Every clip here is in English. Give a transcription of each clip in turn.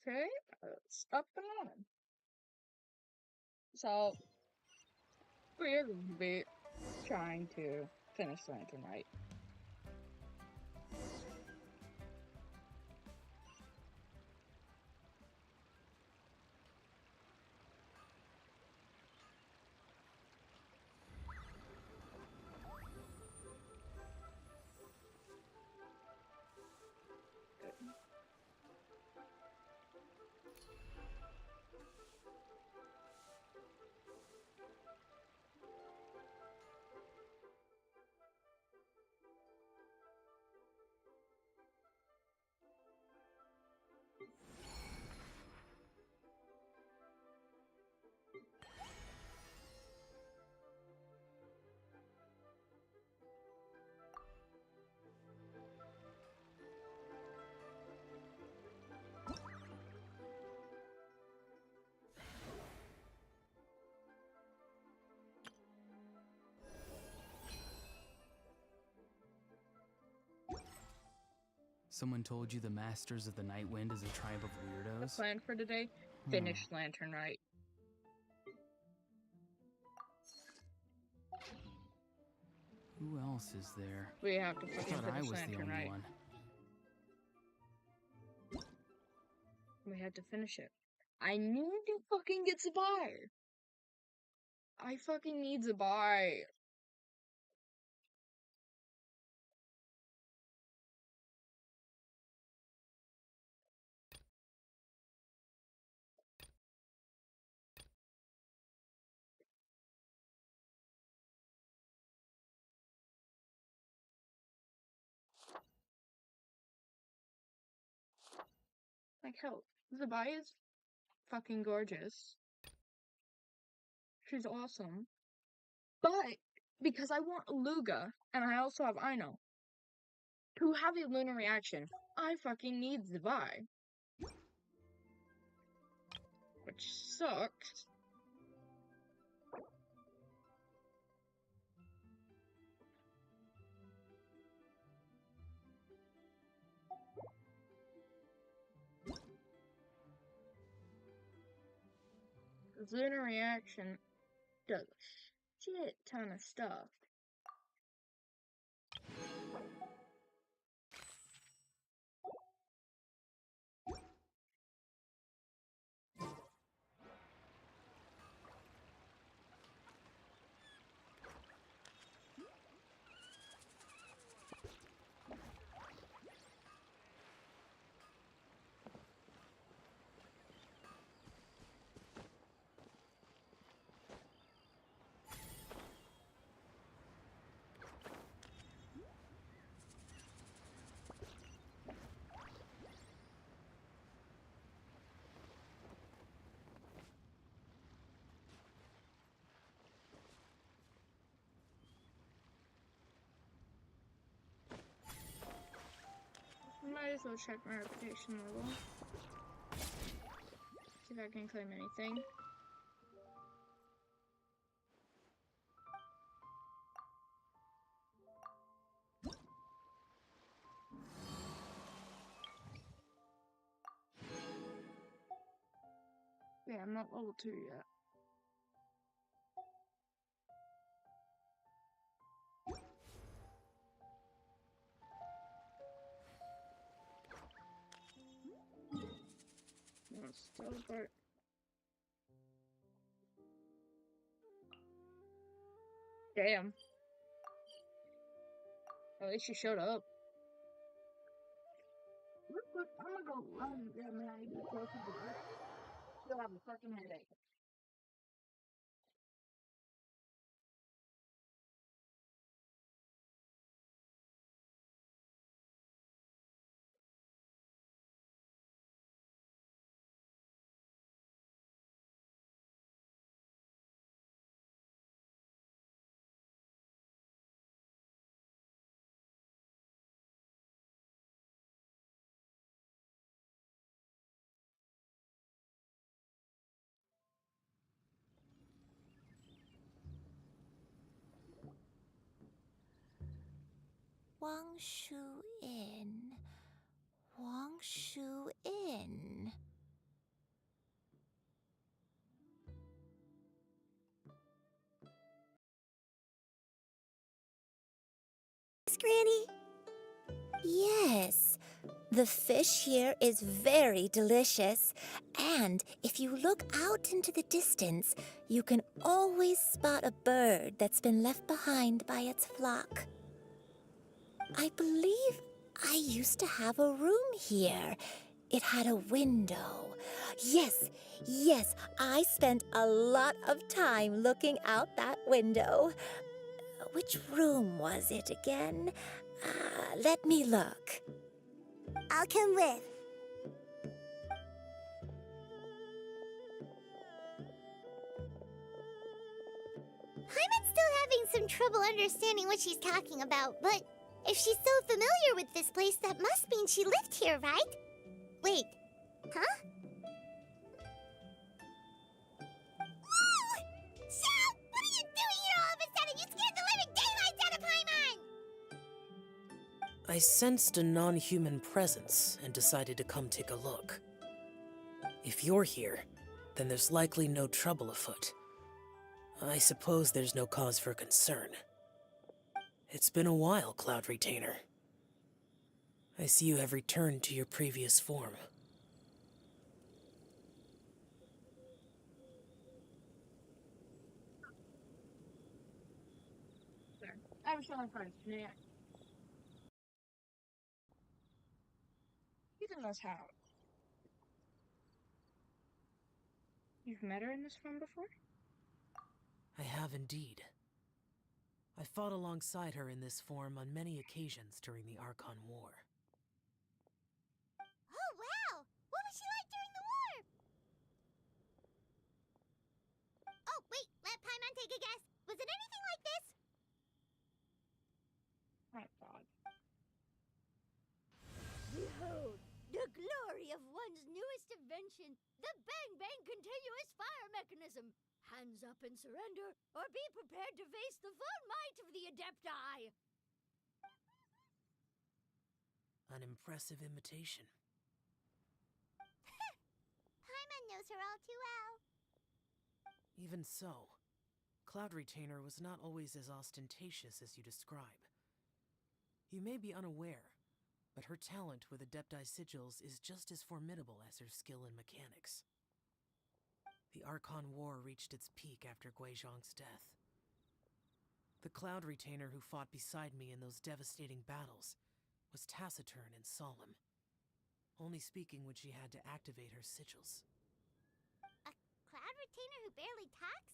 Okay, it's up and on. So, we're going to be trying to finish Lantern Rite. Someone told you the Masters of the Night Wind is a tribe of The weirdos? plan for today, finish Lantern Rite. Who else is there? We have to I fucking thought I finish was the Lantern only Rite. one. We had to finish it. I need to fucking get Zabai. I fucking need Zabai. Like, hell, Zabai is fucking gorgeous. She's awesome. But, because I want Luga, and I also have Aino, to have a lunar reaction, I fucking need Zabai. Which sucks. Lunar reaction does a shit ton of stuff. Might as well check my reputation level. See if I can claim anything. Yeah, I'm not level 2 yet. Let's teleport. Damn. At least you showed up. Real quick, I'm gonna go run and grab my ID closer to work. Still have a fucking headache. Wang Shu Inn. Wang Shu Inn. The fish here is very delicious, and if you look out into the distance, you can always spot a bird that's been left behind by its flock. I believe I used to have a room here. It had a window. Yes, I spent a lot of time looking out that window. Which room was it again? Let me look. I'll come with. Hyman's still having some trouble understanding what she's talking about, but if she's so familiar with this place, that must mean she lived here, right? Wait, huh? Whoa! Shao! What are you doing here all of a sudden? You scared the living daylights out of Paimon! I sensed a non-human presence and decided to come take a look. If you're here, then there's likely no trouble afoot. I suppose there's no cause for concern. It's been a while, Cloud Retainer. I see you have returned to your previous form. There. I was showing friends. Yeah. Even knows how. You've met her in this form before? I have indeed. I fought alongside her in this form on many occasions during the Archon War. Oh, wow! What was she like during the war? Oh, wait, let Paimon take a guess. Was it anything like this? My God. Behold, the glory of one's newest invention, the Bang Bang Continuous Fire Mechanism. Hands up and surrender, or be prepared to face the full might of the Adepti. An impressive imitation. Paimon knows her all too well. Even so, Cloud Retainer was not always as ostentatious as you describe. You may be unaware, but her talent with Adepti sigils is just as formidable as her skill in mechanics. The Archon War reached its peak after Guizhong's death. The Cloud Retainer who fought beside me in those devastating battles was taciturn and solemn, only speaking when she had to activate her sigils. A Cloud Retainer who barely talks?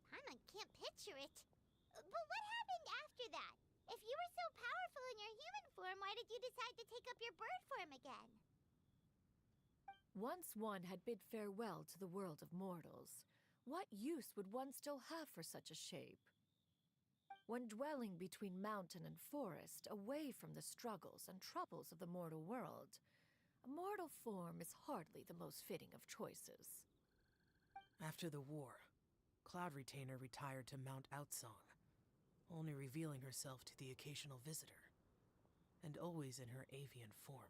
Paimon can't picture it. But what happened after that? If you were so powerful in your human form, why did you decide to take up your bird form again? Once one had bid farewell to the world of mortals, what use would one still have for such a shape? When dwelling between mountain and forest, away from the struggles and troubles of the mortal world, a mortal form is hardly the most fitting of choices. After the war, Cloud Retainer retired to Mount Outsong, only revealing herself to the occasional visitor, and always in her avian form.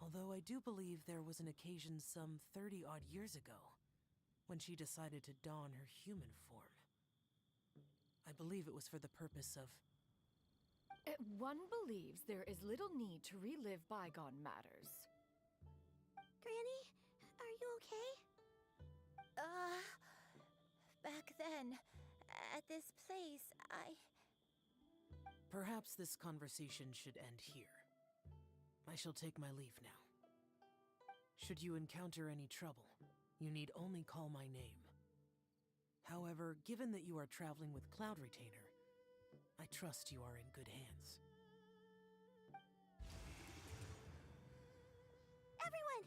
Although I do believe there was an occasion some 30-odd years ago when she decided to don her human form. I believe it was for the purpose of... One believes there is little need to relive bygone matters. Granny, are you okay? Back then, at this place, Perhaps this conversation should end here. I shall take my leave now. Should you encounter any trouble, you need only call my name. However, given that you are traveling with Cloud Retainer, I trust you are in good hands. Everyone!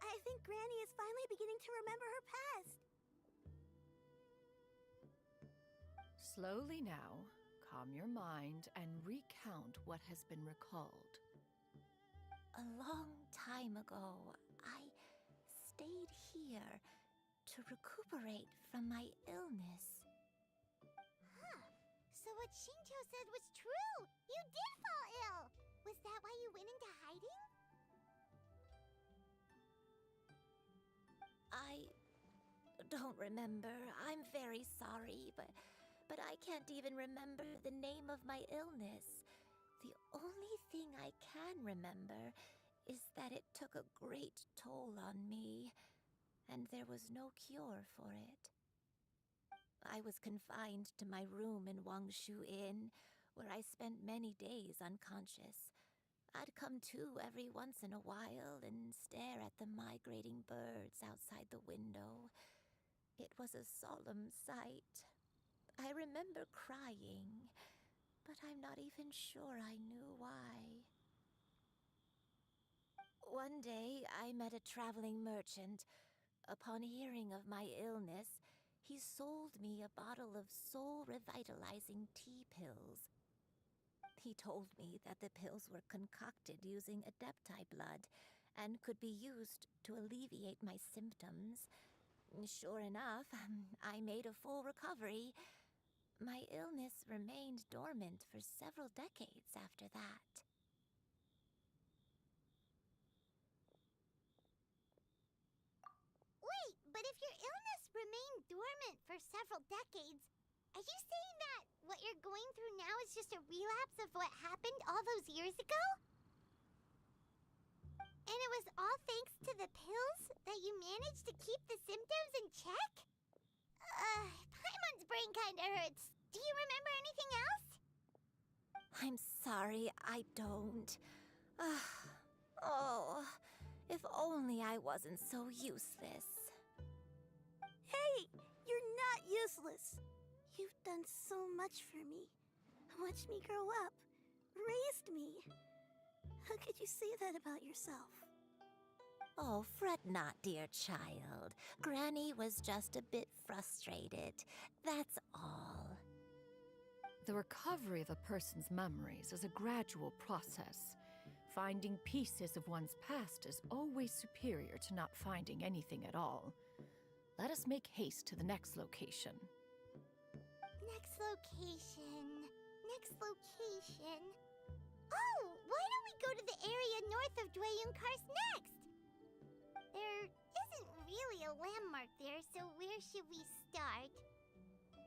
I think Granny is finally beginning to remember her past. Slowly now, calm your mind and recount what has been recalled. A long time ago, I stayed here to recuperate from my illness. Huh. So what Shinto said was true! You did fall ill! Was that why you went into hiding? I don't remember. I'm very sorry, but I can't even remember the name of my illness. The only thing I can remember is that it took a great toll on me, and there was no cure for it. I was confined to my room in Wangshu Inn, where I spent many days unconscious. I'd come to every once in a while and stare at the migrating birds outside the window. It was a solemn sight. I remember crying, but I'm not even sure I knew why. One day, I met a traveling merchant. Upon hearing of my illness, he sold me a bottle of soul-revitalizing tea pills. He told me that the pills were concocted using Adepti blood and could be used to alleviate my symptoms. Sure enough, I made a full recovery. My illness remained dormant for several decades after that. Wait, but if your illness remained dormant for several decades, are you saying that what you're going through now is just a relapse of what happened all those years ago? And it was all thanks to the pills that you managed to keep the symptoms in check? Paimon's brain kinda hurts. Do you remember anything else? I'm sorry, I don't. Oh, if only I wasn't so useless. Hey, you're not useless. You've done so much for me. Watched me grow up. Raised me. How could you say that about yourself? Oh, fret not, dear child. Granny was just a bit frustrated. That's all. The recovery of a person's memories is a gradual process. Finding pieces of one's past is always superior to not finding anything at all. Let us make haste to the next location. Next location. Next location. Oh, why don't we go to the area north of Dwayunkars next? There isn't really a landmark there, so where should we start?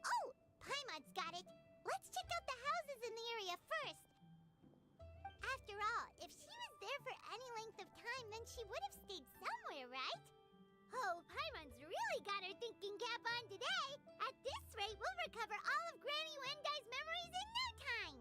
Oh, Paimon's got it. Let's check out the houses in the area first. After all, if she was there for any length of time, then she would have stayed somewhere, right? Oh, Paimon's really got her thinking cap on today. At this rate, we'll recover all of Granny Wendai's memories in no time.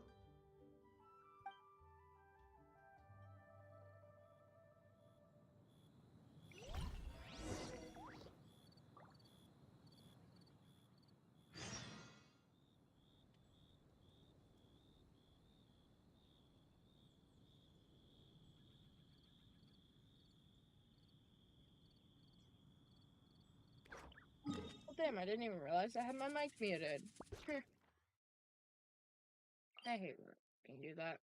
Oh, damn, I didn't even realize I had my mic muted. I hate when I can do that.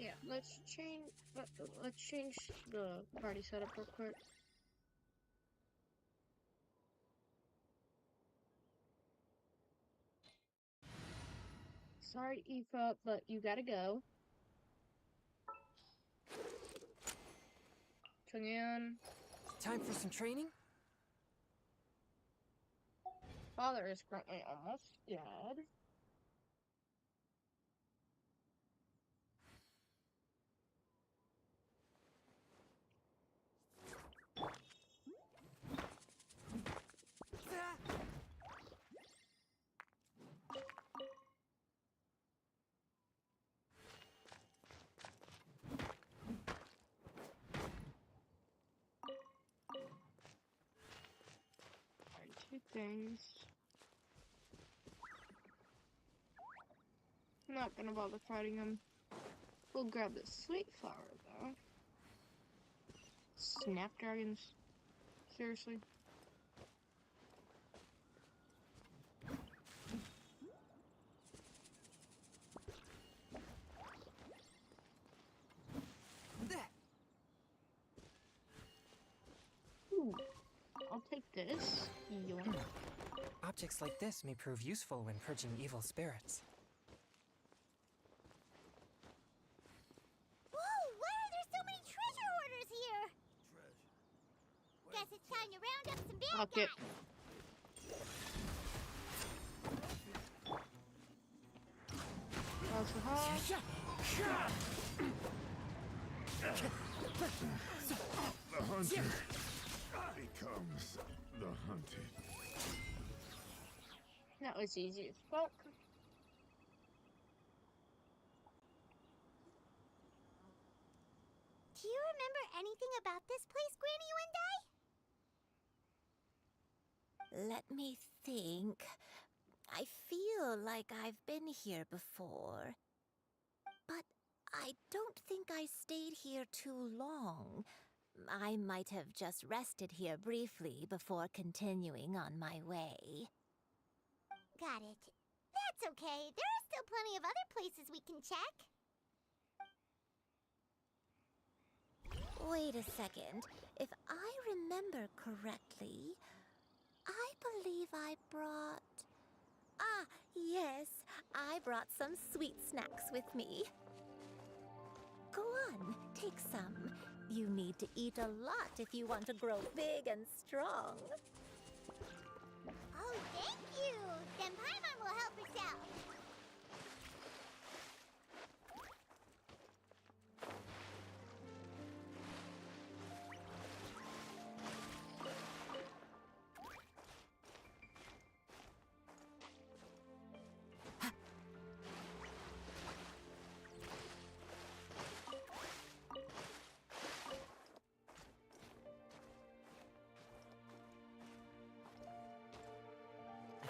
Yeah, let's change the party setup real quick. Sorry, Aoife, but you gotta go. Again. Time for some training? Father is currently almost dead. Alright, two things. I'm not gonna bother fighting him. We'll grab the sweet flower though. Snapdragons. Seriously. Ooh, I'll take this. Yoink. Objects like this may prove useful when purging evil spirits. Whoa, why are there so many treasure hoarders here? Guess it's time to round up some bad Okay. guys. That's the hot. The hunter becomes the hunted. That was easy as fuck. Do you remember anything about this place, Granny Wendai? Let me think. I feel like I've been here before. But I don't think I stayed here too long. I might have just rested here briefly before continuing on my way. Got it. That's okay. There are still plenty of other places we can check. Wait a second. If I remember correctly, I believe I brought... Ah, yes, I brought some sweet snacks with me. Go on, take some. You need to eat a lot if you want to grow big and strong. Oh, thank you. Then Paimon will help us out.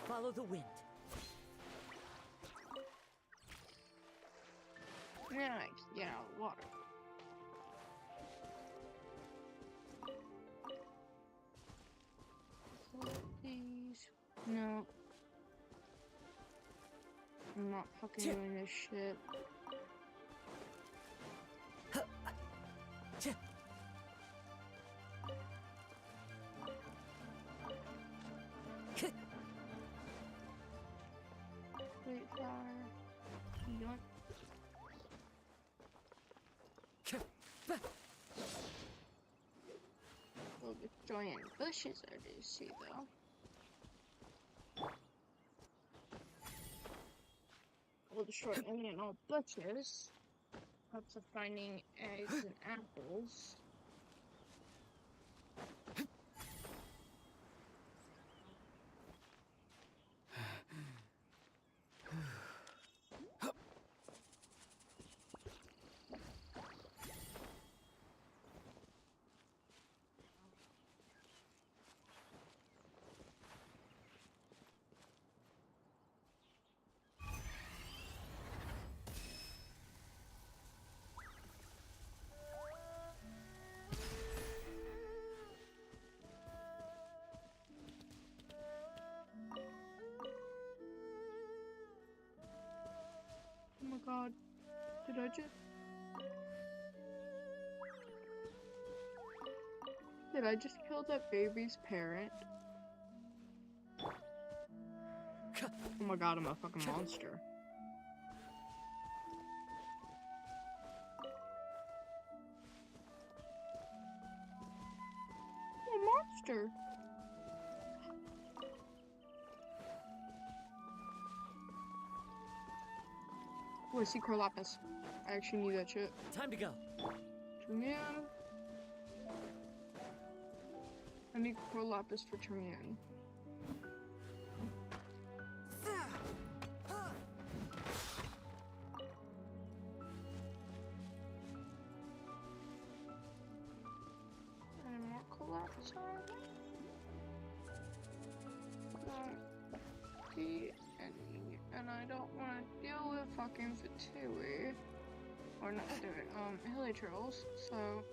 Follow the wind. Nice. Get out of the water. These. No. I'm not fucking doing this shit. Wait, flower. Yoink. We'll destroy any bushes I do see though. We'll destroy any and all bushes. Lots of finding eggs and apples. Oh my god. Did I just... Did I just kill that baby's parent? Oh my god, I'm a fucking monster. sister. Oh, I see Lapis. I actually need that shit. Time to go. Termian. I need Lapis for Termian. Any more Lapis already? Don't see any, and I don't want to deal with fucking Fatui. Or not Fatui, Hilichurls, so...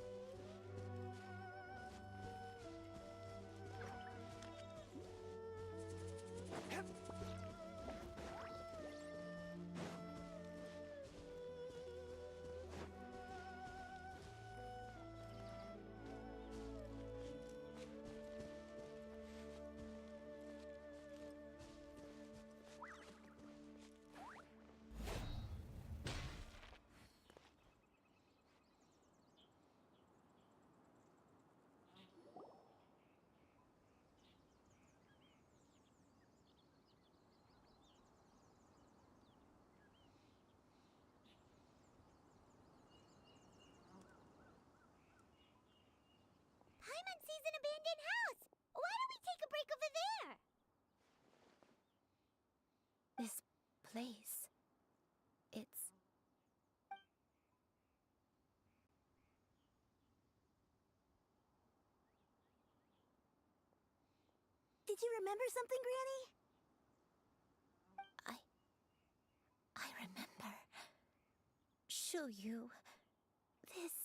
Paimon sees an abandoned house! Why don't we take a break over there? This place. It's. Did you remember something, Granny? I remember. Shuyu. This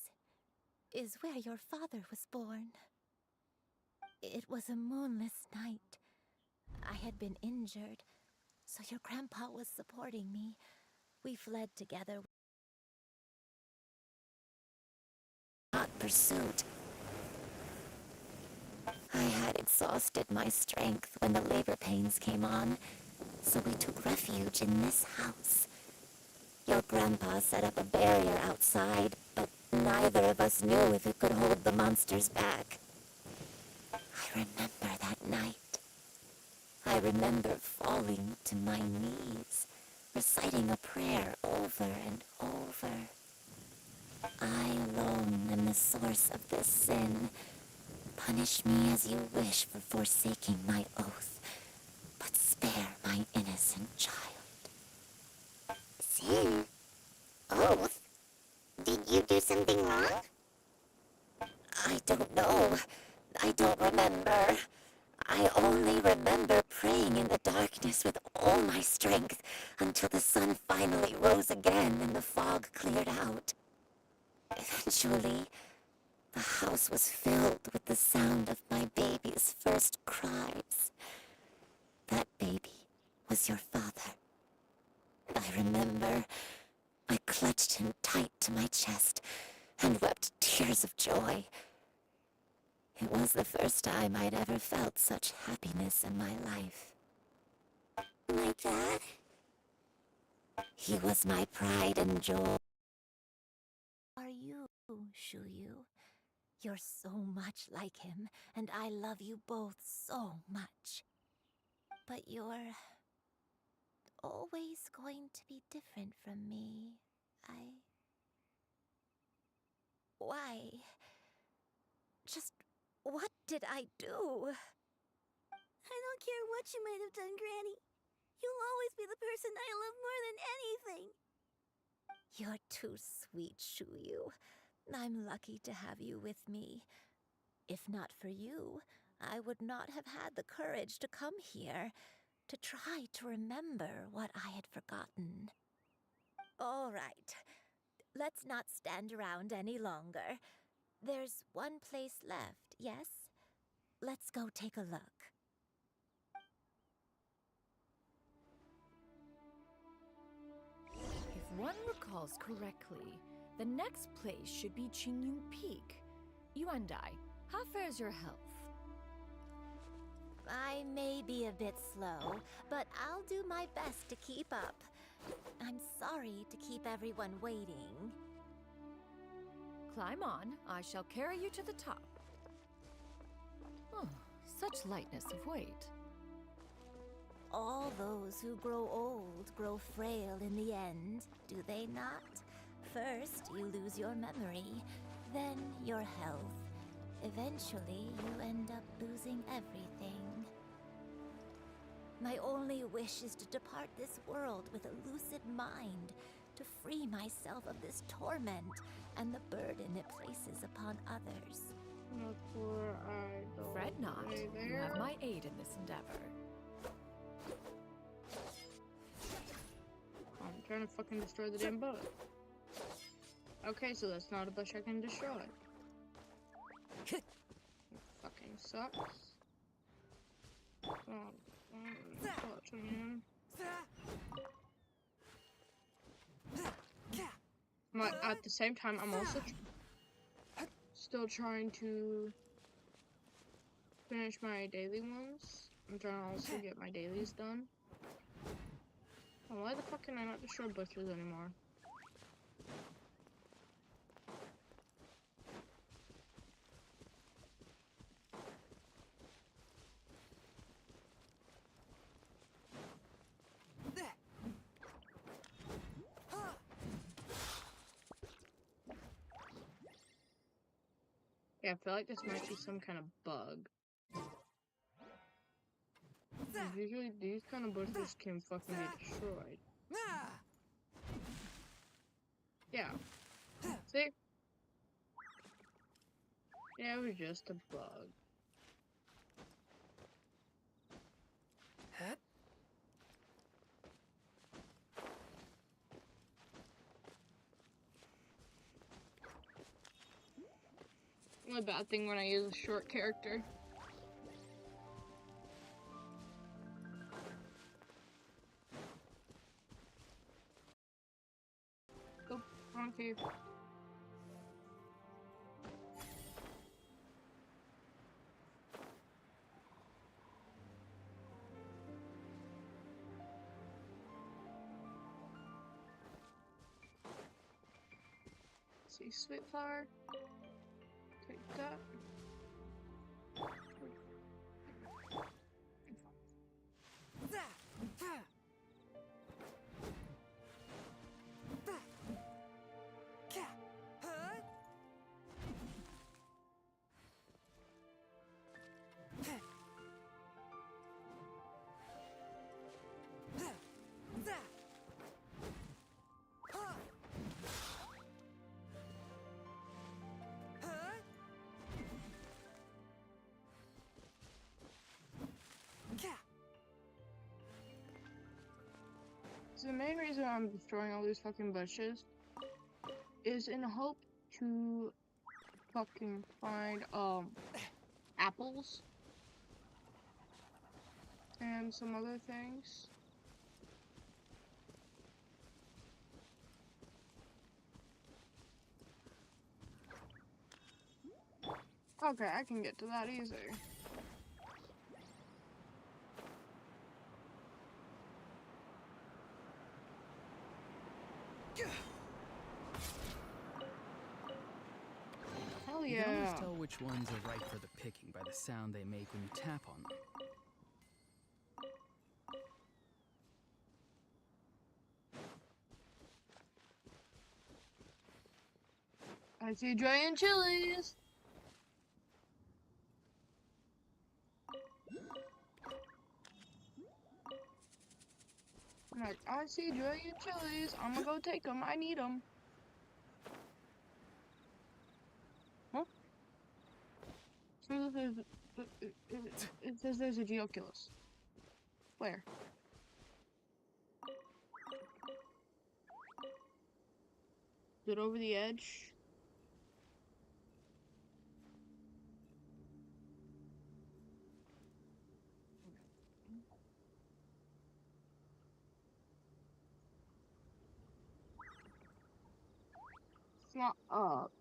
is where your father was born. It was a moonless night. I had been injured, so your grandpa was supporting me. We fled together. Not pursuit. I had exhausted my strength when the labor pains came on, so we took refuge in this house. Your grandpa set up a barrier outside, but neither of us knew if it could hold the monsters back. I remember that night. I remember falling to my knees, reciting a prayer over and over. I alone am the source of this sin. Punish me as you wish for forsaking my oath, but spare my innocent child. Sin? Oath? Did you do something wrong? I don't know. I don't remember. I only remember praying in the darkness with all my strength until the sun finally rose again and the fog cleared out. Eventually, the house was filled with the sound of my baby's first cries. That baby was your father. I remember I clutched him tight to my chest and wept tears of joy. It was the first time I'd ever felt such happiness in my life. My dad? He was my pride and joy. Are you, Shuyu? You're so much like him, and I love you both so much. But you're always going to be different from me. Why? Just what did I do? I don't care what you might have done, Granny. You'll always be the person I love more than anything. You're too sweet, Shuyu. I'm lucky to have you with me. If not for you, I would not have had the courage to come here, to try to remember what I had forgotten. All right, let's not stand around any longer. There's one place left, yes? Let's go take a look. If one recalls correctly, the next place should be Qingyun Peak. Yuandai, how fares your health? I may be a bit slow, but I'll do my best to keep up. I'm sorry to keep everyone waiting. Climb on, I shall carry you to the top. Oh, such lightness of weight. All those who grow old grow frail in the end, do they not? First, you lose your memory, then your health. Eventually, you end up losing everything. My only wish is to depart this world with a lucid mind, to free myself of this torment and the burden it places upon others. Before I go Fret not. away You have there. my aid in this endeavor. I'm trying to fucking destroy the damn boat. Okay, so that's not a bush I can destroy. It fucking sucks. But at the same time, I'm also still trying to finish my daily ones. I'm trying to also get my dailies done. Oh, why the fuck can I not destroy bushes anymore? Yeah, I feel like this might be some kind of bug. Usually these kind of bushes can fucking get destroyed. Yeah. See? Yeah, it was just a bug. Only bad thing when I use a short character. Oh, wrong cave. See, sweet flower. Take that. So the main reason I'm destroying all these fucking bushes is in hope to fucking find apples and some other things. Okay, I can get to that easy. Hell You can yeah. always tell which ones are ripe for the picking by the sound they make when you tap on them. I see giant chilies. I'm like, I see giant chilies. I'm gonna go take them. I need them. Huh? So it says there's a Geoculus. Where? Is it over the edge? It's not up.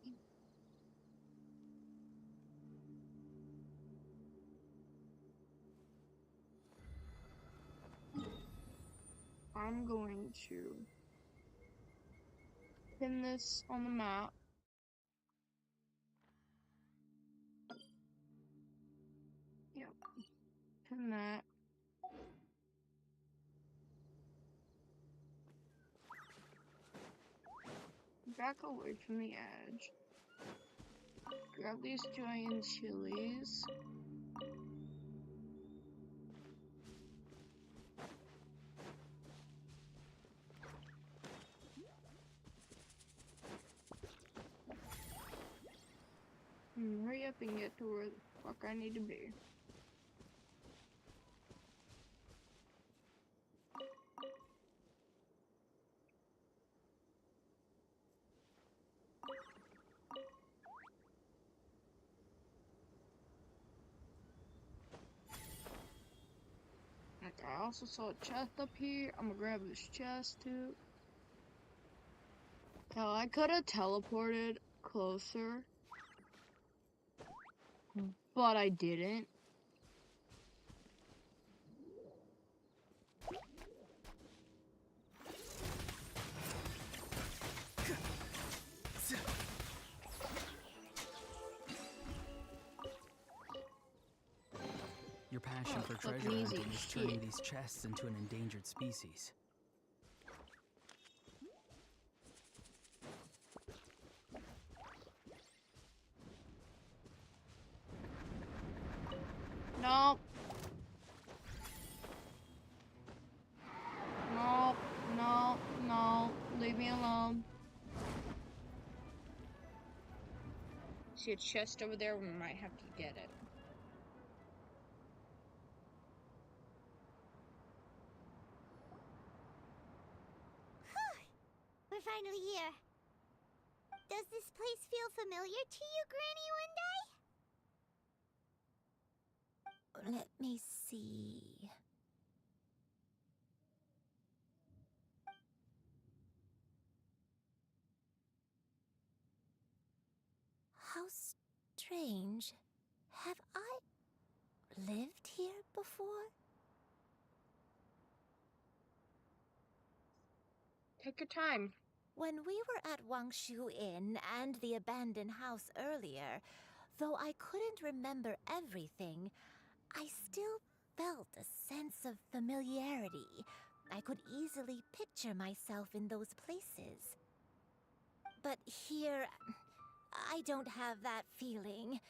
I'm going to pin this on the map. than that. Back away from the edge. Grab these giant chilies. Hurry up and get to where the fuck I need to be. Like, I also saw a chest up here. I'm gonna grab this chest too. Hell, I could have teleported closer, but I didn't. Your passion for fucking treasure easy hunting is turning shit. these chests into an endangered species. No. No, no, no. Leave me alone. See a chest over there, we might have to get it. We're finally here. Does this place feel familiar to you, Granny One Day? Let me see. How strange. Have I lived here before? Take your time. When we were at Wangshu Inn and the abandoned house earlier, though I couldn't remember everything, I still felt a sense of familiarity. I could easily picture myself in those places. But here, I don't have that feeling.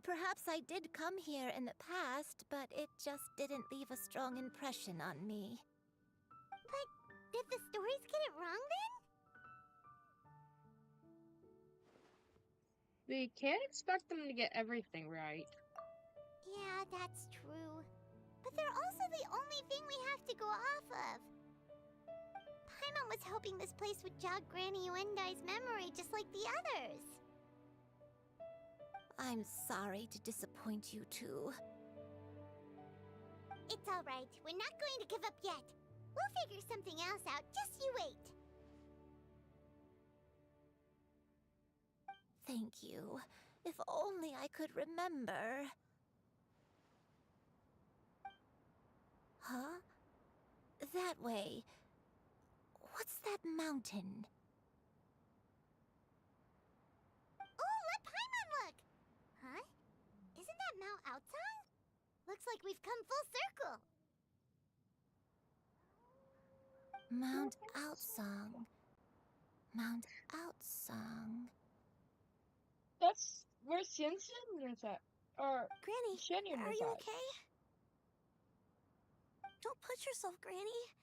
Perhaps I did come here in the past, but it just didn't leave a strong impression on me. But did the stories get it wrong then? We can't expect them to get everything right. Yeah, that's true. But they're also the only thing we have to go off of. Paimon was hoping this place would jog Granny Uendai's memory just like the others. I'm sorry to disappoint you too. It's alright. We're not going to give up yet. We'll figure something else out. Just you wait. Thank you. If only I could remember. Huh? That way. What's that mountain? Oh, let Paimon look! Huh? Isn't that Mount Outsang? Looks like we've come full circle. Mount Outsang. Mount Outsang. That's where Xianxian is at. Or Granny, Shenyan are is you at. okay? Don't push yourself, Granny.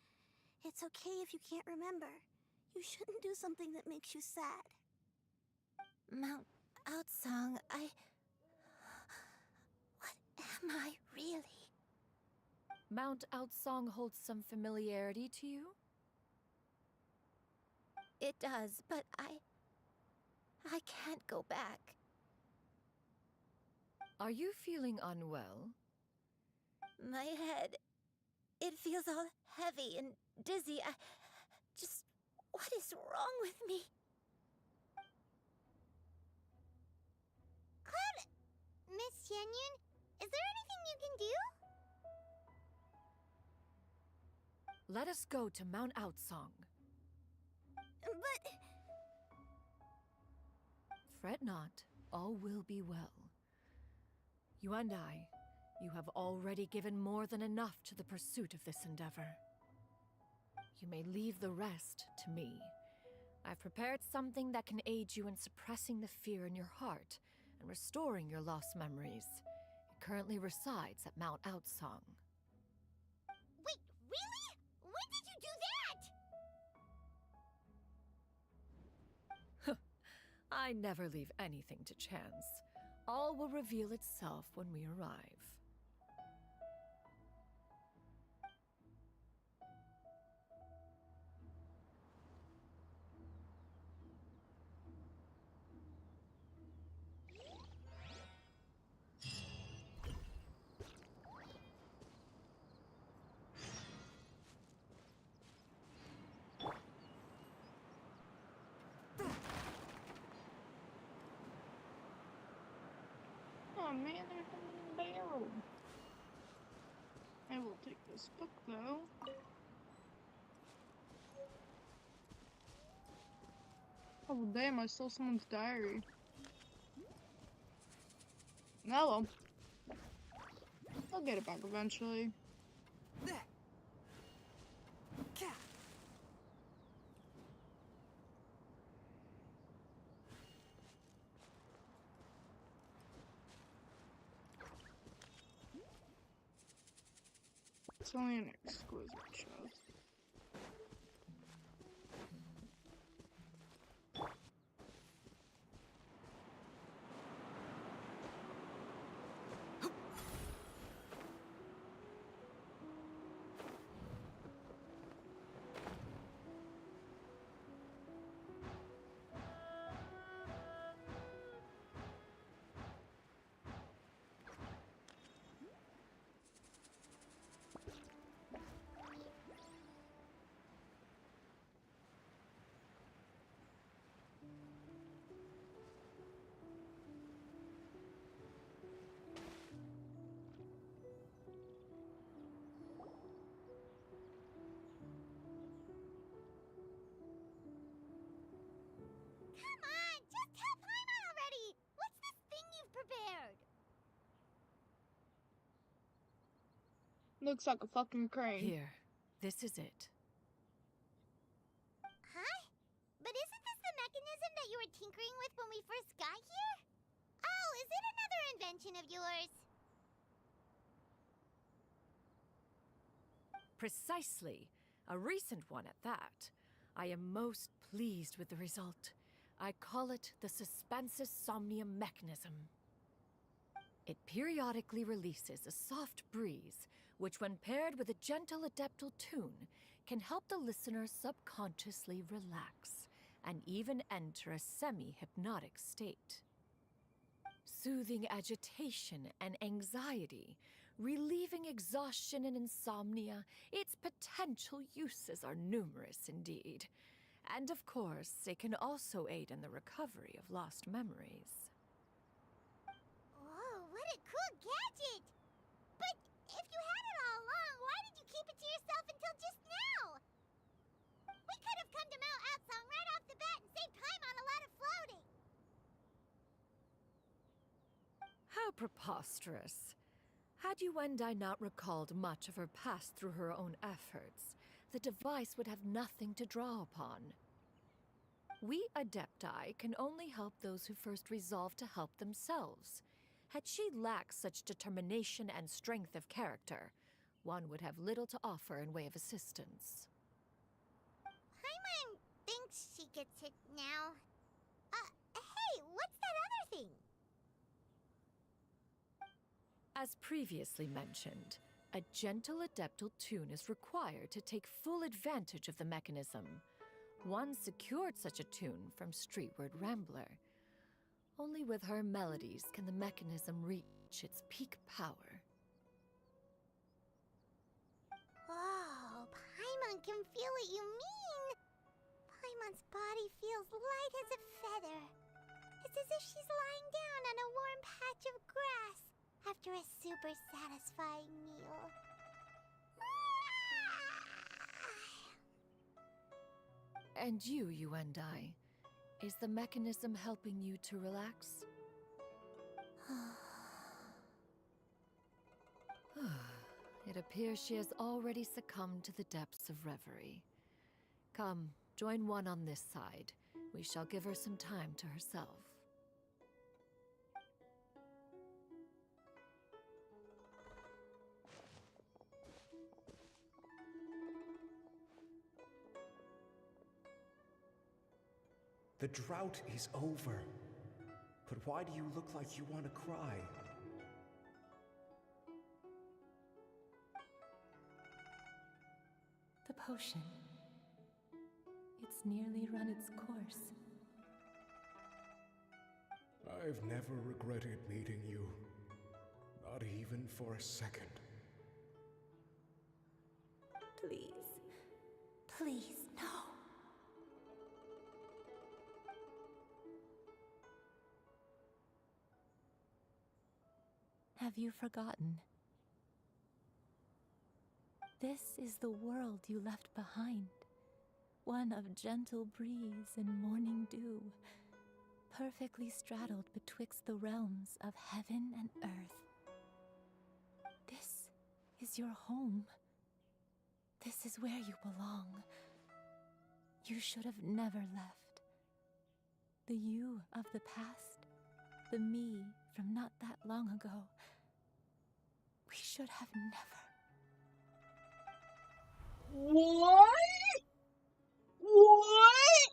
It's okay if you can't remember. You shouldn't do something that makes you sad. Mount Outsang, What am I really? Mount Outsong holds some familiarity to you? It does, but I can't go back. Are you feeling unwell? My head, it feels all heavy and dizzy. What is wrong with me? Cloud... Miss Xianyun, is there anything you can do? Let us go to Mount Outsong. But... Fret not, all will be well. Yuandai, You have already given more than enough to the pursuit of this endeavor. You may leave the rest to me. I've prepared something that can aid you in suppressing the fear in your heart and restoring your lost memories. It currently resides at Mount Outsong. Wait, really? When did you do that? I never leave anything to chance. All will reveal itself when we arrive. Oh man, there's a barrel. I will take this book though. Oh damn, I stole someone's diary. Oh well. I'll get it back eventually. It's only an exquisite chest. Come on, just tell Paimon already! What's this thing you've prepared? Looks like a fucking crane. Here, this is it. Huh? But isn't this the mechanism that you were tinkering with when we first got here? Oh, is it another invention of yours? Precisely. A recent one at that. I am most pleased with the result. I call it the Suspensus Somnium mechanism. It periodically releases a soft breeze, which when paired with a gentle adeptal tune, can help the listener subconsciously relax and even enter a semi-hypnotic state. Soothing agitation and anxiety, relieving exhaustion and insomnia, its potential uses are numerous indeed. And of course, it can also aid in the recovery of lost memories. Whoa, what a cool gadget! But if you had it all along, why did you keep it to yourself until just now? We could have come to Mount Outsong right off the bat and saved Paimon a lot of floating! How preposterous. Had Yuendai not recalled much of her past through her own efforts, the device would have nothing to draw upon. We Adepti can only help those who first resolve to help themselves. Had she lacked such determination and strength of character, one would have little to offer in way of assistance. Paimon thinks she gets it now. Hey, what's that other thing? As previously mentioned, a gentle adeptal tune is required to take full advantage of the mechanism. One secured such a tune from Streetward Rambler. Only with her melodies can the mechanism reach its peak power. Oh, Paimon can feel what you mean. Paimon's body feels light as a feather. It's as if she's lying down on a warm patch of grass after a super satisfying meal. And you, Yuendai, is the mechanism helping you to relax? It appears she has already succumbed to the depths of reverie. Come, join one on this side. We shall give her some time to herself. The drought is over. But why do you look like you want to cry? The potion. It's nearly run its course. I've never regretted meeting you. Not even for a second. Please. Please, no. Have you forgotten? This is the world you left behind. One of gentle breeze and morning dew, perfectly straddled betwixt the realms of heaven and earth. This is your home. This is where you belong. You should have never left. The you of the past, the me from not that long ago. We should have never. What? What?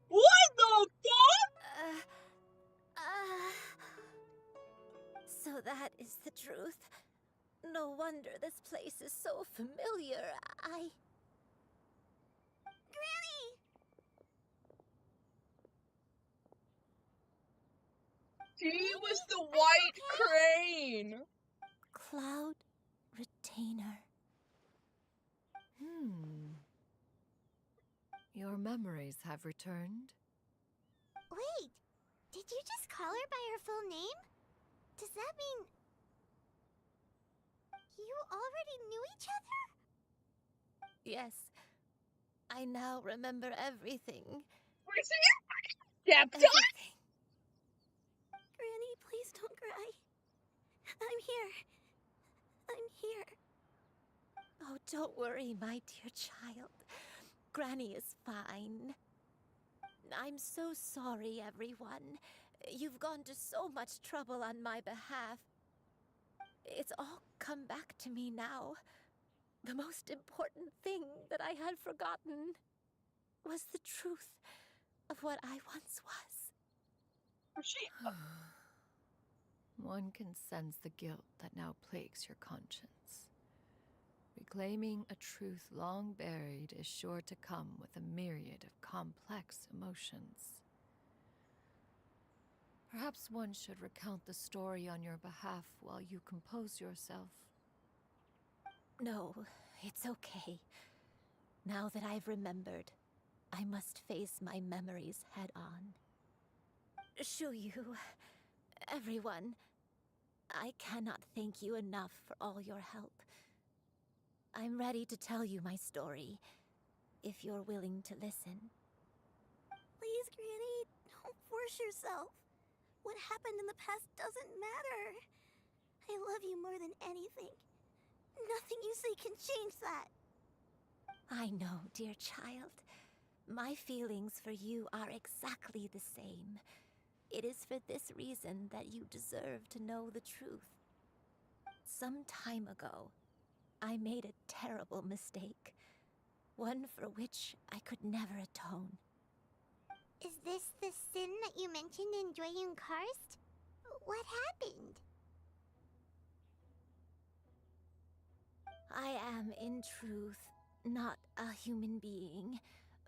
What the fuck? So that is the truth. No wonder this place is so familiar. Granny! She was the white crane. Cloud Retainer. Your memories have returned? Wait, did you just call her by her full name? Does that mean you already knew each other? Yes. I now remember everything. Where's it? Everything. Granny, please don't cry. I'm here. I'm here. Oh, don't worry, my dear child. Granny is fine. I'm so sorry, everyone. You've gone to so much trouble on my behalf. It's all come back to me now. The most important thing that I had forgotten was the truth of what I once was. One can sense the guilt that now plagues your conscience. Reclaiming a truth long buried is sure to come with a myriad of complex emotions. Perhaps one should recount the story on your behalf while you compose yourself. No, it's okay. Now that I've remembered, I must face my memories head on. Shuyu, everyone, I cannot thank you enough for all your help. I'm ready to tell you my story, if you're willing to listen. Please, Granny, don't force yourself. What happened in the past doesn't matter. I love you more than anything. Nothing you say can change that. I know, dear child. My feelings for you are exactly the same. It is for this reason that you deserve to know the truth. Some time ago, I made a terrible mistake. One for which I could never atone. Is this the sin that you mentioned in Joyun Karst? What happened? I am, in truth, not a human being.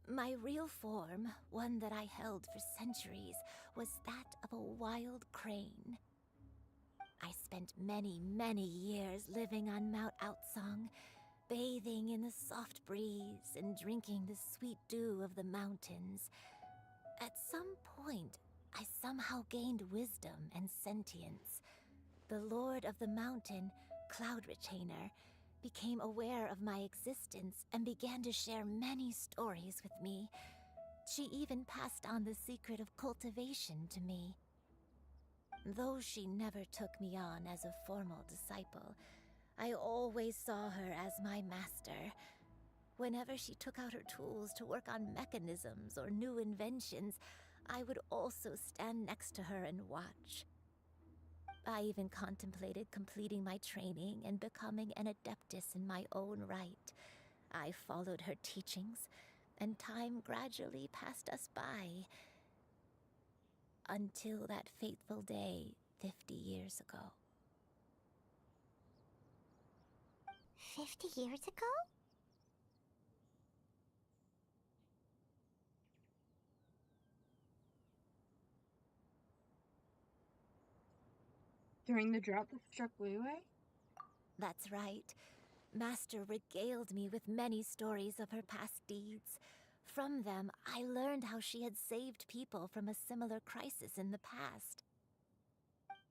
My real form, one that I held for centuries, was that of a wild crane. I spent many, many years living on Mount Outsong, bathing in the soft breeze and drinking the sweet dew of the mountains. At some point, I somehow gained wisdom and sentience. The Lord of the Mountain, Cloud Retainer, became aware of my existence and began to share many stories with me. She even passed on the secret of cultivation to me. Though she never took me on as a formal disciple, I always saw her as my master. Whenever she took out her tools to work on mechanisms or new inventions, I would also stand next to her and watch. I even contemplated completing my training and becoming an adeptus in my own right. I followed her teachings, and time gradually passed us by. Until that fateful day 50 years ago. 50 years ago? During the drought that struck Liyue? That's right. Master regaled me with many stories of her past deeds. From them, I learned how she had saved people from a similar crisis in the past.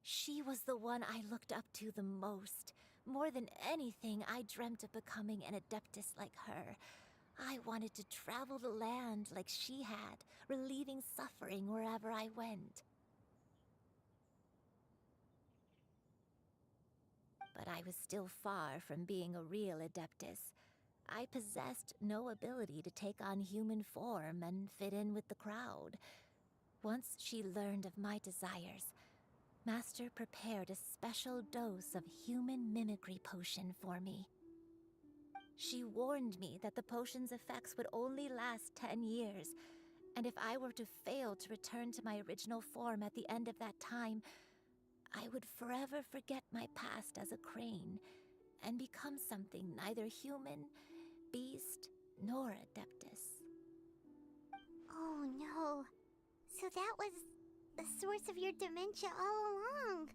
She was the one I looked up to the most. More than anything, I dreamt of becoming an adeptus like her. I wanted to travel the land like she had, relieving suffering wherever I went. But I was still far from being a real adeptus. I possessed no ability to take on human form and fit in with the crowd. Once she learned of my desires, Master prepared a special dose of human mimicry potion for me. She warned me that the potion's effects would only last 10 years, and if I were to fail to return to my original form at the end of that time, I would forever forget my past as a crane and become something neither human, beast, nor adeptus. Oh no. So that was the source of your dementia all along.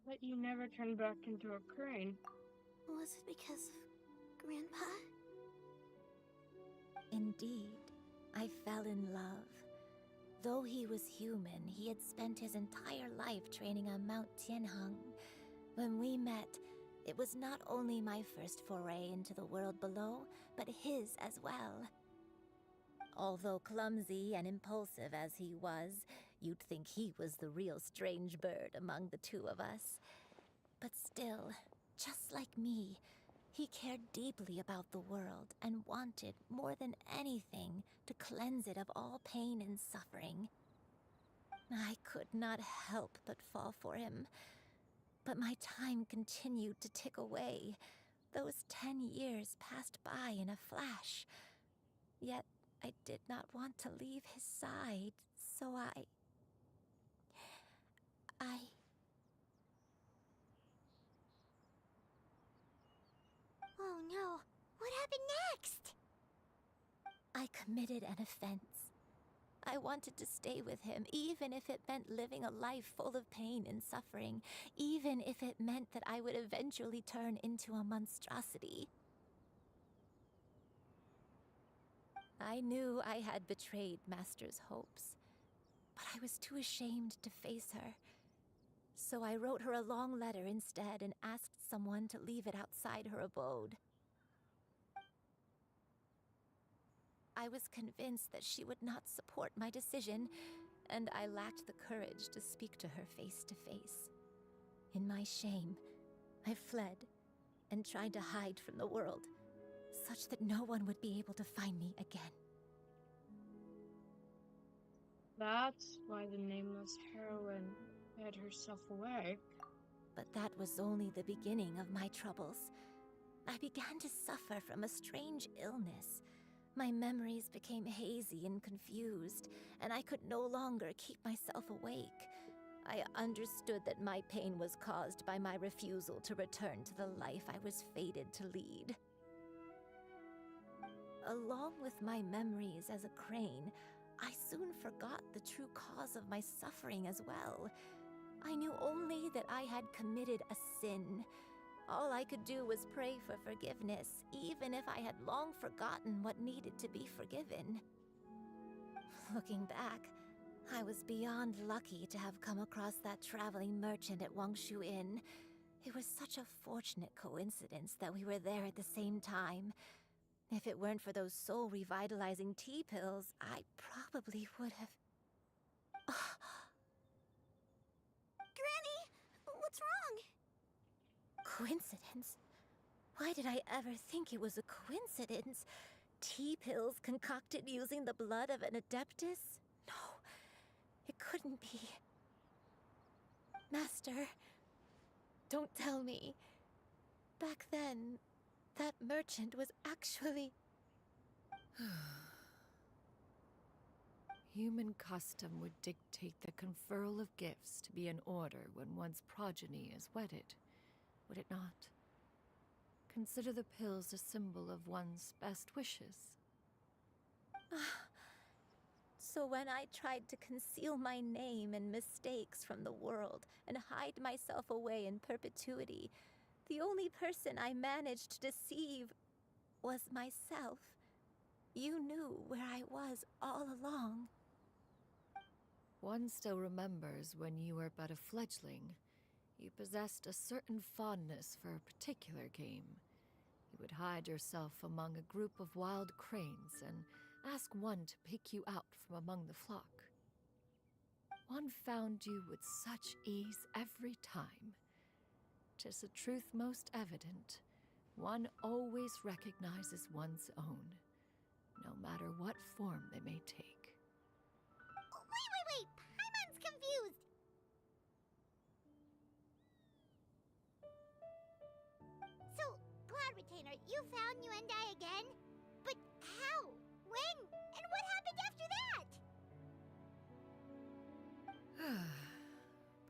But you never turned back into a crane. Was it because of Grandpa? Indeed, I fell in love. Though he was human, he had spent his entire life training on Mount Tianheng. When we met, it was not only my first foray into the world below, but his as well. Although clumsy and impulsive as he was, you'd think he was the real strange bird among the two of us. But still, just like me, he cared deeply about the world and wanted, more than anything, to cleanse it of all pain and suffering. I could not help but fall for him. But my time continued to tick away. Those 10 years passed by in a flash. Yet I did not want to leave his side, so I... Oh no. What happened next? I committed an offense. I wanted to stay with him, even if it meant living a life full of pain and suffering, even if it meant that I would eventually turn into a monstrosity. I knew I had betrayed Master's hopes, but I was too ashamed to face her. So I wrote her a long letter instead and asked someone to leave it outside her abode. I was convinced that she would not support my decision, and I lacked the courage to speak to her face to face. In my shame, I fled and tried to hide from the world, such that no one would be able to find me again. That's why the nameless heroine hid herself away. But that was only the beginning of my troubles. I began to suffer from a strange illness. My memories became hazy and confused, and I could no longer keep myself awake. I understood that my pain was caused by my refusal to return to the life I was fated to lead. Along with my memories as a crane, I soon forgot the true cause of my suffering as well. I knew only that I had committed a sin. All I could do was pray for forgiveness, even if I had long forgotten what needed to be forgiven. Looking back, I was beyond lucky to have come across that traveling merchant at Wangshu Inn. It was such a fortunate coincidence that we were there at the same time. If it weren't for those soul-revitalizing tea pills, I probably would have... Granny! What's wrong? Coincidence? Why did I ever think it was a coincidence? Tea pills concocted using the blood of an adeptus? No, it couldn't be. Master, don't tell me. Back then, that merchant was actually... Human custom would dictate the conferral of gifts to be in order when one's progeny is wedded, would it not? Consider the pills a symbol of one's best wishes. So when I tried to conceal my name and mistakes from the world and hide myself away in perpetuity, the only person I managed to deceive was myself. You knew where I was all along. One still remembers when you were but a fledgling. You possessed a certain fondness for a particular game. You would hide yourself among a group of wild cranes and ask one to pick you out from among the flock. One found you with such ease every time. 'Tis a truth most evident. One always recognizes one's own, no matter what form they may take. Wait! Paimon's confused! So, Cloud Retainer, you found Yuendai again? But how? When? And what happened after that?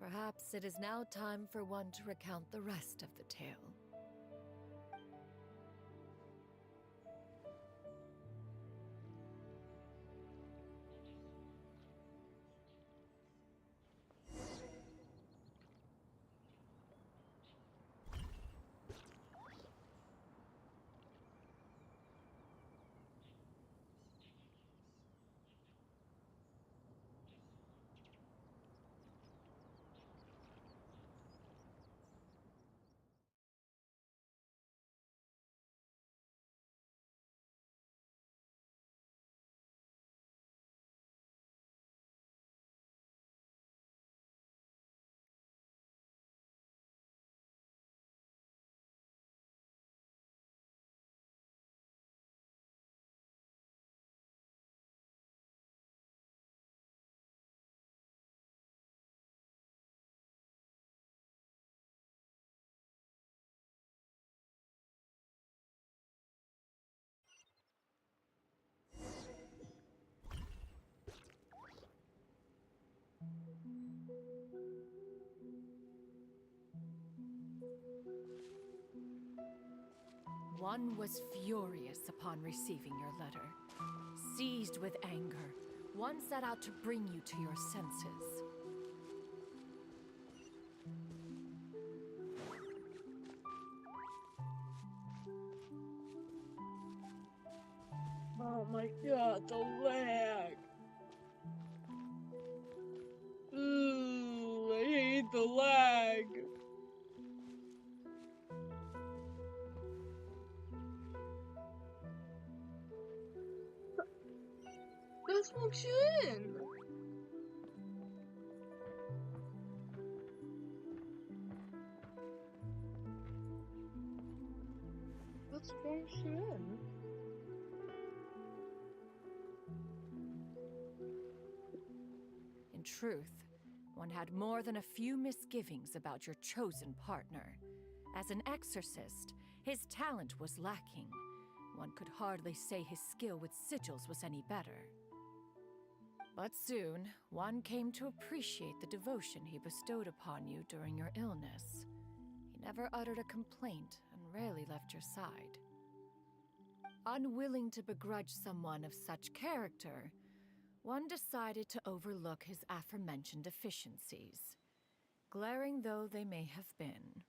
Perhaps it is now time for one to recount the rest of the tale. One was furious upon receiving your letter. Seized with anger, one set out to bring you to your senses. Oh my god, the lag! Ooh, I hate the lag! Let's box you in! Let's box you in. In truth, one had more than a few misgivings about your chosen partner. As an exorcist, his talent was lacking. One could hardly say his skill with sigils was any better. But soon, one came to appreciate the devotion he bestowed upon you during your illness. He never uttered a complaint and rarely left your side. Unwilling to begrudge someone of such character, one decided to overlook his aforementioned deficiencies, glaring though they may have been.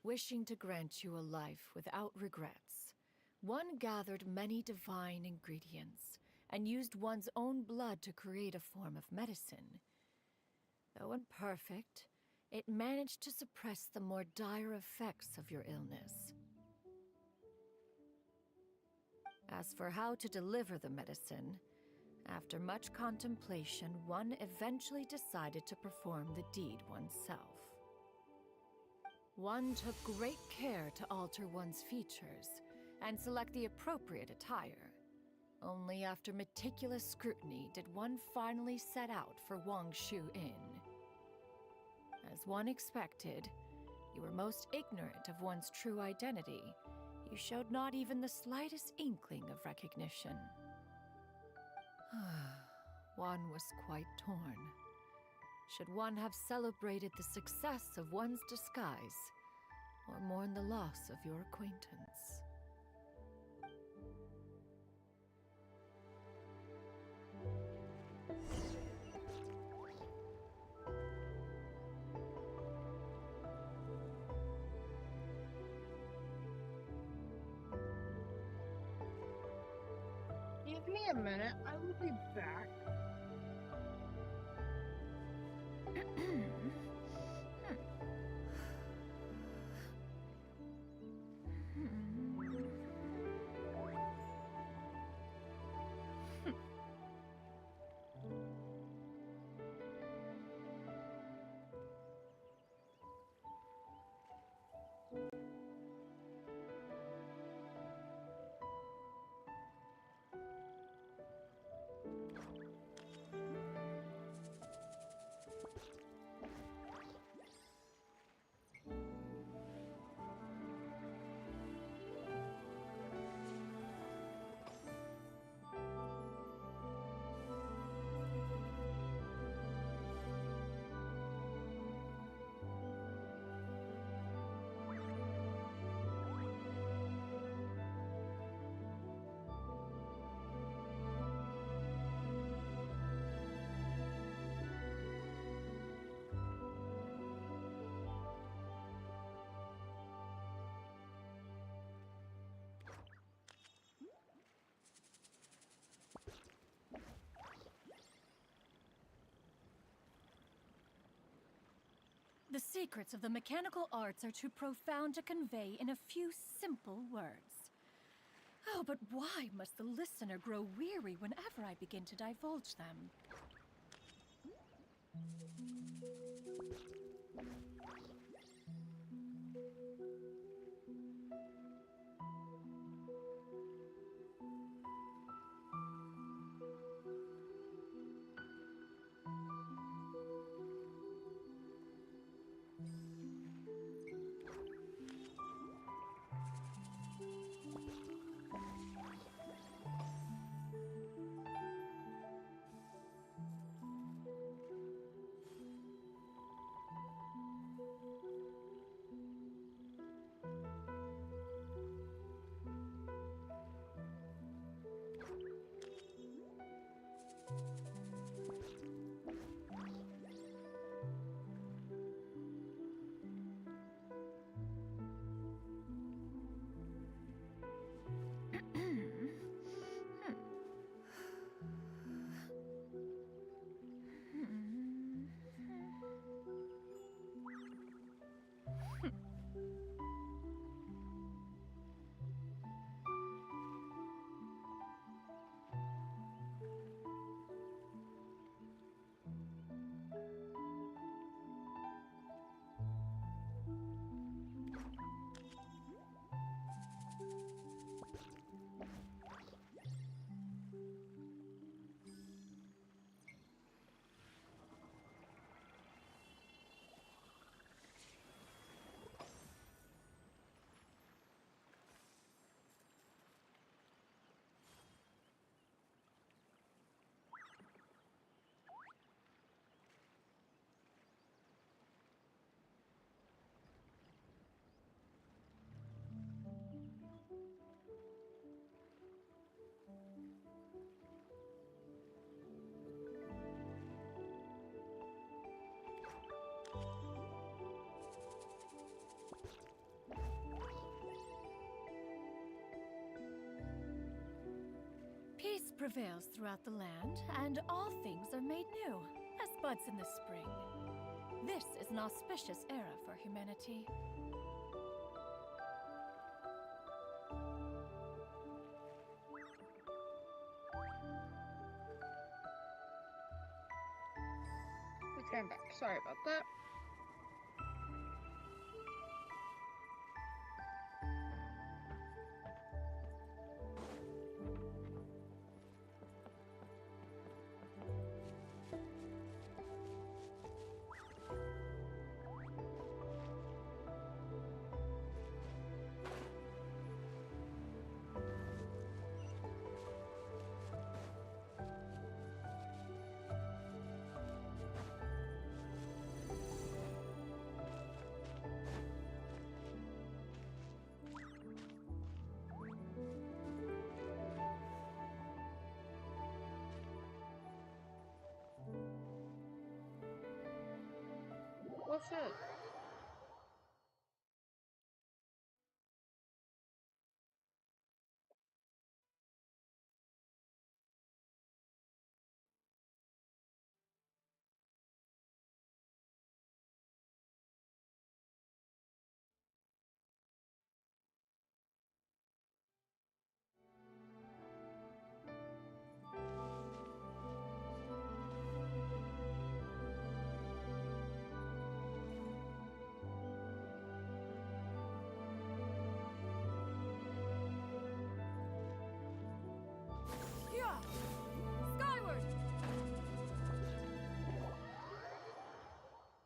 Wishing to grant you a life without regrets, one gathered many divine ingredients and used one's own blood to create a form of medicine. Though imperfect, it managed to suppress the more dire effects of your illness. As for how to deliver the medicine, after much contemplation, one eventually decided to perform the deed oneself. One took great care to alter one's features and select the appropriate attire. Only after meticulous scrutiny did one finally set out for Wangshu Inn. As one expected, you were most ignorant of one's true identity. You showed not even the slightest inkling of recognition. One was quite torn. Should one have celebrated the success of one's disguise, or mourn the loss of your acquaintance? Give me a minute, I will be back. The secrets of the mechanical arts are too profound to convey in a few simple words. Oh, but why must the listener grow weary whenever I begin to divulge them? Peace prevails throughout the land, and all things are made new, as buds in the spring. This is an auspicious era for humanity. We came back. Sorry about that. Oh shit. Yeah! Skyward!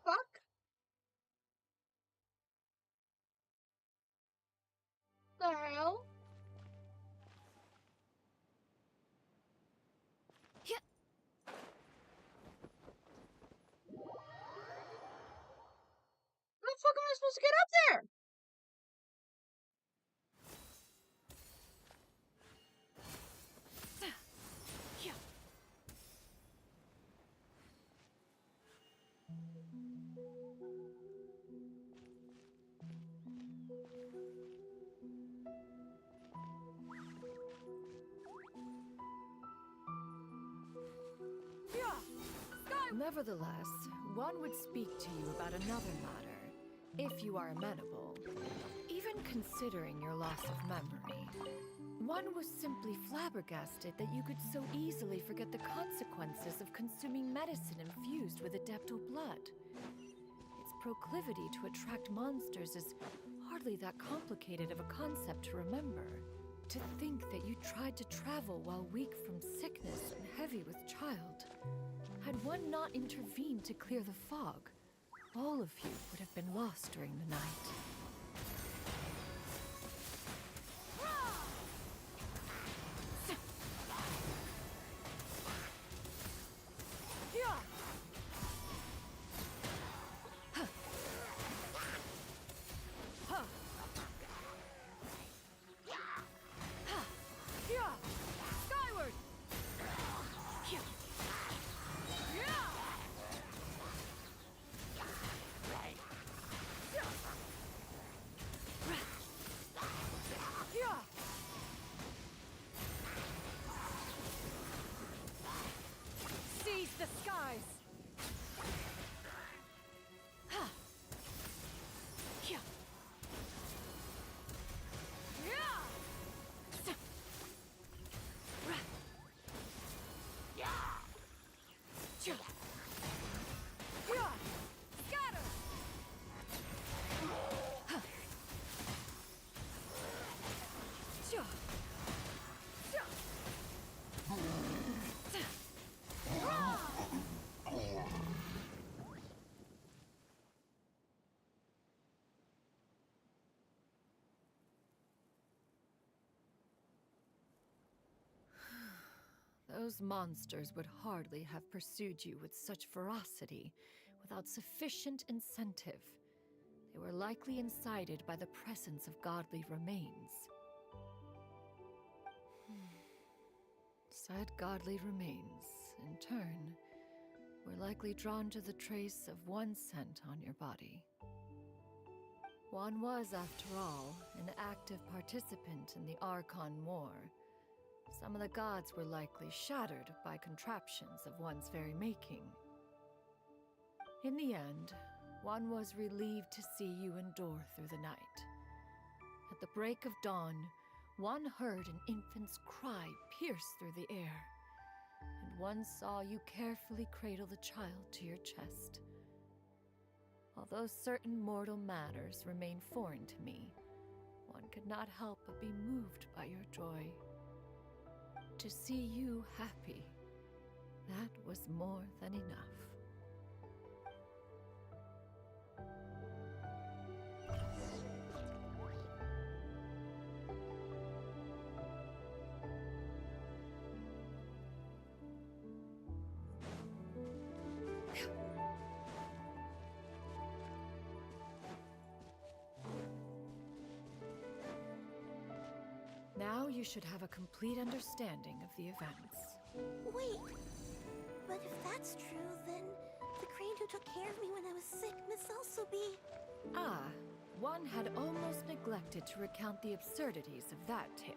Fuck the hell? Yeah. How the fuck am I supposed to get up there? Yeah. Nevertheless, one would speak to you about another matter, if you are amenable. Even considering your loss of memory, one was simply flabbergasted that you could so easily forget the consequences of consuming medicine infused with adeptal blood. Its proclivity to attract monsters is hardly that complicated of a concept to remember. To think that you tried to travel while weak from sickness and heavy with child. Had one not intervened to clear the fog, all of you would have been lost during the night. Skyward! Seize the skies! Scatter! Those monsters would hardly have pursued you with such ferocity without sufficient incentive. They were likely incited by the presence of godly remains. Said godly remains, in turn, were likely drawn to the trace of one scent on your body. One was, after all, an active participant in the Archon War. Some of the gods were likely shattered by contraptions of one's very making. In the end, one was relieved to see you endure through the night. At the break of dawn, one heard an infant's cry pierce through the air, and one saw you carefully cradle the child to your chest. Although certain mortal matters remain foreign to me, one could not help but be moved by your joy. To see you happy, that was more than enough. Now you should have a complete understanding of the events. Wait, but if that's true, then the crane who took care of me when I was sick must also be... Ah, one had almost neglected to recount the absurdities of that tale.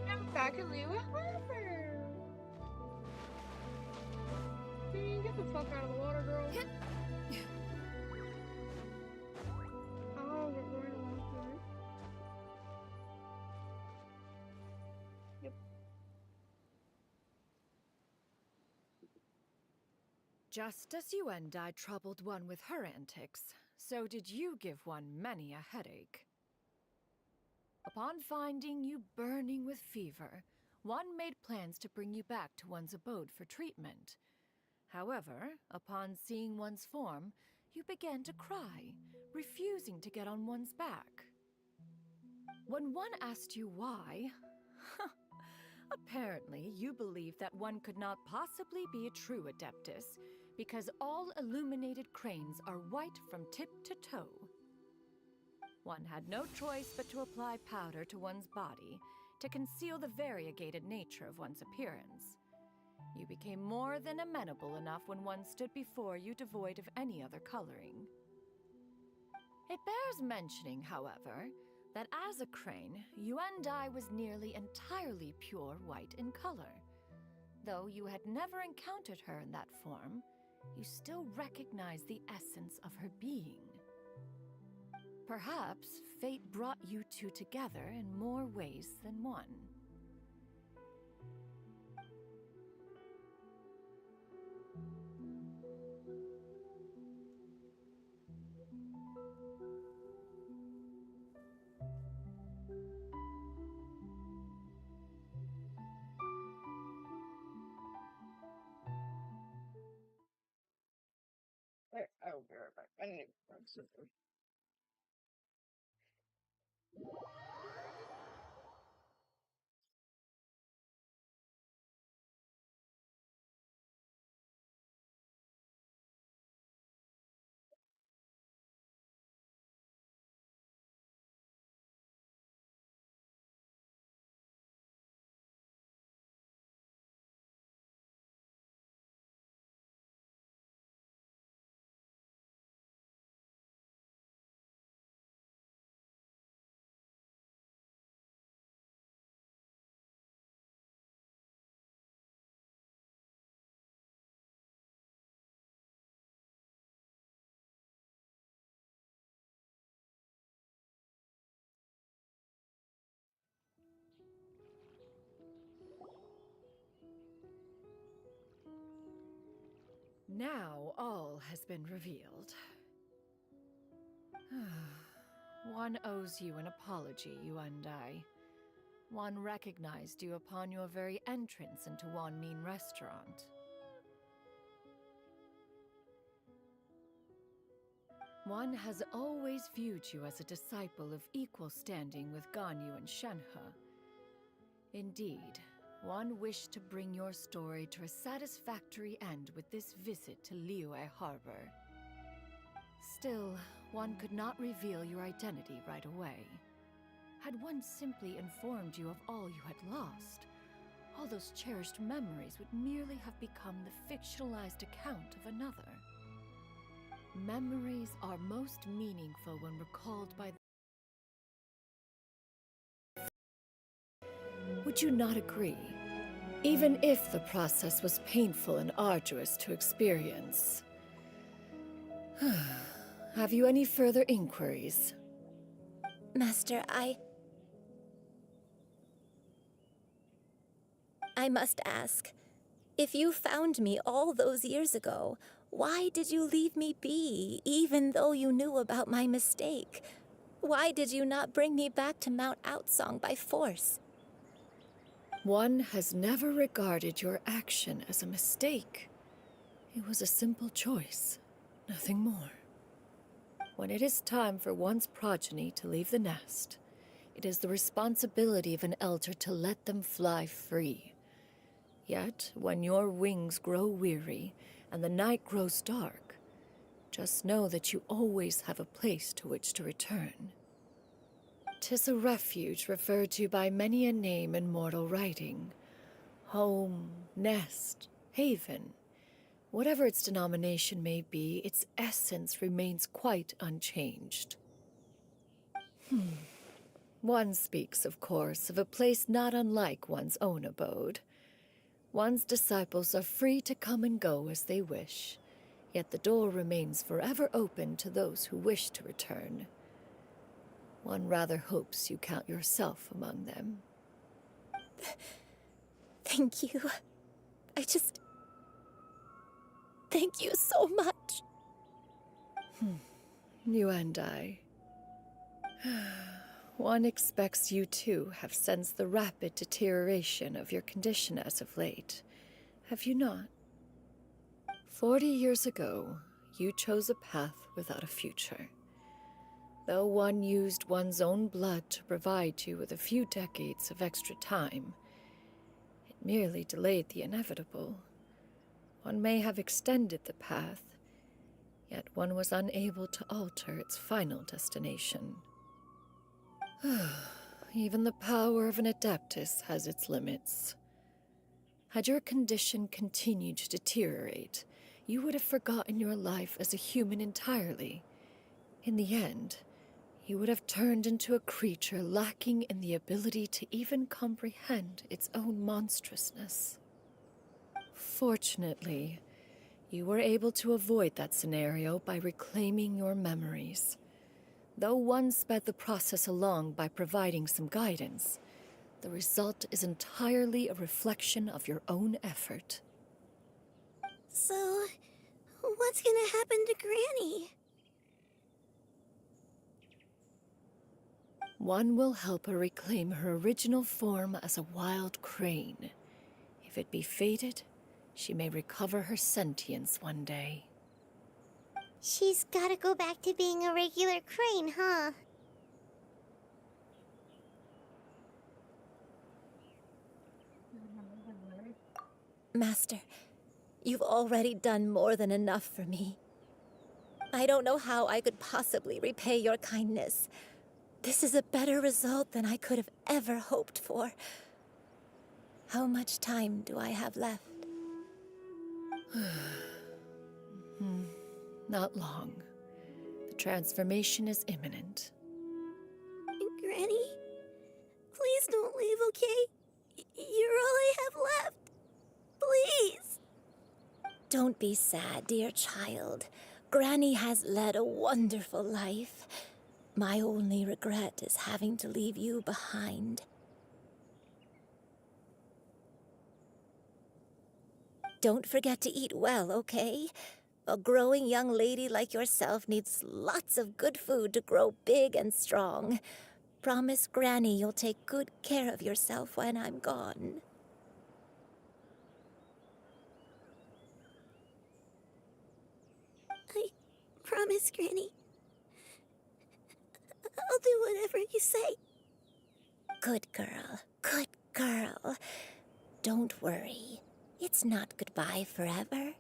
I'm back at Leo Harbor. Get the fuck out of the water, girl. Oh, we're going along here. Yep. Just as you and I troubled one with her antics, so did you give one many a headache. Upon finding you burning with fever, one made plans to bring you back to one's abode for treatment. However, upon seeing one's form, you began to cry, refusing to get on one's back. When one asked you why, apparently you believed that one could not possibly be a true Adeptus, because all illuminated cranes are white from tip to toe. One had no choice but to apply powder to one's body to conceal the variegated nature of one's appearance. You became more than amenable enough when one stood before you devoid of any other coloring. It bears mentioning, however, that as a crane, Yuandai was nearly entirely pure white in color. Though you had never encountered her in that form, you still recognized the essence of her being. Perhaps fate brought you two together in more ways than one. I'll be right back. I need to grab something. Now all has been revealed. One owes you an apology, Yuandai. One recognized you upon your very entrance into Wanmin Restaurant. One has always viewed you as a disciple of equal standing with Ganyu and Shenhe. Indeed, one wished to bring your story to a satisfactory end with this visit to Liyue Harbor. Still, one could not reveal your identity right away. Had one simply informed you of all you had lost, all those cherished memories would merely have become the fictionalized account of another. Memories are most meaningful when recalled by... Would you not agree? Even if the process was painful and arduous to experience. Have you any further inquiries? Master, I must ask, if you found me all those years ago, why did you leave me be, even though you knew about my mistake? Why did you not bring me back to Mount Outsong by force? One has never regarded your action as a mistake. It was a simple choice, nothing more. When it is time for one's progeny to leave the nest, it is the responsibility of an elder to let them fly free. Yet, when your wings grow weary and the night grows dark, just know that you always have a place to which to return. 'Tis a refuge referred to by many a name in mortal writing. Home, nest, haven. Whatever its denomination may be, its essence remains quite unchanged. One speaks, of course, of a place not unlike one's own abode. One's disciples are free to come and go as they wish, yet the door remains forever open to those who wish to return. One rather hopes you count yourself among them. Thank you. Thank you so much. You and I. One expects you too have sensed the rapid deterioration of your condition as of late, have you not? 40 years ago, you chose a path without a future. Though one used one's own blood to provide you with a few decades of extra time, it merely delayed the inevitable. One may have extended the path, yet one was unable to alter its final destination. Even the power of an Adeptus has its limits. Had your condition continued to deteriorate, you would have forgotten your life as a human entirely. In the end, you would have turned into a creature lacking in the ability to even comprehend its own monstrousness. Fortunately, you were able to avoid that scenario by reclaiming your memories. Though one sped the process along by providing some guidance, the result is entirely a reflection of your own effort. So, what's gonna happen to Granny? One will help her reclaim her original form as a wild crane. If it be fated, she may recover her sentience one day. She's gotta go back to being a regular crane, huh? Master, you've already done more than enough for me. I don't know how I could possibly repay your kindness. This is a better result than I could have ever hoped for. How much time do I have left? Not long. The transformation is imminent. Granny? Please don't leave, okay? You're all I have left. Please! Don't be sad, dear child. Granny has led a wonderful life. My only regret is having to leave you behind. Don't forget to eat well, okay? A growing young lady like yourself needs lots of good food to grow big and strong. Promise Granny you'll take good care of yourself when I'm gone. I promise, Granny. I'll do whatever you say. Good girl, good girl. Don't worry. It's not goodbye forever.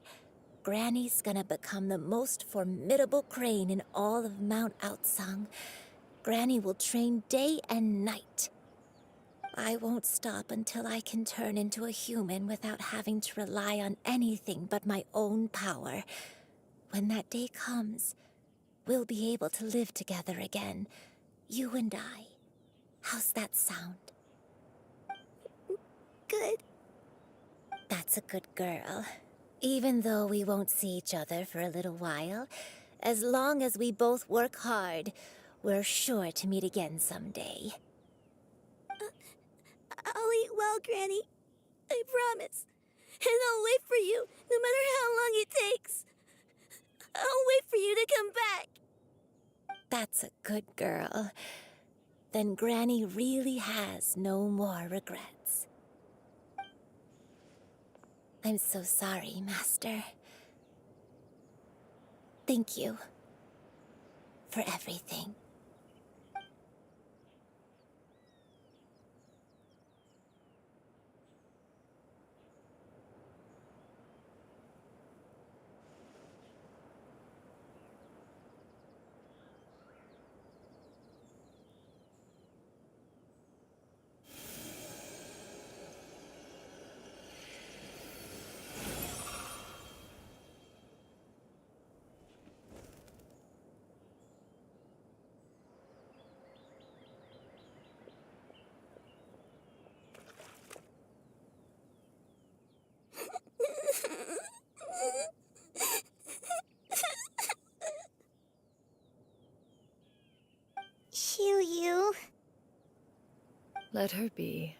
Granny's gonna become the most formidable crane in all of Mount Outsung. Granny will train day and night. I won't stop until I can turn into a human without having to rely on anything but my own power. When that day comes, we'll be able to live together again, you and I. How's that sound? Good. That's a good girl. Even though we won't see each other for a little while, as long as we both work hard, we're sure to meet again someday. I'll eat well, Granny. I promise. And I'll wait for you, no matter how long it takes. I'll wait for you to come back. That's a good girl. Then Granny really has no more regrets. I'm so sorry, Master. Thank you for everything. Let her be.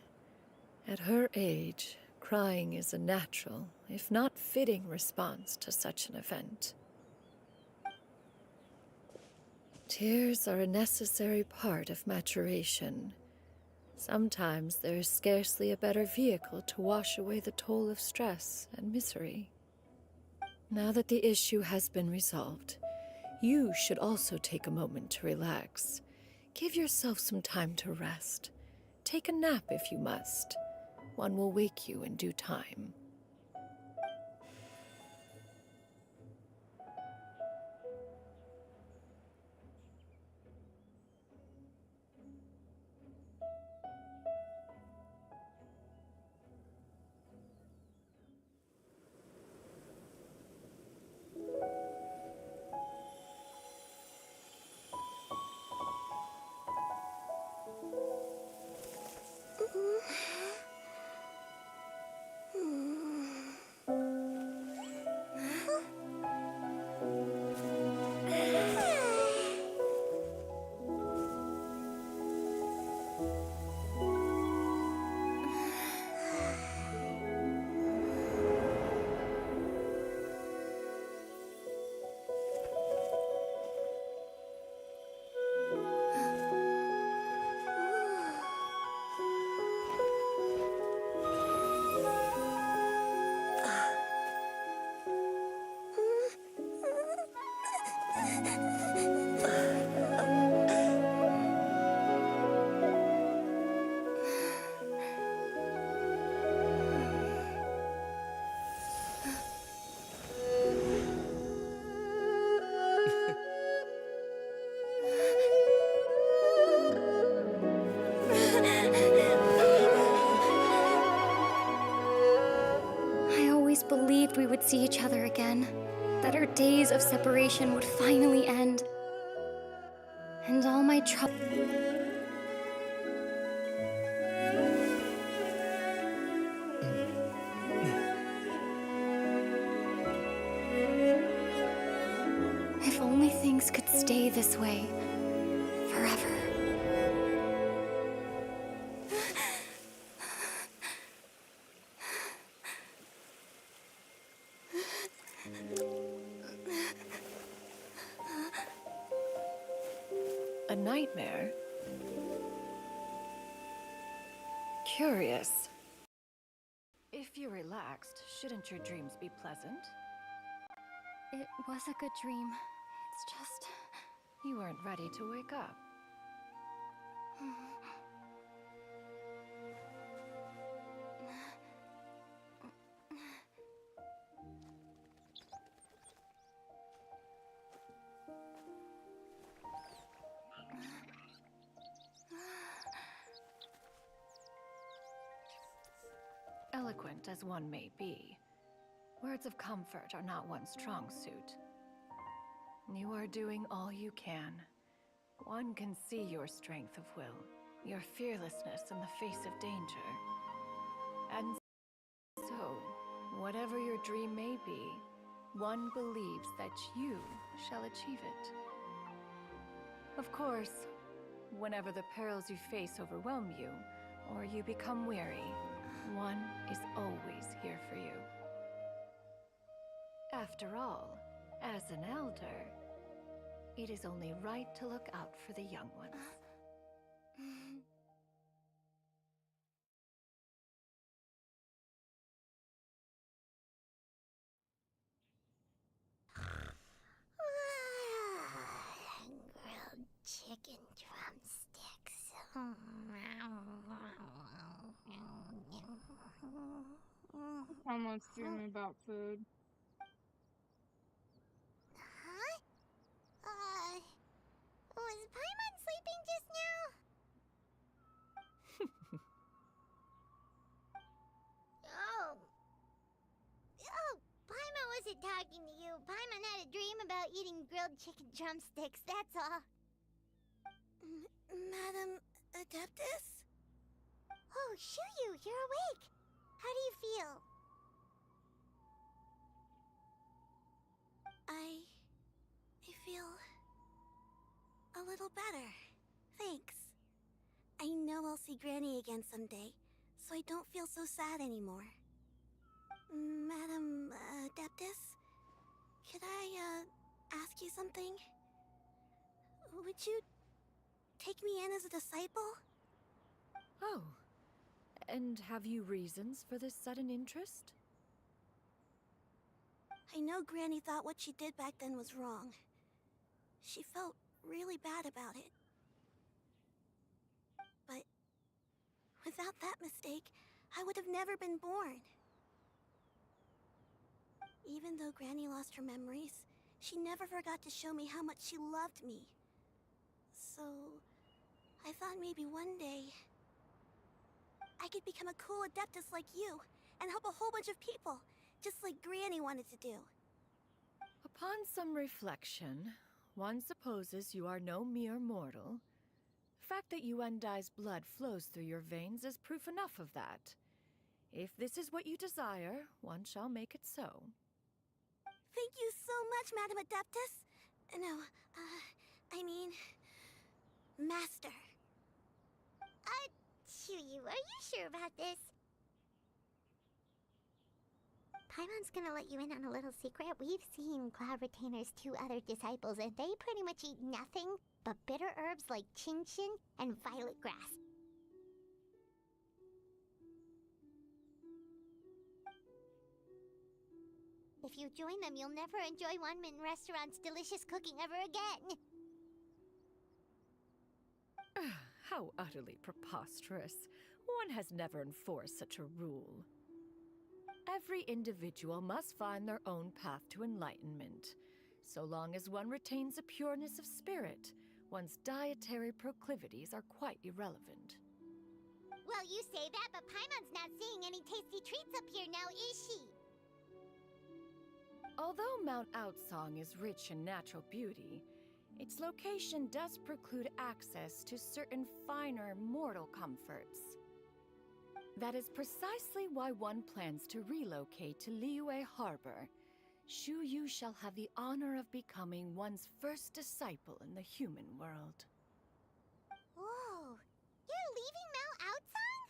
At her age, crying is a natural, if not fitting, response to such an event. Tears are a necessary part of maturation. Sometimes there is scarcely a better vehicle to wash away the toll of stress and misery. Now that the issue has been resolved, you should also take a moment to relax. Give yourself some time to rest. Take a nap if you must. One will wake you in due time. I always believed we would see each other again, that our days of separation would finally end. And all my trouble. If only things could stay this way forever. A nightmare? Curious. If you're relaxed, shouldn't your dreams be pleasant? It was a good dream. It's just... You weren't ready to wake up. Eloquent as one may be, words of comfort are not one's strong suit. You are doing all you can. One can see your strength of will, your fearlessness in the face of danger. And so, whatever your dream may be, one believes that you shall achieve it. Of course, whenever the perils you face overwhelm you, or you become weary, one is always here for you. After all, as an elder, it is only right to look out for the young ones. Grilled chicken drumsticks. Someone's dreaming about food. Huh? Was Paimon sleeping just now? Paimon wasn't talking to you. Paimon had a dream about eating grilled chicken drumsticks, that's all. Madam Adeptus? Oh, Shuyu, you're awake. How do you feel? I feel a little better. Thanks. I know I'll see Granny again someday, so I don't feel so sad anymore. Madam Adeptus, could I ask you something? Would you take me in as a disciple? Oh, and have you reasons for this sudden interest? I know Granny thought what she did back then was wrong. She felt really bad about it. But without that mistake, I would have never been born. Even though Granny lost her memories, she never forgot to show me how much she loved me. So, I thought maybe one day I could become a cool Adeptus like you and help a whole bunch of people, just like Granny wanted to do. Upon some reflection, one supposes you are no mere mortal. The fact that Yuendai's blood flows through your veins is proof enough of that. If this is what you desire, one shall make it so. Thank you so much, Madam Adeptus. No, I mean, Master. Chuyu, are you sure about this? Paimon's gonna let you in on a little secret. We've seen Cloud Retainer's 2 other disciples, and they pretty much eat nothing but bitter herbs like Genshin and violet grass. If you join them, you'll never enjoy Wanmin Restaurant's delicious cooking ever again. How utterly preposterous. One has never enforced such a rule. Every individual must find their own path to enlightenment. So long as one retains a pureness of spirit, one's dietary proclivities are quite irrelevant. Well, you say that, but Paimon's not seeing any tasty treats up here now, is she? Although Mount Outsong is rich in natural beauty, its location does preclude access to certain finer mortal comforts. That is precisely why one plans to relocate to Liyue Harbor. Shu Yu shall have the honor of becoming one's first disciple in the human world. Whoa! You're leaving Mount Outsong?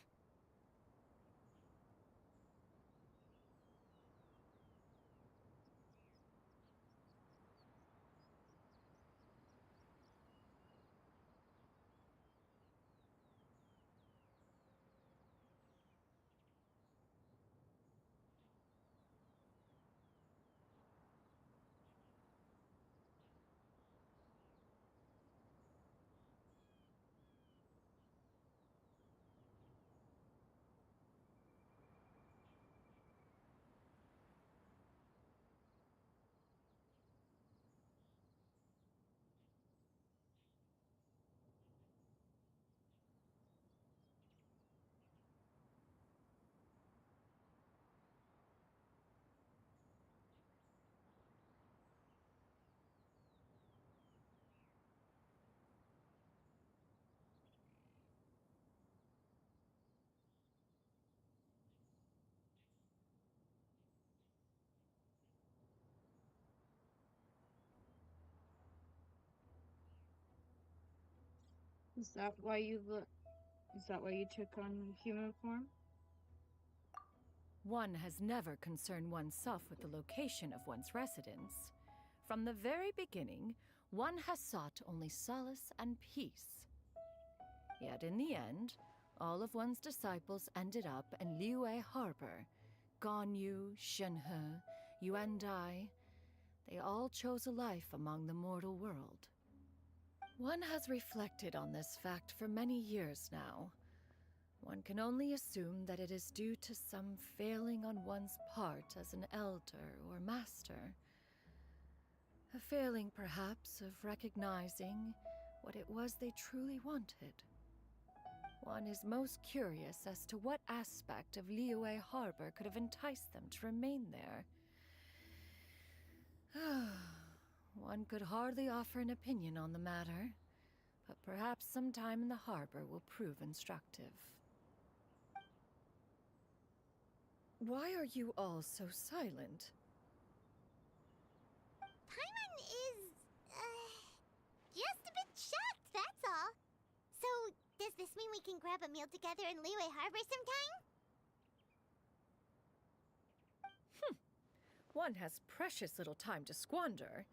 Is that why you took on human form? One has never concerned oneself with the location of one's residence. From the very beginning, one has sought only solace and peace. Yet in the end, all of one's disciples ended up in Liyue Harbor. Ganyu, Shenhe, Yuendai, they all chose a life among the mortal world. One has reflected on this fact for many years now. One can only assume that it is due to some failing on one's part as an elder or master. A failing, perhaps, of recognizing what it was they truly wanted. One is most curious as to what aspect of Liyue Harbor could have enticed them to remain there. One could hardly offer an opinion on the matter, but perhaps some time in the harbor will prove instructive. Why are you all so silent? Paimon is, just a bit shocked, that's all. So, does this mean we can grab grab a meal together in Liyue Harbor sometime? One has precious little time to squander.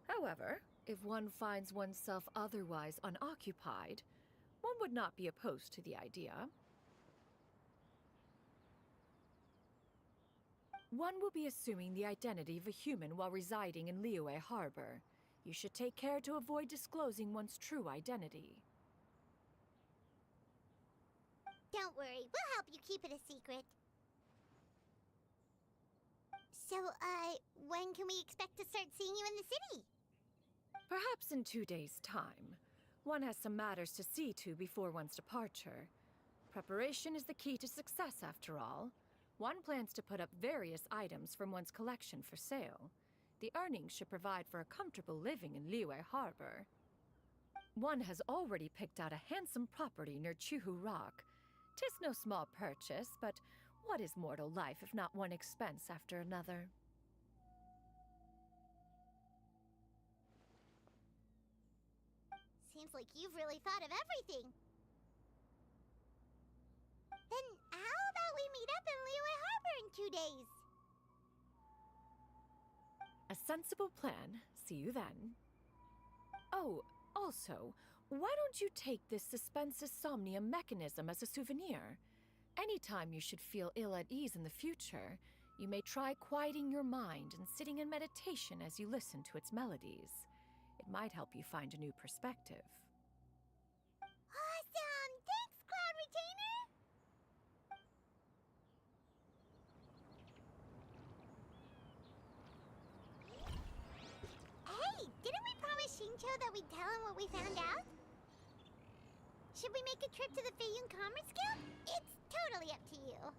However, if one finds oneself otherwise unoccupied, one would not be opposed to the idea. One will be assuming the identity of a human while residing in Liyue Harbor. You should take care to avoid disclosing one's true identity. Don't worry, we'll help you keep it a secret. So, when can we expect to start seeing you in the city? Perhaps in 2 days' time. One has some matters to see to before one's departure. Preparation is the key to success, after all. One plans to put up various items from one's collection for sale. The earnings should provide for a comfortable living in Liyue Harbor. One has already picked out a handsome property near Chuhu Rock. 'Tis no small purchase, but what is mortal life if not one expense after another? Seems like you've really thought of everything. Then how about we meet up in Liyue Harbor in 2 days? A sensible plan. See you then. Oh, also, why don't you take this suspensus somnium mechanism as a souvenir? Anytime you should feel ill at ease in the future, you may try quieting your mind and sitting in meditation as you listen to its melodies. It might help you find a new perspective. Awesome! Thanks, Cloud Retainer! Hey, didn't we promise Shincho that we'd tell him what we found out? Should we make a trip to the Feiyun Commerce Guild? It's totally up to you.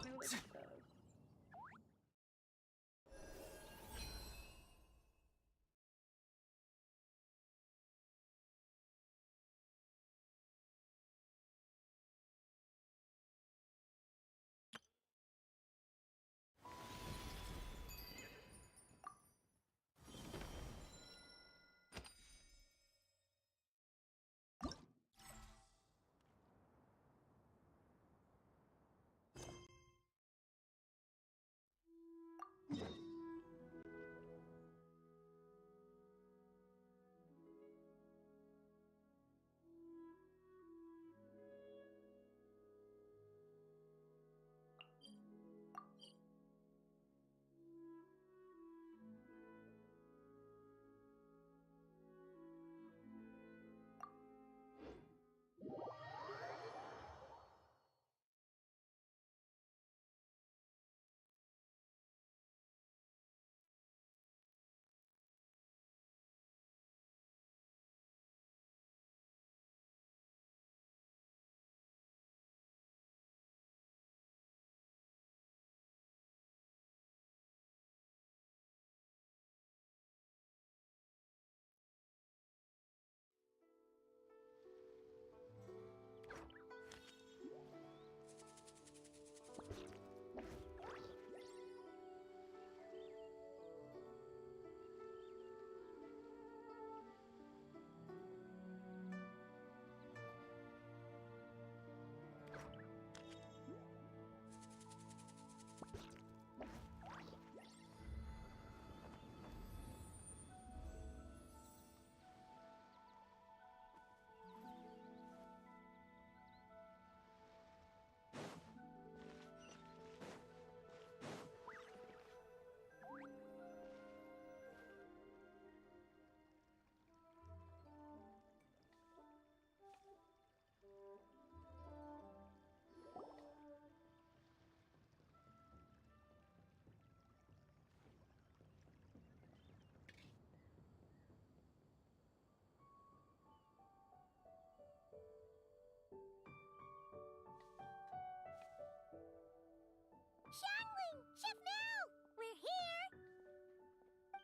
No, it does.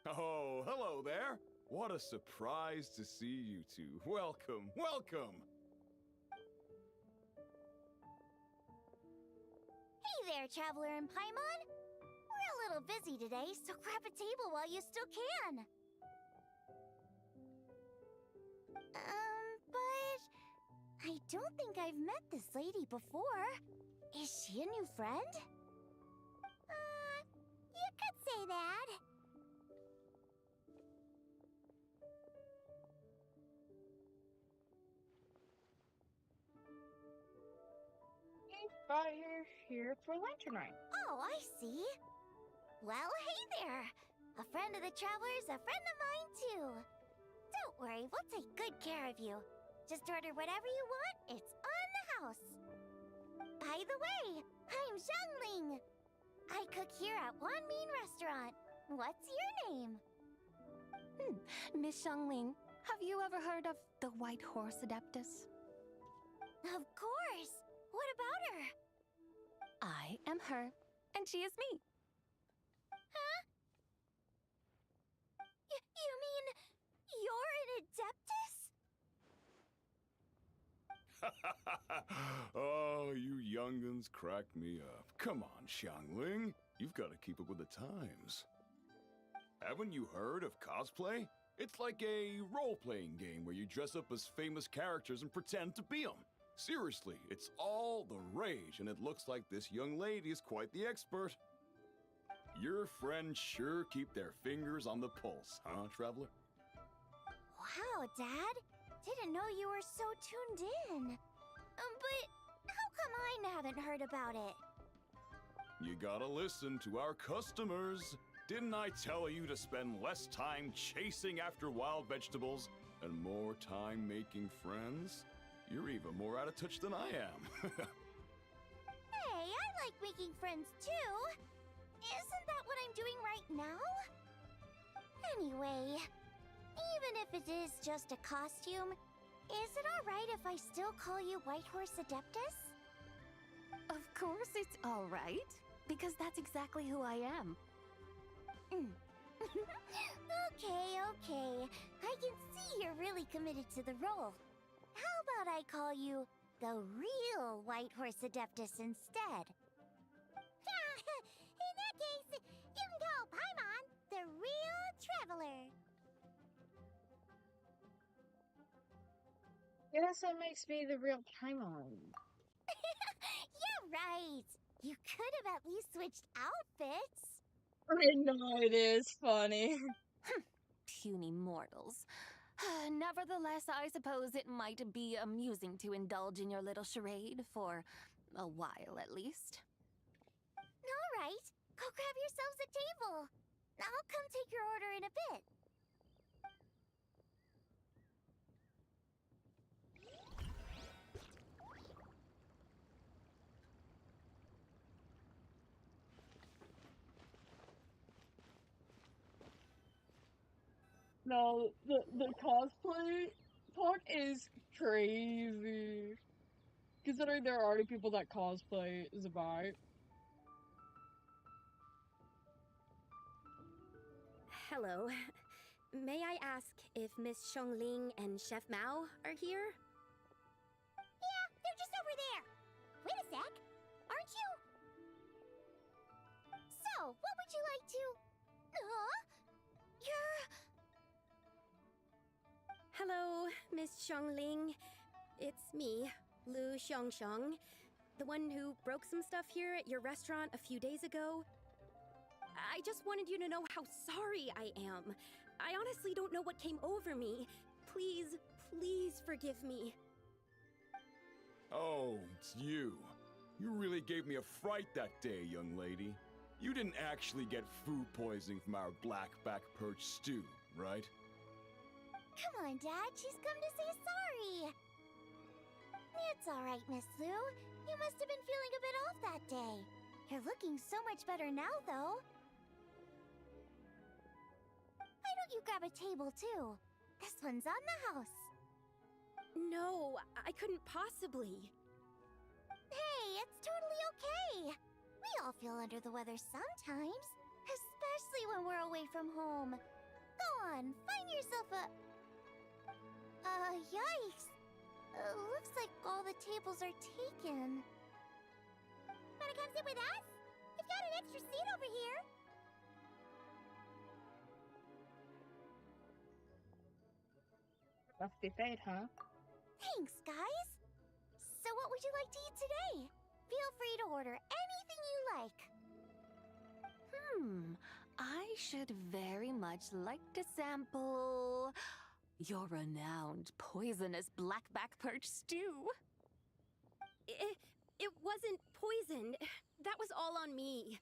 Oh, hello there. What a surprise to see you two. Welcome, welcome. Hey there, Traveler and Paimon. We're a little busy today, so grab a table while you still can. But I don't think I've met this lady before. Is she a new friend? You could say that. But you're here for lunch tonight. Oh, I see. Well, hey there. A friend of the Traveler's a friend of mine, too. Don't worry, we'll take good care of you. Just order whatever you want, it's on the house. By the way, I'm Xiangling. I cook here at Wanmin Restaurant. What's your name? Miss Xiangling, have you ever heard of the White Horse Adeptus? Of course. What about her? I am her, and she is me. Huh? You mean you're an Adeptus? Oh, you young'uns crack me up. Come on, Xiangling. You've got to keep up with the times. Haven't you heard of cosplay? It's like a role-playing game where you dress up as famous characters and pretend to be them. Seriously, it's all the rage, and it looks like this young lady is quite the expert. Your friends sure keep their fingers on the pulse, huh, Traveler? Wow, Dad. Didn't know you were so tuned in. But how come I haven't heard about it? You gotta listen to our customers. Didn't I tell you to spend less time chasing after wild vegetables and more time making friends? You're even more out of touch than I am. Hey, I like making friends too. Isn't that what I'm doing right now? Anyway, even if it is just a costume, is it alright if I still call you White Horse Adeptus? Of course it's all right, because that's exactly who I am. Okay. I can see you're really committed to the role. How about I call you the real White Horse Adeptus instead? In that case, you can call Paimon the real Traveler. Yes, that makes me the real Paimon. You're right. You could have at least switched outfits. I know, it is funny. Puny mortals. Nevertheless, I suppose it might be amusing to indulge in your little charade, for a while at least. All right, go grab yourselves a table. I'll come take your order in a bit. No, the cosplay part is crazy. Considering there are already people that cosplay Zabai. Hello. May I ask if Miss Xiangling and Chef Mao are here? Yeah, they're just over there. Wait a sec. Aren't you? So, what would you like to... You're... Hello, Miss Xiangling. It's me, Lu Xiangxiang, the one who broke some stuff here at your restaurant a few days ago. I just wanted you to know how sorry I am. I honestly don't know what came over me. Please, please forgive me. Oh, it's you. You really gave me a fright that day, young lady. You didn't actually get food poisoning from our black-back perch stew, right? Come on, Dad. She's come to say sorry. It's all right, Miss Lu. You must have been feeling a bit off that day. You're looking so much better now, though. Why don't you grab a table, too? This one's on the house. No, I couldn't possibly. Hey, it's totally okay. We all feel under the weather sometimes, especially when we're away from home. Go on, find yourself a... Yikes. Looks like all the tables are taken. Wanna come sit with us? We've got an extra seat over here. Must be fate, huh? Thanks, guys. So what would you like to eat today? Feel free to order anything you like. I should very much like to sample your renowned poisonous blackback perch stew. It wasn't poisoned. That was all on me.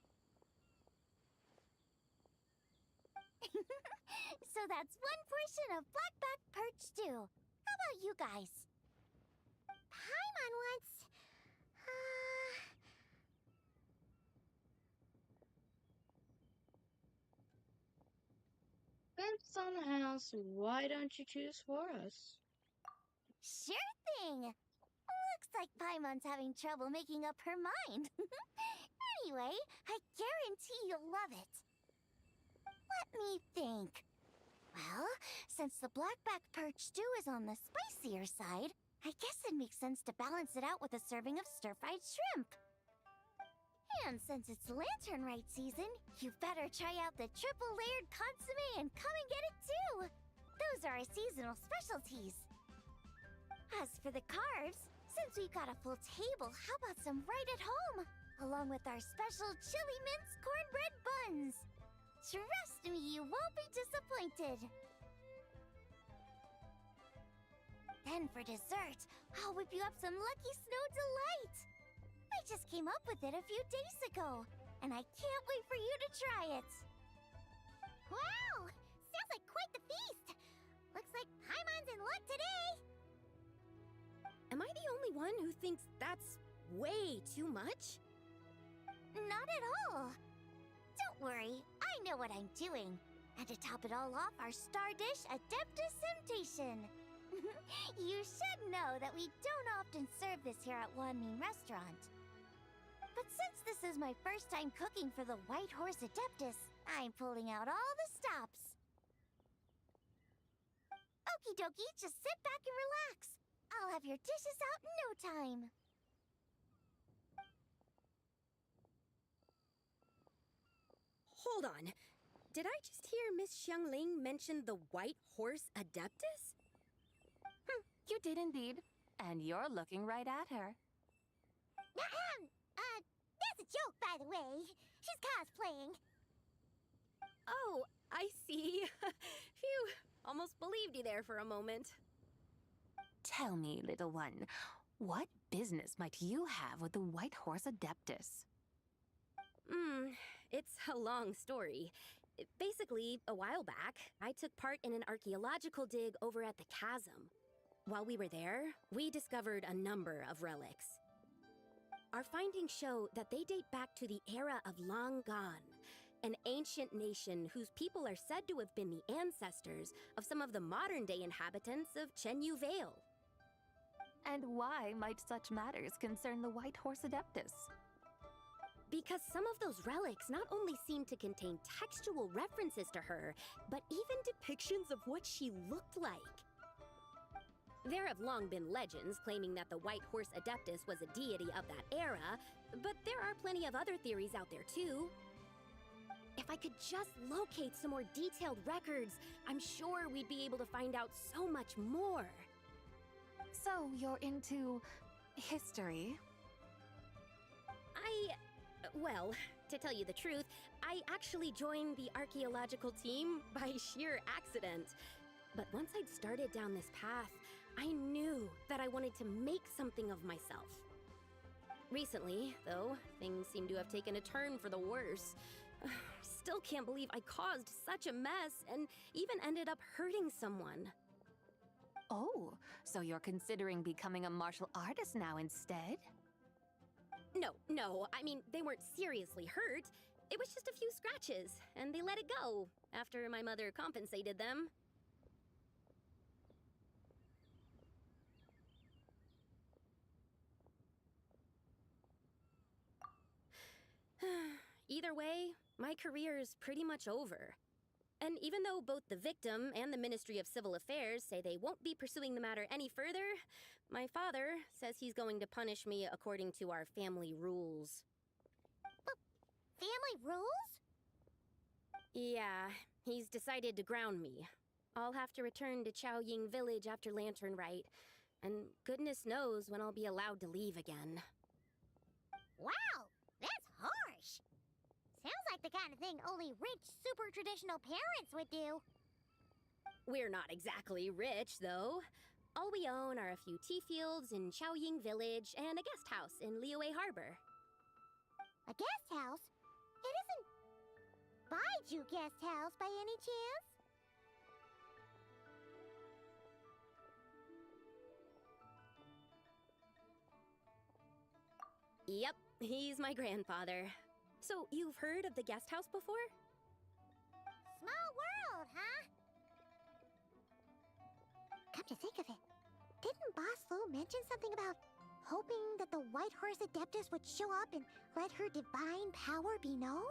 So that's one portion of blackback perch stew. How about you guys? Paimon wants... Since on the house, why don't you choose for us? Sure thing. Looks like Paimon's having trouble making up her mind. Anyway, I guarantee you'll love it. Let me think. Well, since the blackback perch stew is on the spicier side, I guess it makes sense to balance it out with a serving of stir-fried shrimp. And since it's Lantern Rite season, you better try out the triple-layered consommé and come and get it too! Those are our seasonal specialties. As for the carbs, since we've got a full table, how about some right at home? Along with our special chili mince cornbread buns. Trust me, you won't be disappointed. Then for dessert, I'll whip you up some Lucky Snow Delight. I just came up with it a few days ago, and I can't wait for you to try it. Wow! Sounds like quite the feast! Looks like Paimon's in luck today! Am I the only one who thinks that's way too much? Not at all. Don't worry, I know what I'm doing. And to top it all off, our star dish, Adeptus Temptation. You should know that we don't often serve this here at Wanmin Restaurant. But since this is my first time cooking for the White Horse Adeptus, I'm pulling out all the stops. Okie dokie, just sit back and relax. I'll have your dishes out in no time. Hold on. Did I just hear Miss Xiangling mention the White Horse Adeptus? You did indeed. And you're looking right at her. That's a joke, by the way. She's cosplaying. Oh, I see. Phew, almost believed you there for a moment. Tell me, little one, what business might you have with the White Horse Adeptus? It's a long story. Basically, a while back, I took part in an archaeological dig over at the chasm. While we were there, we discovered a number of relics. Our findings show that they date back to the era of Long Gone, an ancient nation whose people are said to have been the ancestors of some of the modern-day inhabitants of Chenyu Vale. And why might such matters concern the White Horse Adeptus? Because some of those relics not only seem to contain textual references to her, but even depictions of what she looked like. There have long been legends claiming that the White Horse Adeptus was a deity of that era, but there are plenty of other theories out there too. If I could just locate some more detailed records, I'm sure we'd be able to find out so much more. So you're into history? Well, to tell you the truth, I actually joined the archaeological team by sheer accident. But once I'd started down this path, I knew that I wanted to make something of myself. Recently, though, things seem to have taken a turn for the worse. Still can't believe I caused such a mess and even ended up hurting someone. Oh, so you're considering becoming a martial artist now instead? No, I mean, they weren't seriously hurt. It was just a few scratches, and they let it go after my mother compensated them. Either way, my career's pretty much over. And even though both the victim and the Ministry of Civil Affairs say they won't be pursuing the matter any further, my father says he's going to punish me according to our family rules. Family rules? Yeah, he's decided to ground me. I'll have to return to Chaoying Village after Lantern Rite, and goodness knows when I'll be allowed to leave again. Wow, that's harsh. Sounds like the kind of thing only rich, super traditional parents would do. We're not exactly rich, though. All we own are a few tea fields in Chaoying Village and a guest house in Liyue Harbor. A guest house? It isn't Baiju Guest House by any chance? Yep, he's my grandfather. So, you've heard of the guest house before? Small world, huh? Come to think of it, didn't Boss Lou mention something about hoping that the White Horse Adeptus would show up and let her divine power be known?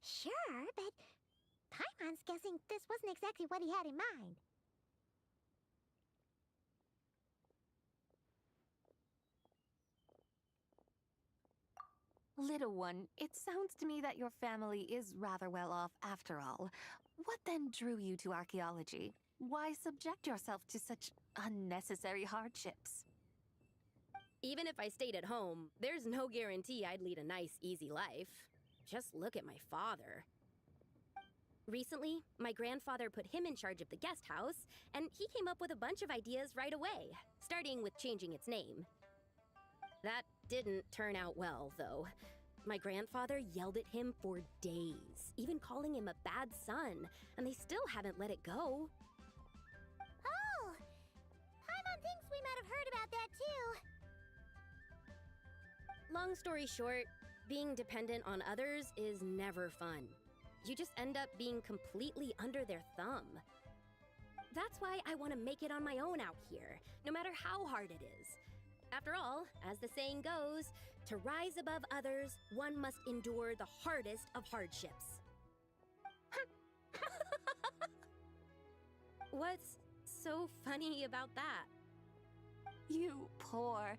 Sure, but Paimon's guessing this wasn't exactly what he had in mind. Little one, it sounds to me that your family is rather well off after all. What then drew you to archaeology? Why subject yourself to such unnecessary hardships? Even if I stayed at home, there's no guarantee I'd lead a nice, easy life. Just look at my father. Recently, my grandfather put him in charge of the guest house, and he came up with a bunch of ideas right away, starting with changing its name. That didn't turn out well, though. My grandfather yelled at him for days, even calling him a bad son, and they still haven't let it go. Oh! Paimon thinks we might have heard about that too. Long story short, being dependent on others is never fun. You just end up being completely under their thumb. That's why I want to make it on my own out here, no matter how hard it is. After all, as the saying goes, to rise above others, one must endure the hardest of hardships. What's so funny about that? You poor,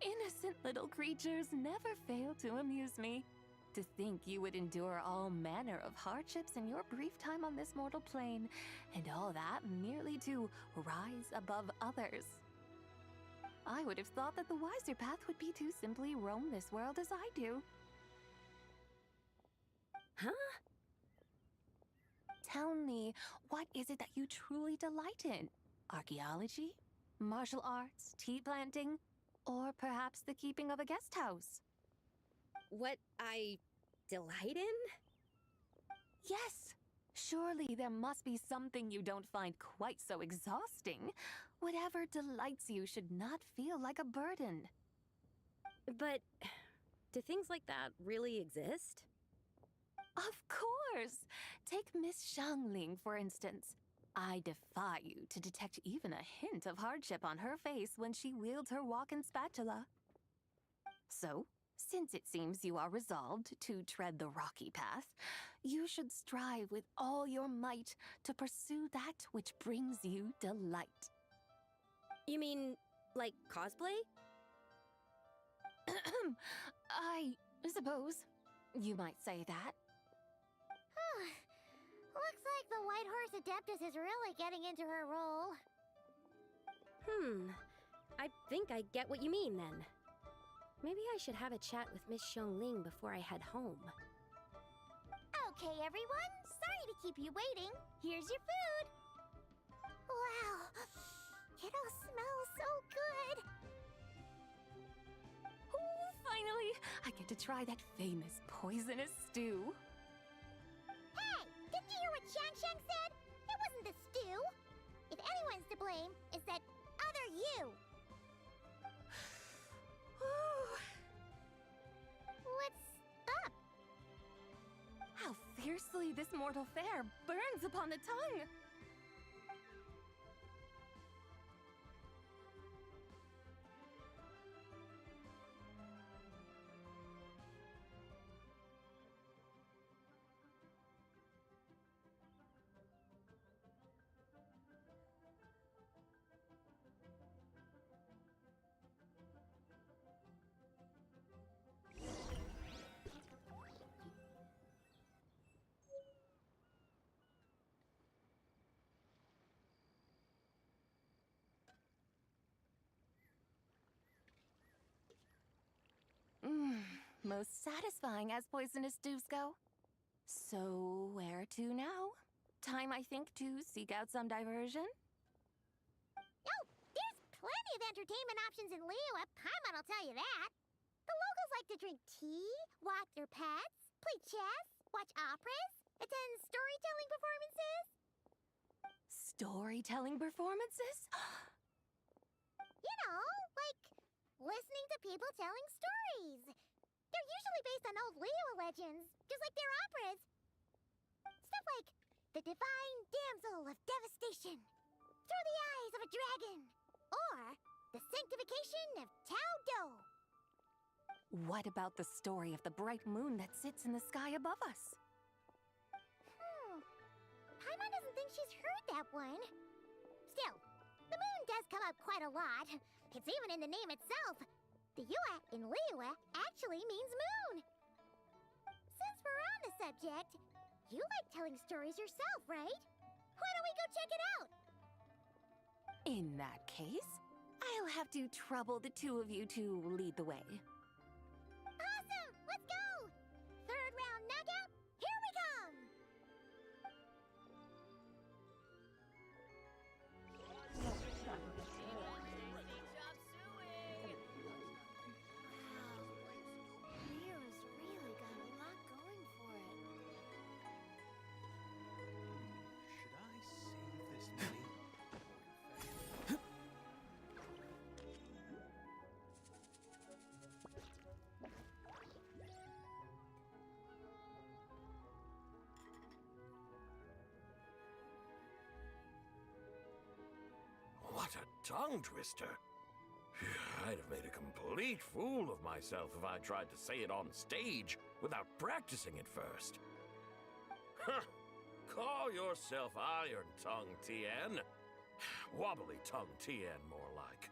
innocent little creatures never fail to amuse me. To think you would endure all manner of hardships in your brief time on this mortal plane, and all that merely to rise above others. I would have thought that the wiser path would be to simply roam this world as I do. Huh? Tell me, what is it that you truly delight in? Archaeology? Martial arts? Tea planting? Or perhaps the keeping of a guest house? What I delight in? Yes! Surely there must be something you don't find quite so exhausting. Whatever delights you should not feel like a burden. But do things like that really exist? Of course! Take Miss Xiangling, for instance. I defy you to detect even a hint of hardship on her face when she wields her walking spatula. So, since it seems you are resolved to tread the rocky path, you should strive with all your might to pursue that which brings you delight. You mean, like cosplay? I suppose you might say that. Looks like the White Horse Adeptus is really getting into her role. I think I get what you mean then. Maybe I should have a chat with Miss Xiongling before I head home. Okay, everyone. Sorry to keep you waiting. Here's your food. Wow. It all smells so good. Oh, finally! I get to try that famous poisonous stew. Hey! Didn't you hear what Shang said? It wasn't the stew. If anyone's to blame, it's that other you. What's up? How fiercely this mortal fare burns upon the tongue! Most satisfying as poisonous stews go. So, where to now? Time, I think, to seek out some diversion? Oh, there's plenty of entertainment options in Liyue. Paimon will tell you that. The locals like to drink tea, walk their pets, play chess, watch operas, attend storytelling performances. Storytelling performances? You know, like listening to people telling stories. They're usually based on old Liyue legends, just like their operas. Stuff like The Divine Damsel of Devastation, Through the Eyes of a Dragon, or The Sanctification of Tao Do. What about the story of the bright moon that sits in the sky above us? Paimon doesn't think she's heard that one. Still, the moon does come up quite a lot. It's even in the name itself. The Yue in Liyue actually means moon. Since we're on the subject, you like telling stories yourself, right? Why don't we go check it out? In that case, I'll have to trouble the two of you to lead the way. Awesome! Let's go! Third round knockout, here we come! Liyue's really got a lot going for it. Should I save this money? What a tongue twister! I'd have made a complete fool of myself if I tried to say it on stage without practicing it first. Huh! Call yourself Iron Tongue Tien. Wobbly Tongue Tien, more like.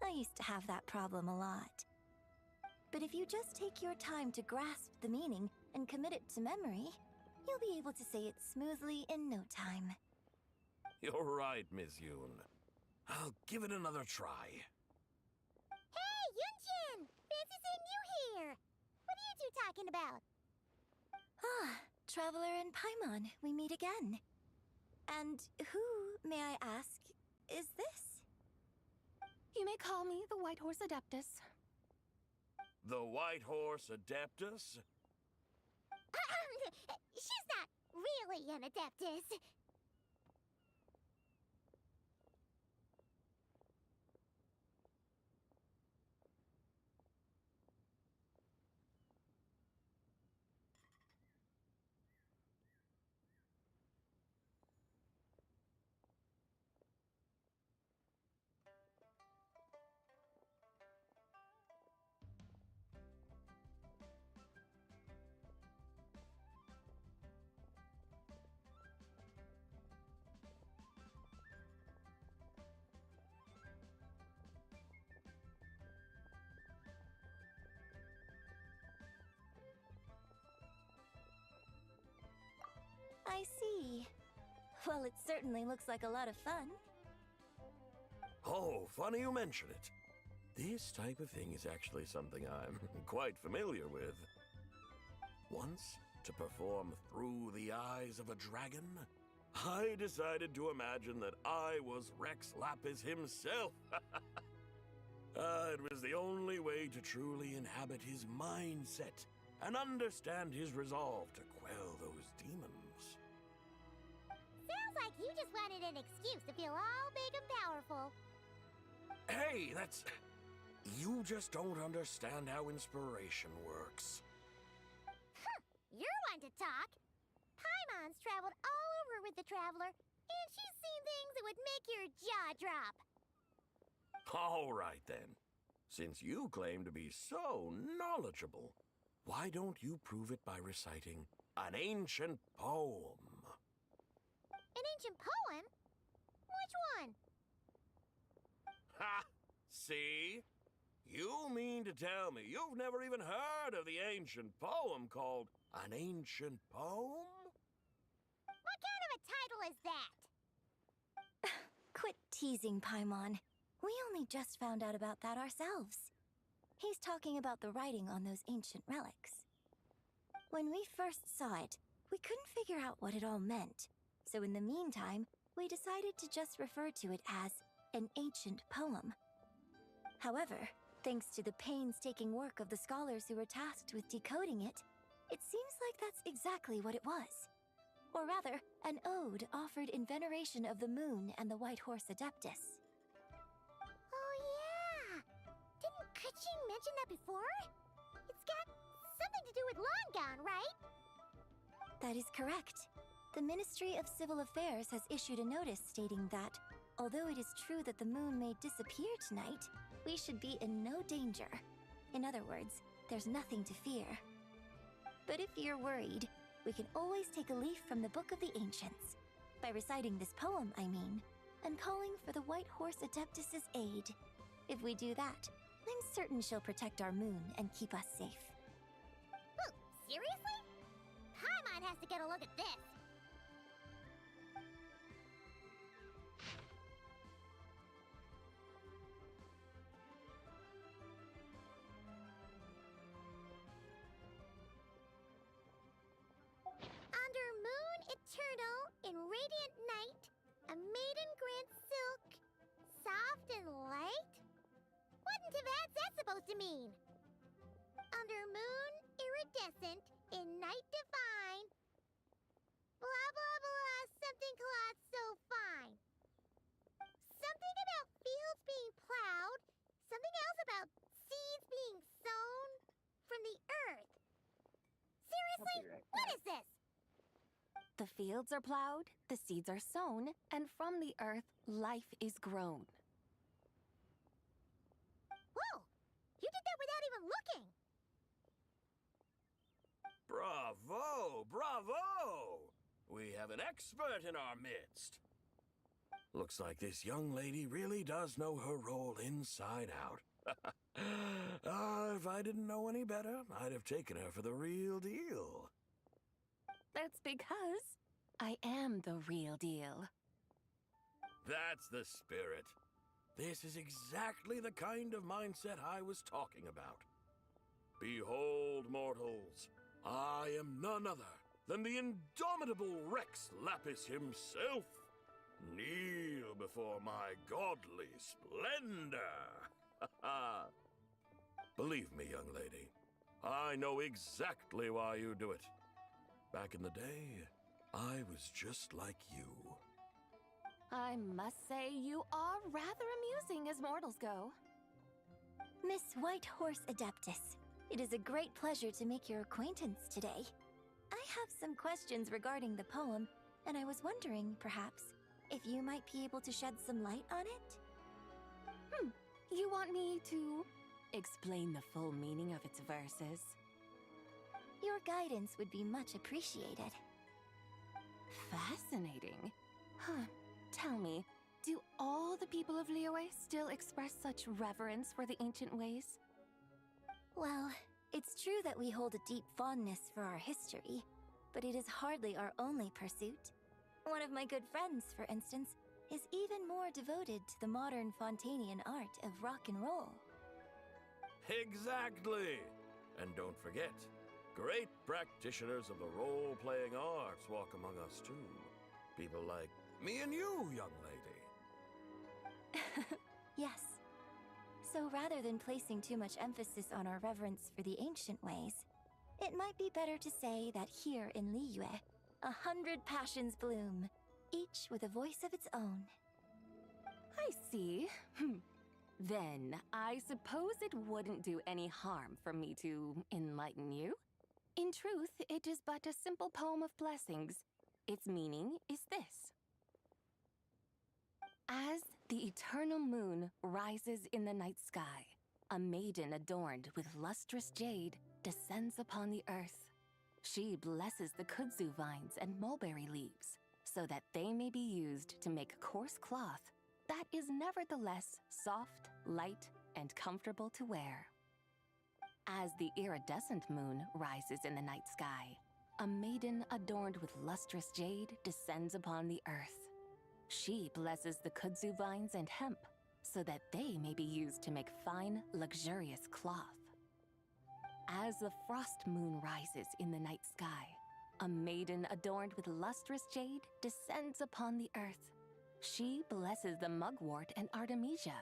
I used to have that problem a lot. But if you just take your time to grasp the meaning and commit it to memory, you'll be able to say it smoothly in no time. You're right, Miss Yoon. I'll give it another try. Hey, Yunjin! Fancy seeing you here! What are you two talking about? Ah, Traveler and Paimon, we meet again. And who, may I ask, is this? You may call me the White Horse Adeptus. The White Horse Adeptus? She's not really an Adeptus. Well, it certainly looks like a lot of fun. Oh, funny you mention it. This type of thing is actually something I'm quite familiar with. Once, to perform Through the Eyes of a Dragon, I decided to imagine that I was Rex Lapis himself. It was the only way to truly inhabit his mindset and understand his resolve to quell those demons. Sounds like you just wanted an excuse to feel all big and powerful. Hey, that's... You just don't understand how inspiration works. You're one to talk. Paimon's traveled all over with the Traveler, and she's seen things that would make your jaw drop. All right, then. Since you claim to be so knowledgeable, why don't you prove it by reciting an ancient poem? An ancient poem? Which one? Ha! See? You mean to tell me you've never even heard of the ancient poem called An Ancient Poem? What kind of a title is that? Quit teasing, Paimon. We only just found out about that ourselves. He's talking about the writing on those ancient relics. When we first saw it, we couldn't figure out what it all meant. So in the meantime, we decided to just refer to it as an ancient poem. However, thanks to the painstaking work of the scholars who were tasked with decoding it, it seems like that's exactly what it was. Or rather, an ode offered in veneration of the moon and the White Horse Adeptus. Oh yeah! Didn't Kuching mention that before? It's got something to do with Longon, right? That is correct. The Ministry of Civil Affairs has issued a notice stating that, although it is true that the moon may disappear tonight, we should be in no danger. In other words, there's nothing to fear. But if you're worried, we can always take a leaf from the Book of the Ancients. By reciting this poem, I mean, and calling for the White Horse Adeptus' aid. If we do that, I'm certain she'll protect our moon and keep us safe. Whoa, seriously? Paimon has to get a look at this. Under moon eternal, in radiant night, a maiden grants silk, soft and light? What in Tibet's that supposed to mean? Under moon iridescent, in night divine, blah blah blah, something cloth so fine. Something about fields being plowed, something else about seeds being sown from the earth. Seriously? What is this? The fields are plowed, the seeds are sown, and from the earth, life is grown. Whoa! You did that without even looking! Bravo! Bravo! We have an expert in our midst. Looks like this young lady really does know her role inside out. If I didn't know any better, I'd have taken her for the real deal. That's because I am the real deal. That's the spirit. This is exactly the kind of mindset I was talking about. Behold, mortals, I am none other than the indomitable Rex Lapis himself. Kneel before my godly splendor. Believe me, young lady, I know exactly why you do it. Back in the day, I was just like you. I must say you are rather amusing as mortals go. Miss White Horse Adeptus, it is a great pleasure to make your acquaintance today. I have some questions regarding the poem, and I was wondering, perhaps, if you might be able to shed some light on it? You want me to explain the full meaning of its verses? Your guidance would be much appreciated. Fascinating. Huh. Tell me, do all the people of Liyue still express such reverence for the ancient ways? Well, it's true that we hold a deep fondness for our history, but it is hardly our only pursuit. One of my good friends, for instance, is even more devoted to the modern Fontanian art of rock and roll. Exactly! And don't forget, great practitioners of the role-playing arts walk among us too. People like me and you, young lady. Yes. So rather than placing too much emphasis on our reverence for the ancient ways, it might be better to say that here in Liyue, 100 passions bloom, each with a voice of its own. I see. Then, I suppose it wouldn't do any harm for me to enlighten you. In truth, it is but a simple poem of blessings. Its meaning is this. As the eternal moon rises in the night sky, a maiden adorned with lustrous jade descends upon the earth. She blesses the kudzu vines and mulberry leaves, so that they may be used to make coarse cloth that is nevertheless soft, light, and comfortable to wear. As the iridescent moon rises in the night sky, a maiden adorned with lustrous jade descends upon the earth. She blesses the kudzu vines and hemp, so that they may be used to make fine, luxurious cloth. As the frost moon rises in the night sky, a maiden adorned with lustrous jade descends upon the earth. She blesses the mugwort and artemisia,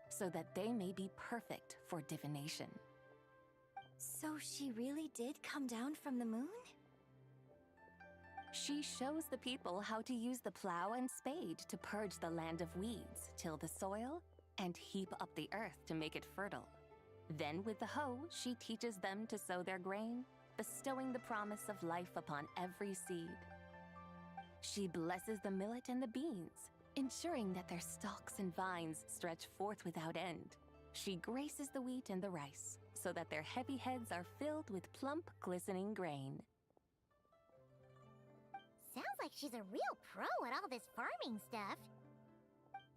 so that they may be perfect for divination. So she really did come down from the moon? She shows the people how to use the plow and spade to purge the land of weeds, till the soil, and heap up the earth to make it fertile. Then with the hoe, she teaches them to sow their grain, bestowing the promise of life upon every seed. She blesses the millet and the beans, ensuring that their stalks and vines stretch forth without end. She graces the wheat and the rice, so that their heavy heads are filled with plump, glistening grain. Sounds like she's a real pro at all this farming stuff.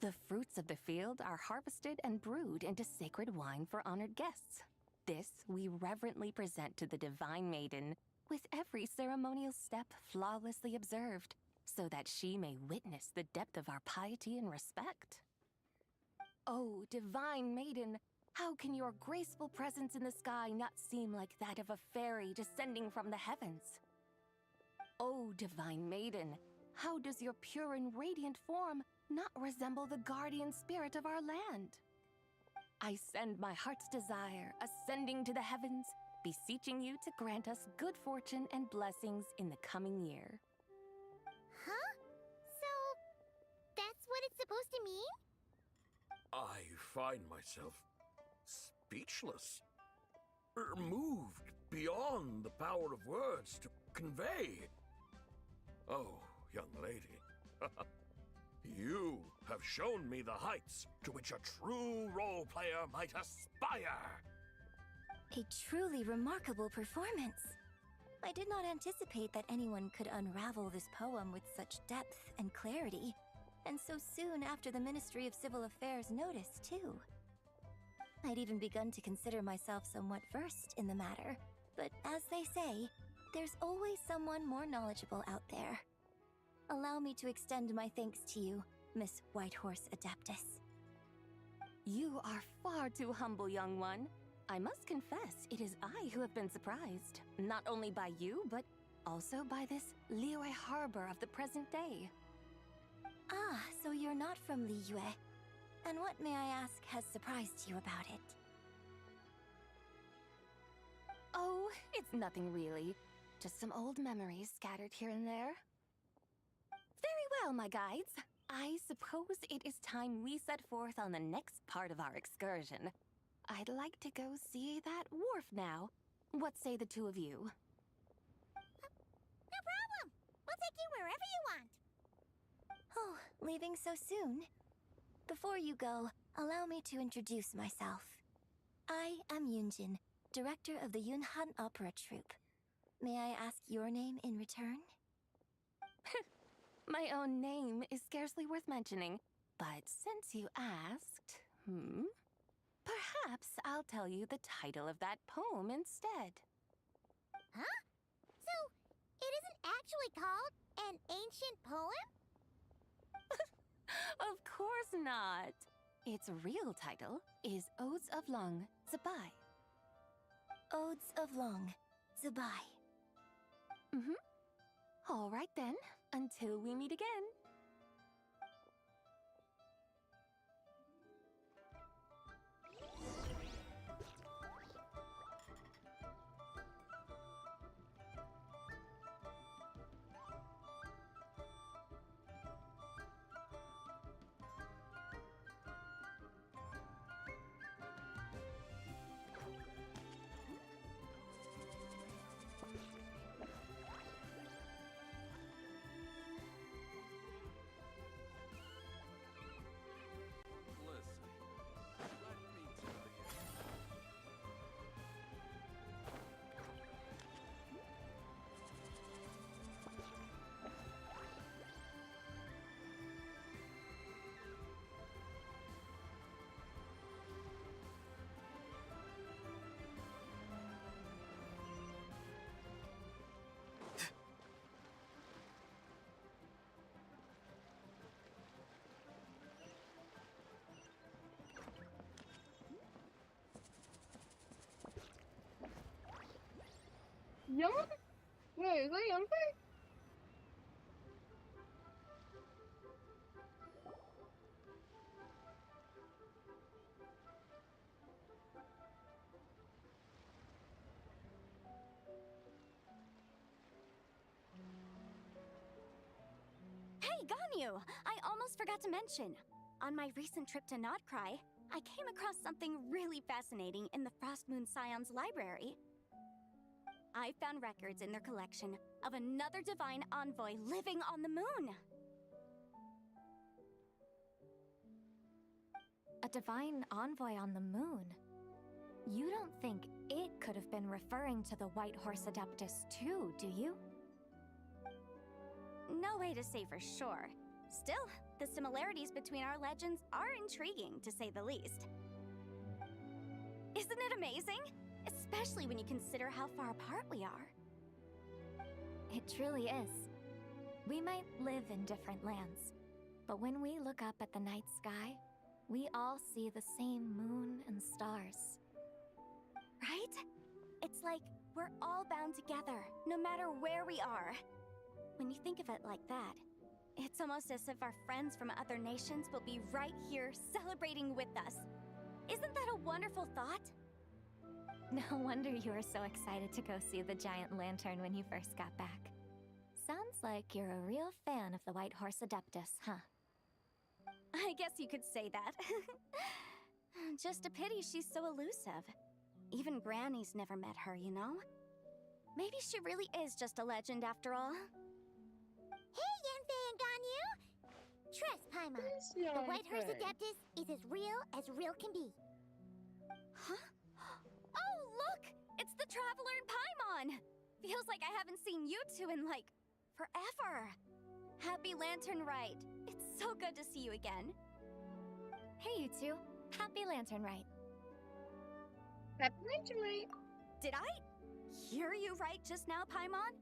The fruits of the field are harvested and brewed into sacred wine for honored guests. This we reverently present to the divine maiden, with every ceremonial step flawlessly observed, so that she may witness the depth of our piety and respect. Oh, divine maiden, how can your graceful presence in the sky not seem like that of a fairy descending from the heavens? Oh, divine maiden, how does your pure and radiant form not resemble the guardian spirit of our land? I send my heart's desire, ascending to the heavens, beseeching you to grant us good fortune and blessings in the coming year. Huh? So, that's what it's supposed to mean? I find myself speechless, moved beyond the power of words to convey. Oh, young lady, you have shown me the heights to which a true role player might aspire. A truly remarkable performance. I did not anticipate that anyone could unravel this poem with such depth and clarity, and so soon after the Ministry of Civil Affairs noticed, too. I'd even begun to consider myself somewhat versed in the matter, but as they say, there's always someone more knowledgeable out there. Allow me to extend my thanks to you, Miss Whitehorse Adeptus. You are far too humble, young one. I must confess, it is I who have been surprised, not only by you, but also by this Liyue harbor of the present day. Ah, so you're not from Liyue. And what, may I ask, has surprised you about it? Oh, it's nothing really. Just some old memories scattered here and there. Very well, my guides. I suppose it is time we set forth on the next part of our excursion. I'd like to go see that wharf now. What say the two of you? No problem! We'll take you wherever you want. Oh, leaving so soon? Before you go, allow me to introduce myself. I am Yunjin, director of the Yunhan Opera Troupe. May I ask your name in return? My own name is scarcely worth mentioning, but since you asked, perhaps I'll tell you the title of that poem instead. Huh? So, it isn't actually called An ancient poem? Of course not. Its real title is Odes of Long Zabai. Odes of Long Zabai. All right then, until we meet again. Young? Wait, is that Yanfei? Hey, Ganyu! I almost forgot to mention. On my recent trip to Notcry, I came across something really fascinating in the Frost Moon Scion's library. I found records in their collection of another divine envoy living on the moon. A divine envoy on the moon? You don't think it could have been referring to the White Horse Adeptus too, do you? No way to say for sure. Still, the similarities between our legends are intriguing, to say the least. Isn't it amazing? Especially when you consider how far apart we are. It truly is. We might live in different lands, but when we look up at the night sky, we all see the same moon and stars. Right? It's like we're all bound together, no matter where we are. When you think of it like that, it's almost as if our friends from other nations will be right here celebrating with us. Isn't that a wonderful thought? No wonder you were so excited to go see the giant lantern when you first got back. Sounds like you're a real fan of the White Horse Adeptus, huh? I guess you could say that. Just a pity she's so elusive. Even Granny's never met her, you know? Maybe she really is just a legend after all. Hey, Yanfei and Ganyu! Trust, Paimon. The White Horse Adeptus is as real can be. Huh? Oh, look! It's the Traveler and Paimon! Feels like I haven't seen you two in, like, forever. Happy Lantern Rite. It's so good to see you again. Hey, you two. Happy Lantern Rite. Happy Lantern Rite. Did I hear you right just now, Paimon?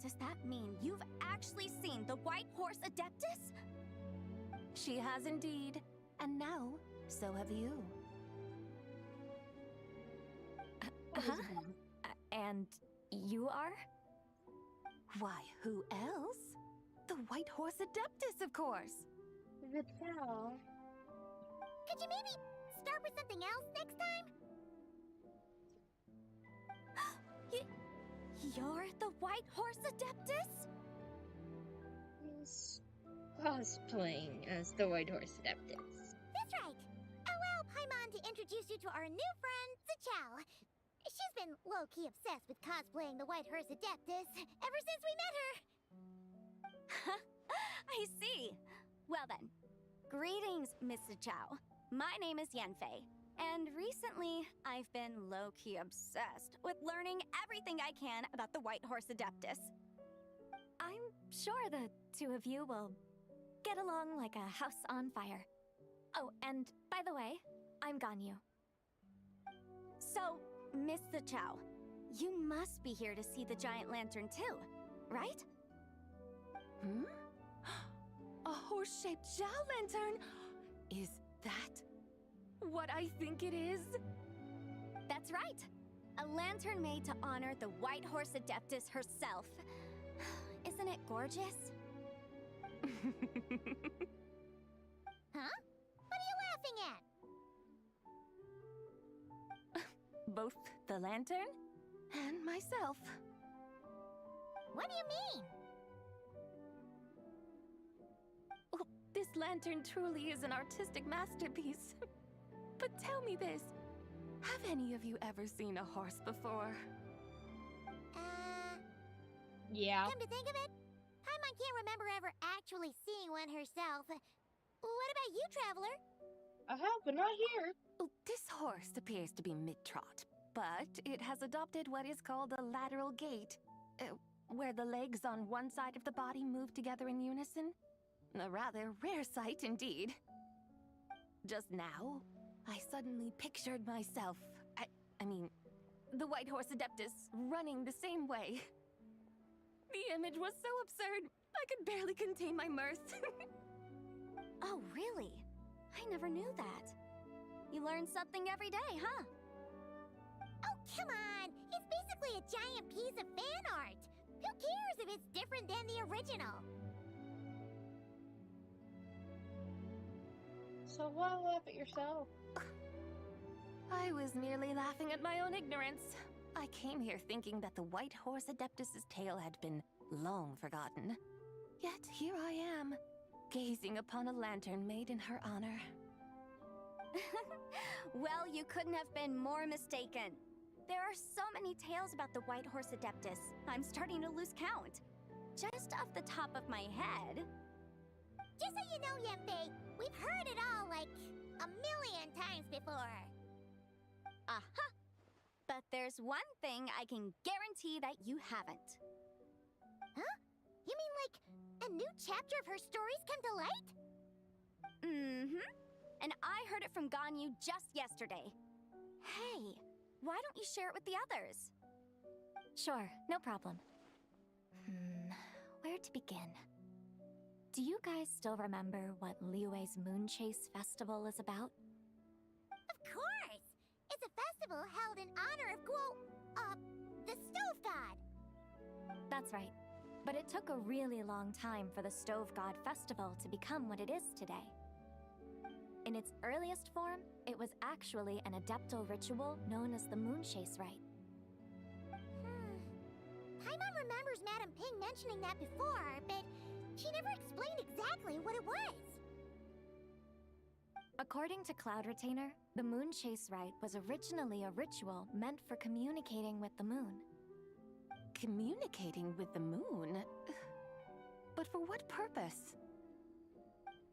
Does that mean you've actually seen the White Horse Adeptus? She has indeed. And now, so have you. And you are? Why, who else? The White Horse Adeptus, of course. The cow. Could you maybe start with something else next time? You're the White Horse Adeptus? He's cosplaying as the White Horse Adeptus. That's right. Allow Paimon to introduce you to our new friend, Zichao. She's been low-key obsessed with cosplaying the White Horse Adeptus ever since we met her. I see. Well then, greetings, Miss Zichao. My name is Yanfei. And recently, I've been low-key obsessed with learning everything I can about the White Horse Adeptus. I'm sure the two of you will get along like a house on fire. Oh, and by the way, I'm Ganyu. So, Miss Zichao, you must be here to see the giant lantern too, right? Hmm? A horse-shaped Zhao lantern! Is that what I think it is? That's right. A lantern made to honor the White Horse Adeptus herself. Isn't it gorgeous? Huh? What are you laughing at? Both the lantern and myself. What do you mean? Oh, this lantern truly is an artistic masterpiece. But tell me this. Have any of you ever seen a horse before? Yeah. Come to think of it, Paimon can't remember ever actually seeing one herself. What about you, Traveler? I have, but not here. Oh, this horse appears to be mid-trot, but it has adopted what is called a lateral gait, where the legs on one side of the body move together in unison. A rather rare sight indeed. Just now, I suddenly pictured myself, I mean, the White Horse Adeptus running the same way. The image was so absurd, I could barely contain my mirth. Oh, really? I never knew that. You learn something every day, huh? Oh, come on! It's basically a giant piece of fan art! Who cares if it's different than the original? So why laugh at yourself? I was merely laughing at my own ignorance. I came here thinking that the White Horse Adeptus's tale had been long forgotten. Yet here I am, gazing upon a lantern made in her honor. Well, you couldn't have been more mistaken. There are so many tales about the White Horse Adeptus, I'm starting to lose count. Just off the top of my head... Just so you know, Yenfei, we've heard it all like a million times before. Aha! But there's one thing I can guarantee that you haven't. Huh? You mean like a new chapter of her stories come to light? Mm-hmm. And I heard it from Ganyu just yesterday. Hey, why don't you share it with the others? Sure, no problem. Where to begin? Do you guys still remember what Liyue's Moon Chase Festival is about? Of course! It's a festival held in honor of the Stove God! That's right. But it took a really long time for the Stove God Festival to become what it is today. In its earliest form, it was actually an adeptal ritual known as the Moon Chase Rite. Paimon remembers Madame Ping mentioning that before, but she never explained exactly what it was. According to Cloud Retainer, the Moon Chase Rite was originally a ritual meant for communicating with the moon. Communicating with the moon? But for what purpose?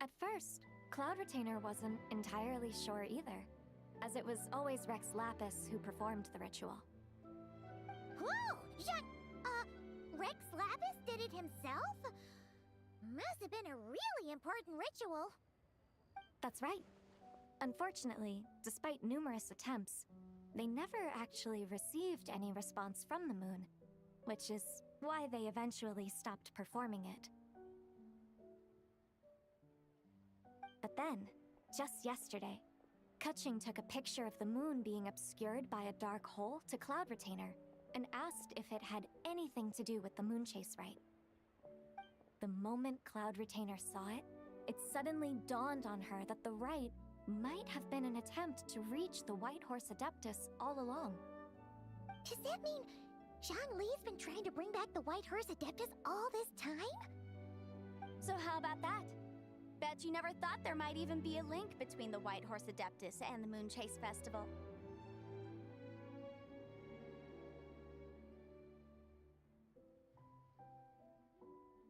At first, Cloud Retainer wasn't entirely sure either, as it was always Rex Lapis who performed the ritual. Whoa! Rex Lapis did it himself? Must have been a really important ritual. That's right. Unfortunately, despite numerous attempts, they never actually received any response from the moon, which is why they eventually stopped performing it. But then, just yesterday, Kutching took a picture of the moon being obscured by a dark hole to Cloud Retainer and asked if it had anything to do with the Moon Chase Rite. The moment Cloud Retainer saw it, it suddenly dawned on her that the rite might have been an attempt to reach the White Horse Adeptus all along. Does that mean Zhongli's been trying to bring back the White Horse Adeptus all this time? So how about that? Bet you never thought there might even be a link between the White Horse Adeptus and the Moon Chase Festival.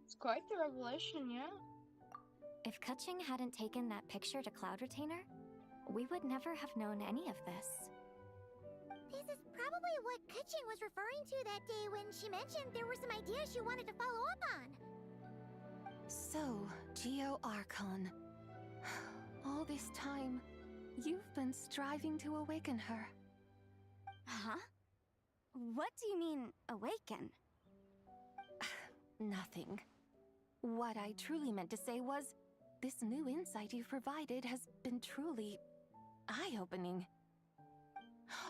It's quite the revelation, yeah. If Kutching hadn't taken that picture to Cloud Retainer, we would never have known any of this. This is probably what Kutching was referring to that day when she mentioned there were some ideas she wanted to follow up on. So, Geo Archon. All this time, you've been striving to awaken her. Huh? What do you mean, awaken? Nothing. What I truly meant to say was, this new insight you've provided has been truly eye-opening.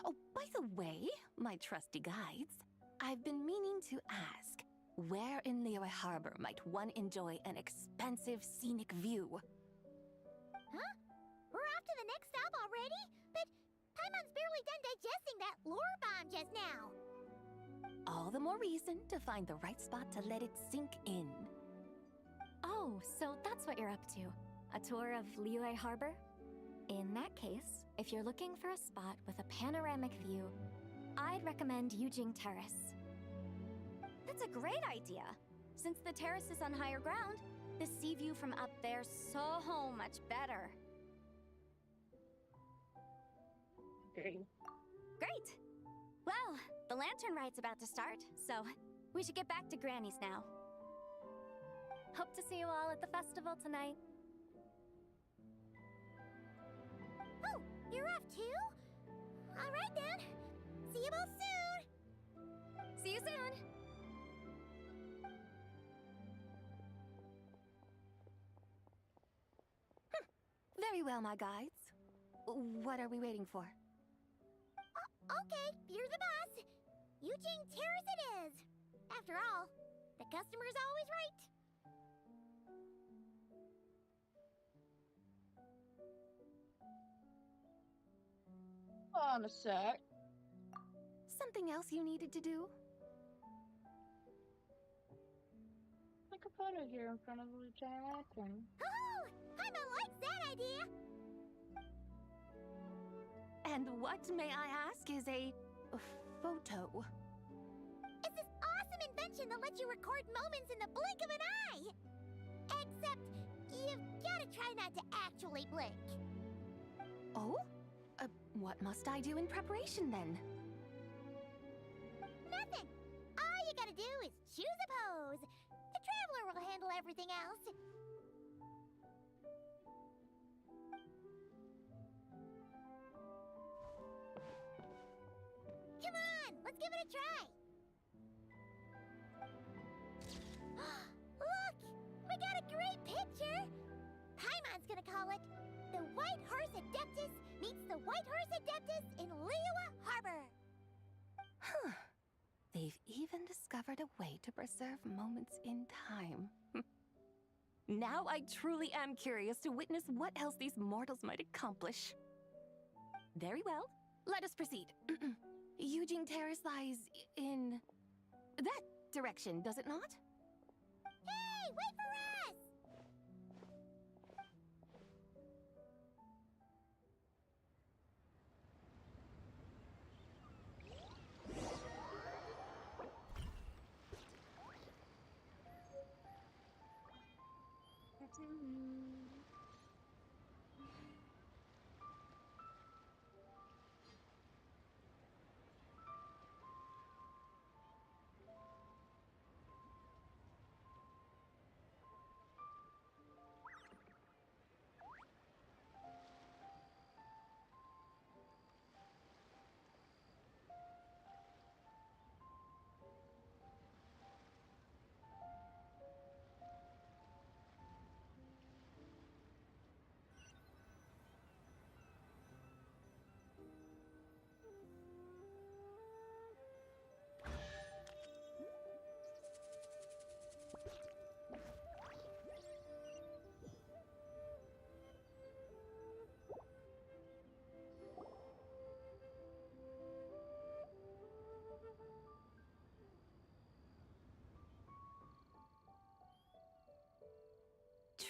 Oh, by the way, my trusty guides, I've been meaning to ask, where in Liyue Harbor might one enjoy an expansive scenic view? Huh? We're off to the next stop already? But Paimon's barely done digesting that lore bomb just now. All the more reason to find the right spot to let it sink in. Oh, so that's what you're up to. A tour of Liyue Harbor? In that case, if you're looking for a spot with a panoramic view, I'd recommend Yujing Terrace. That's a great idea. Since the terrace is on higher ground, the sea view from up there's so much better. Okay. Great! Well, the lantern ride's about to start, so we should get back to Granny's now. Hope to see you all at the festival tonight. Oh, you're off too? All right then. See you both soon. See you soon! Very well, my guides. What are we waiting for? Okay, you're the boss. Yujing Terrace it is. After all, the customer's always right. Hold on a sec. Something else you needed to do? Take a photo here in front of the giant lantern. Oh, Paimon likes that idea. And what, may I ask, is a photo? It's this awesome invention that lets you record moments in the blink of an eye. Except, you've gotta try not to actually blink. Oh? What must I do in preparation then? Nothing. All you gotta do is choose a pose. The Traveler will handle everything else. Come on, let's give it a try. Look, we got a great picture. Paimon's gonna call it The White Horse Adeptus Meets the White Horse Adeptus in Liyue Harbor. Huh. They've even discovered a way to preserve moments in time. Now I truly am curious to witness what else these mortals might accomplish. Very well, let us proceed. Yujing Terrace lies in that direction, does it not? Hey, wait for us!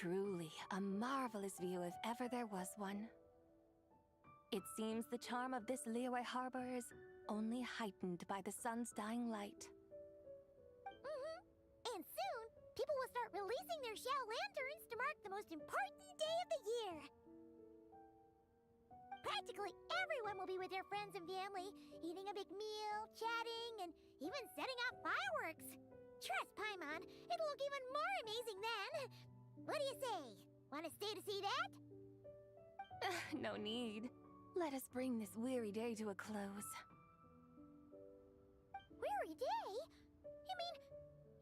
Truly a marvelous view if ever there was one. It seems the charm of this Liyue Harbor is only heightened by the sun's dying light. And soon, people will start releasing their Xiao lanterns to mark the most important day of the year. Practically everyone will be with their friends and family, eating a big meal, chatting, and even setting off fireworks. Trust Paimon, it'll look even more amazing then. What do you say? Want to stay to see that? No need. Let us bring this weary day to a close. Weary day? You mean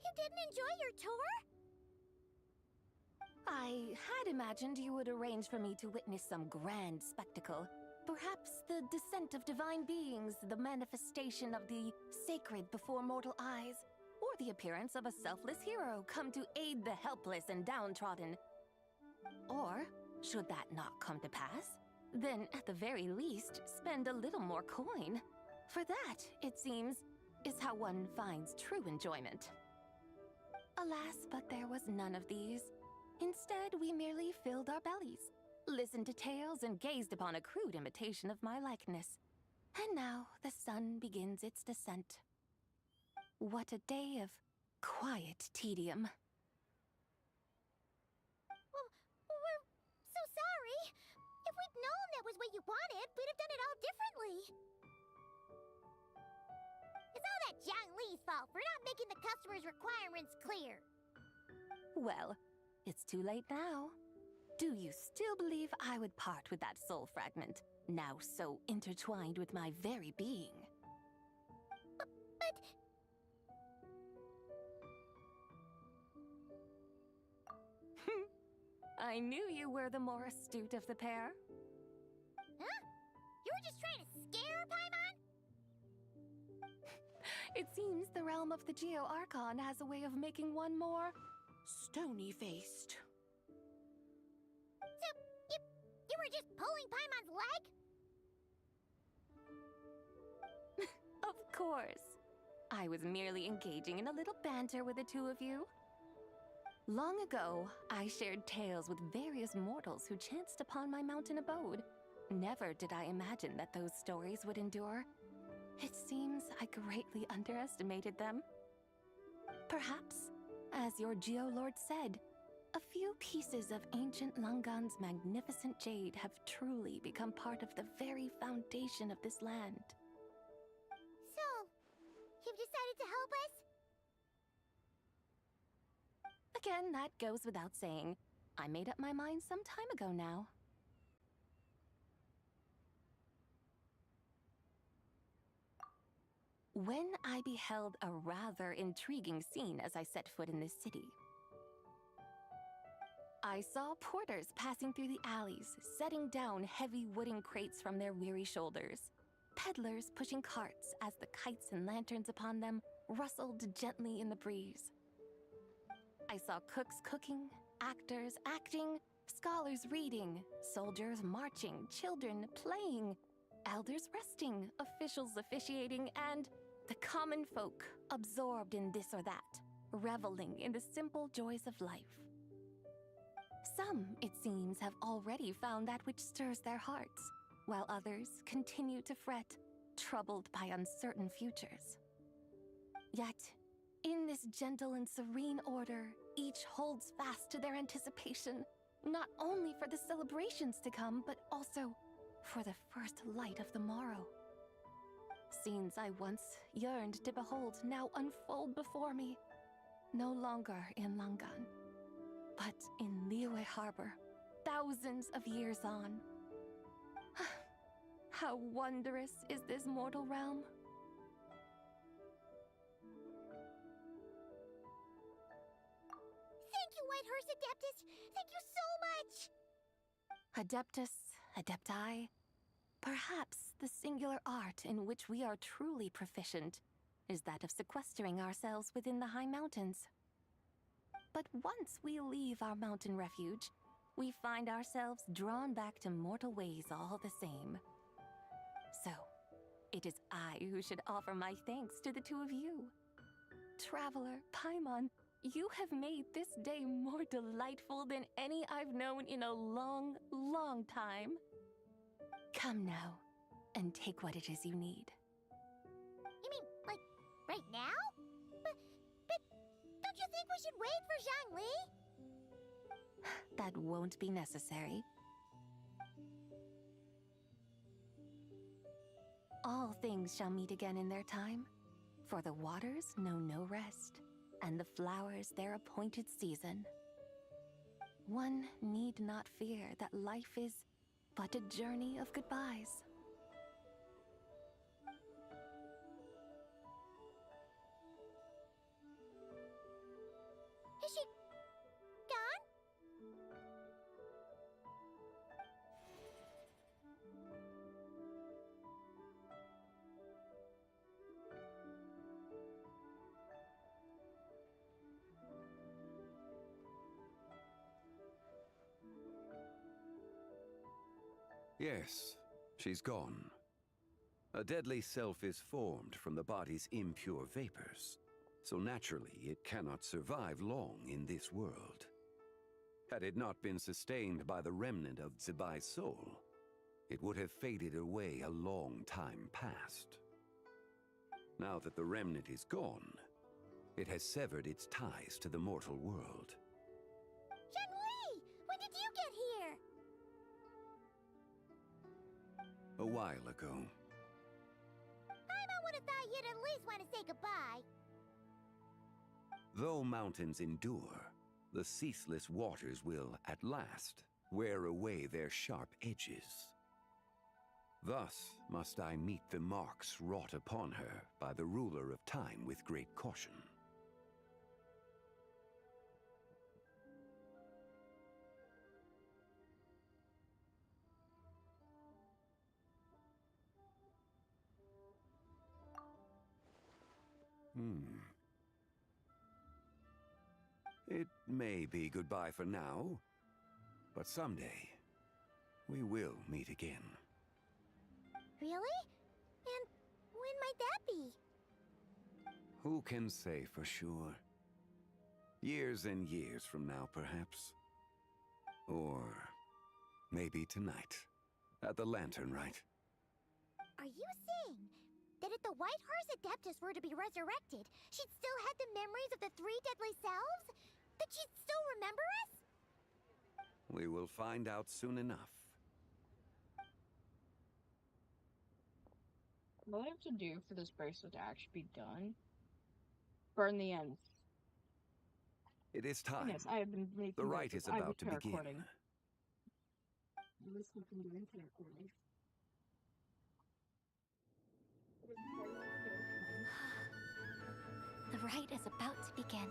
you didn't enjoy your tour? I had imagined you would arrange for me to witness some grand spectacle. Perhaps the descent of divine beings, the manifestation of the sacred before mortal eyes, or the appearance of a selfless hero come to aid the helpless and downtrodden. Or, should that not come to pass, then at the very least, spend a little more coin. For that, it seems, is how one finds true enjoyment. Alas, but there was none of these. Instead, we merely filled our bellies, listened to tales, and gazed upon a crude imitation of my likeness. And now the sun begins its descent. What a day of quiet tedium. Well, we're so sorry. If we'd known that was what you wanted, we'd have done it all differently. It's all that Zhang Li's fault for not making the customer's requirements clear. Well, it's too late now. Do you still believe I would part with that soul fragment, now so intertwined with my very being? But... I knew you were the more astute of the pair. Huh? You were just trying to scare Paimon? It seems the realm of the Geo Archon has a way of making one more stony-faced. So, you were just pulling Paimon's leg? Of course. I was merely engaging in a little banter with the two of you. Long ago, I shared tales with various mortals who chanced upon my mountain abode. Never did I imagine that those stories would endure. It seems I greatly underestimated them. Perhaps, as your Geolord said, a few pieces of ancient Langan's magnificent jade have truly become part of the very foundation of this land. So, you've decided to help us? Again, that goes without saying. I made up my mind some time ago now. When I beheld a rather intriguing scene as I set foot in this city. I saw porters passing through the alleys, setting down heavy wooden crates from their weary shoulders. Peddlers pushing carts as the kites and lanterns upon them rustled gently in the breeze. I saw cooks cooking, actors acting, scholars reading, soldiers marching, children playing, elders resting, officials officiating, and the common folk absorbed in this or that, reveling in the simple joys of life. Some, it seems, have already found that which stirs their hearts, while others continue to fret, troubled by uncertain futures. Yet, in this gentle and serene order, each holds fast to their anticipation, not only for the celebrations to come, but also for the first light of the morrow. Scenes I once yearned to behold now unfold before me, no longer in Langan, but in Liyue Harbor, thousands of years on. How wondrous is this mortal realm! Thank you, Whitehurst Adeptus! Thank you so much! Adeptus, Adepti, perhaps the singular art in which we are truly proficient is that of sequestering ourselves within the high mountains. But once we leave our mountain refuge, we find ourselves drawn back to mortal ways all the same. So, it is I who should offer my thanks to the two of you. Traveler, Paimon, you have made this day more delightful than any I've known in a long, long time. Come now, and take what it is you need. You mean, like, right now? But don't you think we should wait for Zhang Li? That won't be necessary. All things shall meet again in their time, for the waters know no rest, and the flowers their appointed season. One need not fear that life is but a journey of goodbyes. Is she gone? Yes, she's gone. A deadly self is formed from the body's impure vapors, so naturally it cannot survive long in this world. Had it not been sustained by the remnant of Zibai's soul, it would have faded away a long time past. Now that the remnant is gone, it has severed its ties to the mortal world. Shenhui! When did you get here? A while ago. I would have thought you'd at least want to say goodbye. Though mountains endure, the ceaseless waters will, at last, wear away their sharp edges. Thus must I meet the marks wrought upon her by the ruler of time with great caution. It may be goodbye for now, but someday we will meet again. Really? And when might that be? Who can say for sure? Years and years from now, perhaps. Or maybe tonight, at the Lantern Rite. Are you saying that if the White Horse Adeptus were to be resurrected, she'd still have the memories of the three deadly selves? That she'd still remember us? We will find out soon enough. What I have to do for this bracelet to actually be done? Burn the ends. It is time. Yes, I have been making The rite is about to begin. recording. Listen to the internet recording. The rite is about to begin.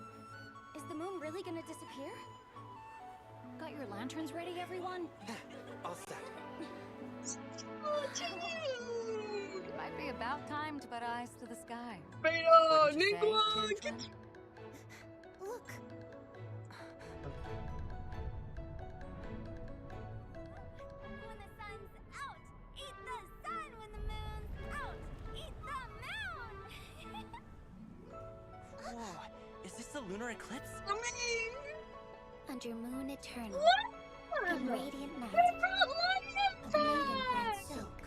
Is the moon really gonna disappear? Got your lanterns ready, everyone? All set. Oh, dude! It might be about time to put eyes to the sky. Beta, Wouldn't you say, Ningguang, Tinsman? Look. When the sun's out, eat the sun. When the moon's out, eat the moon. Whoa, is this the lunar eclipse? Under moon eternal, What? in radiant night, What about London a maiden Fest? grants silk,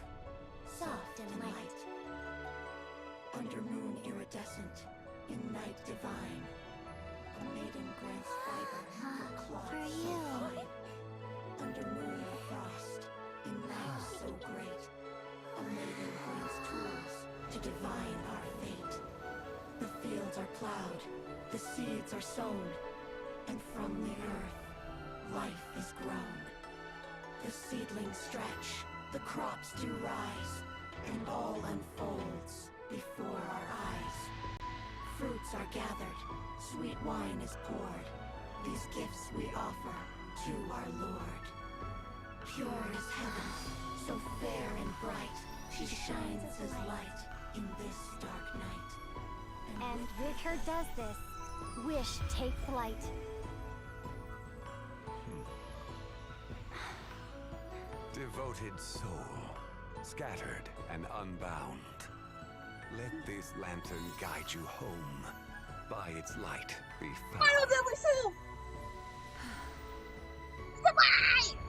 soft and light. Under moon iridescent, in night divine, a maiden grants fiber for cloth For so you. fine. Under moon of frost, in night so great, a maiden grants tools to divine our fate. The fields are plowed, the seeds are sown, and from the earth, life is grown. The seedlings stretch, the crops do rise, and all unfolds before our eyes. Fruits are gathered, sweet wine is poured. These gifts we offer to our Lord. Pure is heaven, so fair and bright. She shines as light in this dark night. And with her does this, wish take flight. Devoted soul, scattered and unbound. Let this lantern guide you home. By its light, be found. Final deadly soul! Goodbye!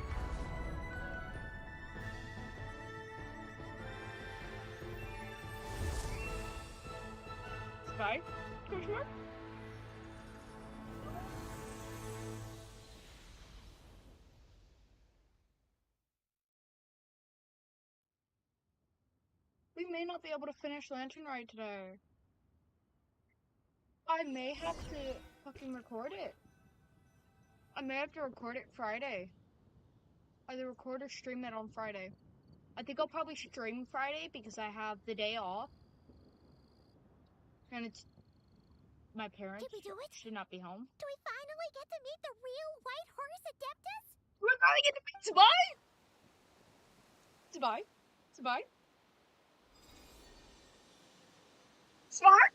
Bye. Question mark? We may not be able to finish Lantern Rite today. I may have to fucking record it. I may have to record it Friday. Either record or stream it on Friday. I think I'll probably stream Friday because I have the day off. And it's my parents should not be home. Do we finally get to meet the real White Horse Adeptus? We're finally get to meet Sabai! Sabai? Sabai? Smart?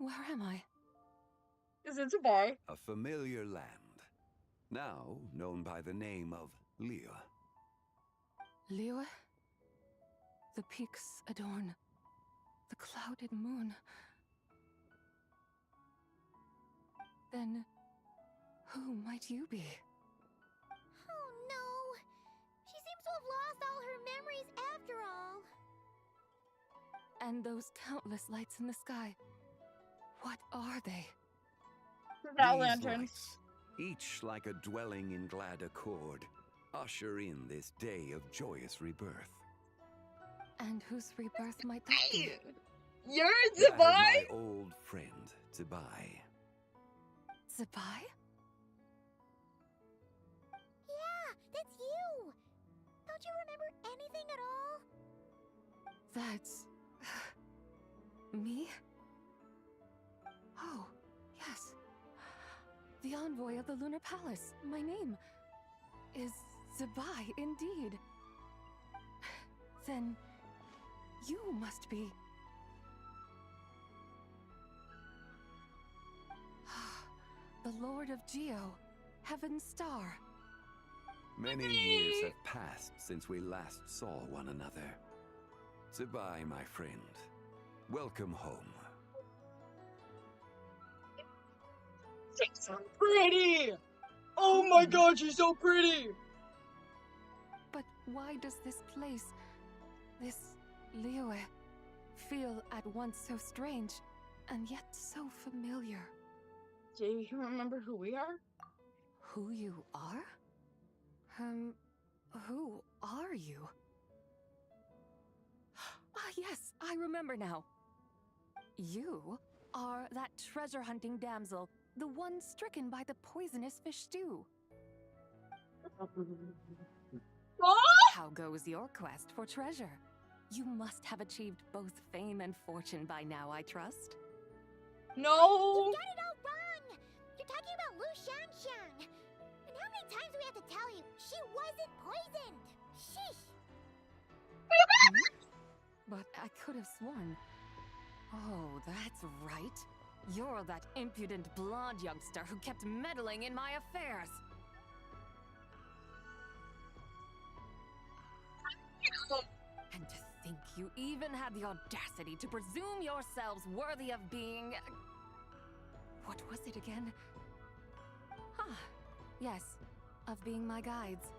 Where am I? Is it Dubai? A familiar land, now known by the name of Liyue. Liyue? The peaks adorn the clouded moon. Then, who might you be? Oh no! She seems to have lost all her memories after all. And those countless lights in the sky, what are they? These lights, each like a dwelling in glad accord, usher in this day of joyous rebirth. And whose rebirth might that be? You're That of Dubai? my old friend, Dubai. Dubai? Yeah, that's you! Don't you remember anything at all? That's... me? Oh, yes. The envoy of the Lunar Palace. My name is Dubai, indeed. Then you must be... the Lord of Geo, Heaven's Star. Many years have passed since we last saw one another. Dubai, my friend. Welcome home. She's so pretty! Oh my god, she's so pretty! But why does this place, this Liyue, feel at once so strange and yet so familiar? Do you remember who we are? Who you are? Who are you? Ah, yes, I remember now. You are that treasure-hunting damsel, the one stricken by the poisonous fish stew. How goes your quest for treasure? You must have achieved both fame and fortune by now, I trust. No! You got it all wrong! You're talking about Lu Xiangxiang! And how many times do we have to tell you? She wasn't poisoned! Sheesh! But I could have sworn... Oh, that's right. You're that impudent blonde youngster who kept meddling in my affairs. And to think you even had the audacity to presume yourselves worthy of being... What was it again? Ah, yes, of being my guides.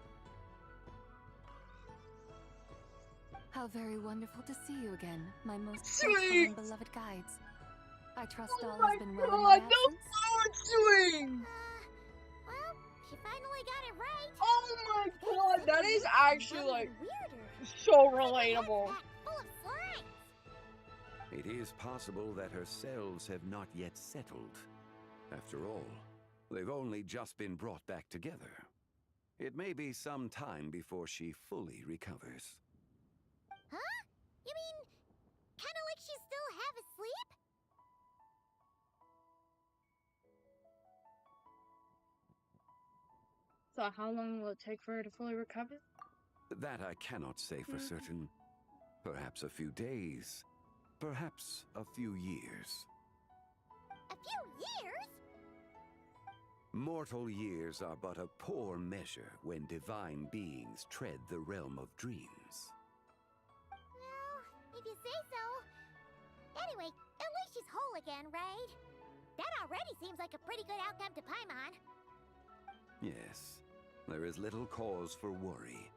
How very wonderful to see you again, my most faithful and beloved guides. I trust all has been well in my absence. Mood swing! Well, she finally got it right. Oh my god, that is actually like weirder. so relatable. Full of slimes. It is possible that her cells have not yet settled. After all, they've only just been brought back together. It may be some time before she fully recovers. Huh? You mean, kinda like she's still half asleep? So how long will it take for her to fully recover? That I cannot say for certain. Perhaps a few days. Perhaps a few years. A few years? Mortal years are but a poor measure when divine beings tread the realm of dreams. Well, if you say so. Anyway, at least she's whole again, right? That already seems like a pretty good outcome to Paimon. Yes, there is little cause for worry.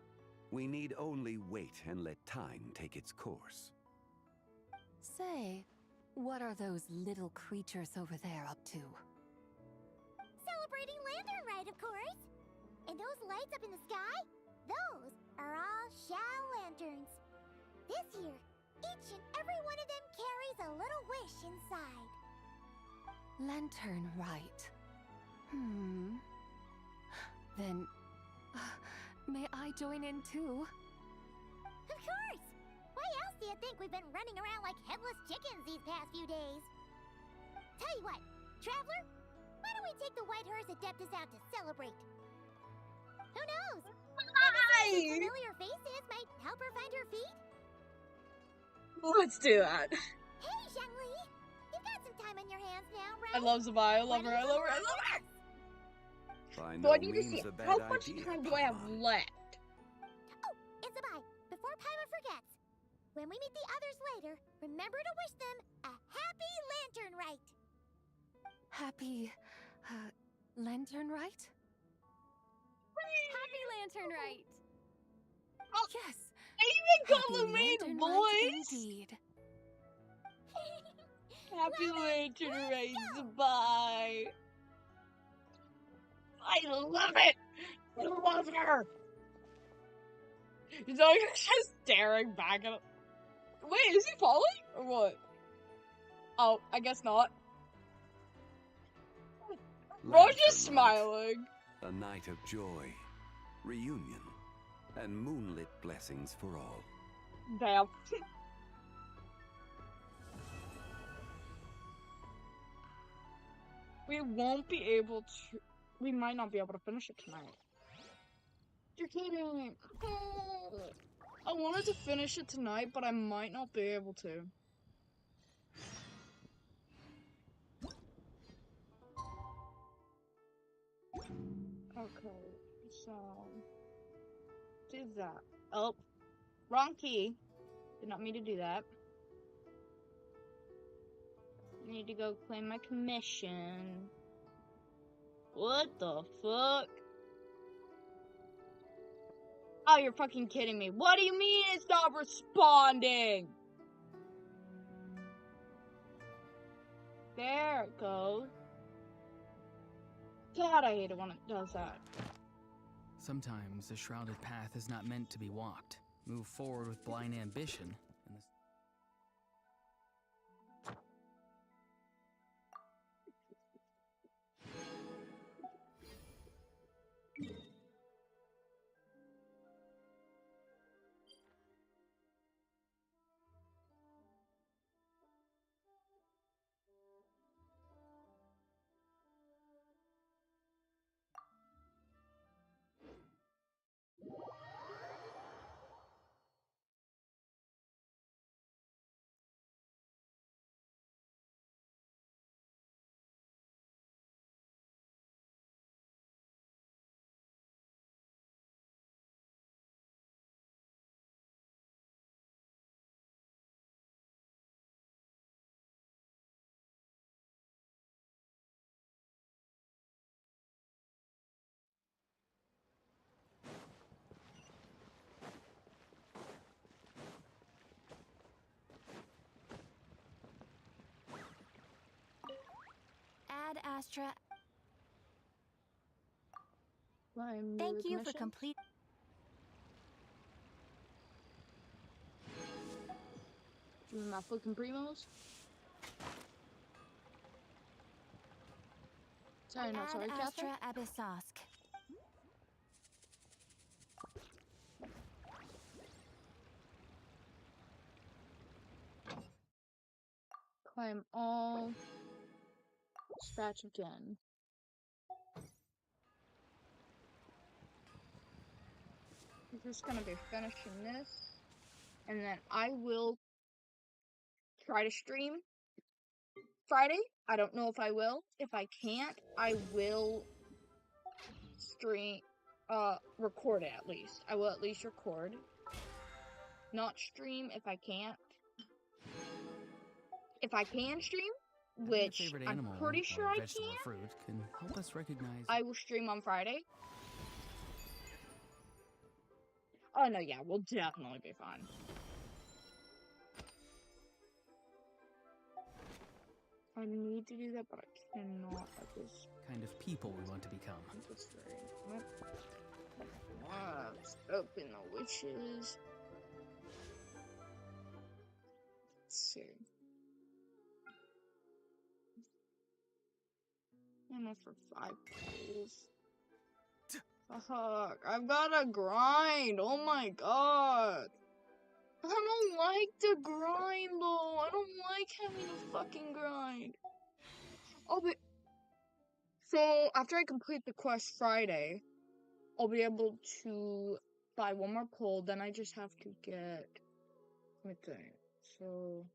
We need only wait and let time take its course. Say, what are those little creatures over there up to? Celebrating Lantern Rite, of course. And those lights up in the sky? Those are all Shao lanterns. This year, each and every one of them carries a little wish inside. Lantern Rite. Then, may I join in too? Of course! Why else do you think we've been running around like headless chickens these past few days? Tell you what, Traveler, why don't we take the White Horse Adeptus out to celebrate? Who knows? Maybe some familiar faces might help her find her feet? Let's do that. Hey, Xiangli! If got some time on your hands now, right? I love Zabai. I love her. I love her. I love her. By So no I need to means see a bad how much idea, time do I have Paimon. left? Oh, and Zabai, before Paimon forgets, when we meet the others later, remember to wish them a happy lantern rite. Happy, lantern rite? Happy Lantern Rite! Oh, Yes! I even got Happy the main lantern voice! rite indeed. Happy Lantern Rite, bye! I love it! I love her! He's always just staring back at him. Wait, is he falling? Or what? Oh, I guess not. Roger's Lantern night. smiling. A night of joy, reunion, and moonlit blessings for all. Damn. We won't be able to. We might not be able to finish it tonight. You're kidding. Oh. I wanted to finish it tonight, but I might not be able to. Okay, so do that. Oh, wrong key. Did not mean to do that. Need to go claim my commission. What the fuck? Oh, you're fucking kidding me. What do you mean it's not responding? There it goes. God, I hate it when it does that. Sometimes the shrouded path is not meant to be walked. Move forward with blind ambition, and Ad Astra. Thank you for complete. Doing my fucking primos. Sorry, not sorry, Ad Catherine. Astra Abyssosk. Claim all. Scratch again. We're just gonna be finishing this. And then I will try to stream Friday. I don't know if I will. If I can't, I will stream, record it at least. I will at least record. Not stream if I can't. If I can stream, your which favorite I'm animal, pretty sure or I vegetable can, or fruit can help us recognize. I will stream on Friday. Oh no, yeah, we'll definitely be fine. I need to do that, but I cannot at this Kind of people we want to become. Let's open the witches. Let's see. Enough for 5 days. Fuck, I've gotta grind. Oh my god. I don't like the grind though. I don't like having a fucking grind. Oh, but so after I complete the quest Friday, I'll be able to buy one more pole. Then I just have to get. Let me think. So.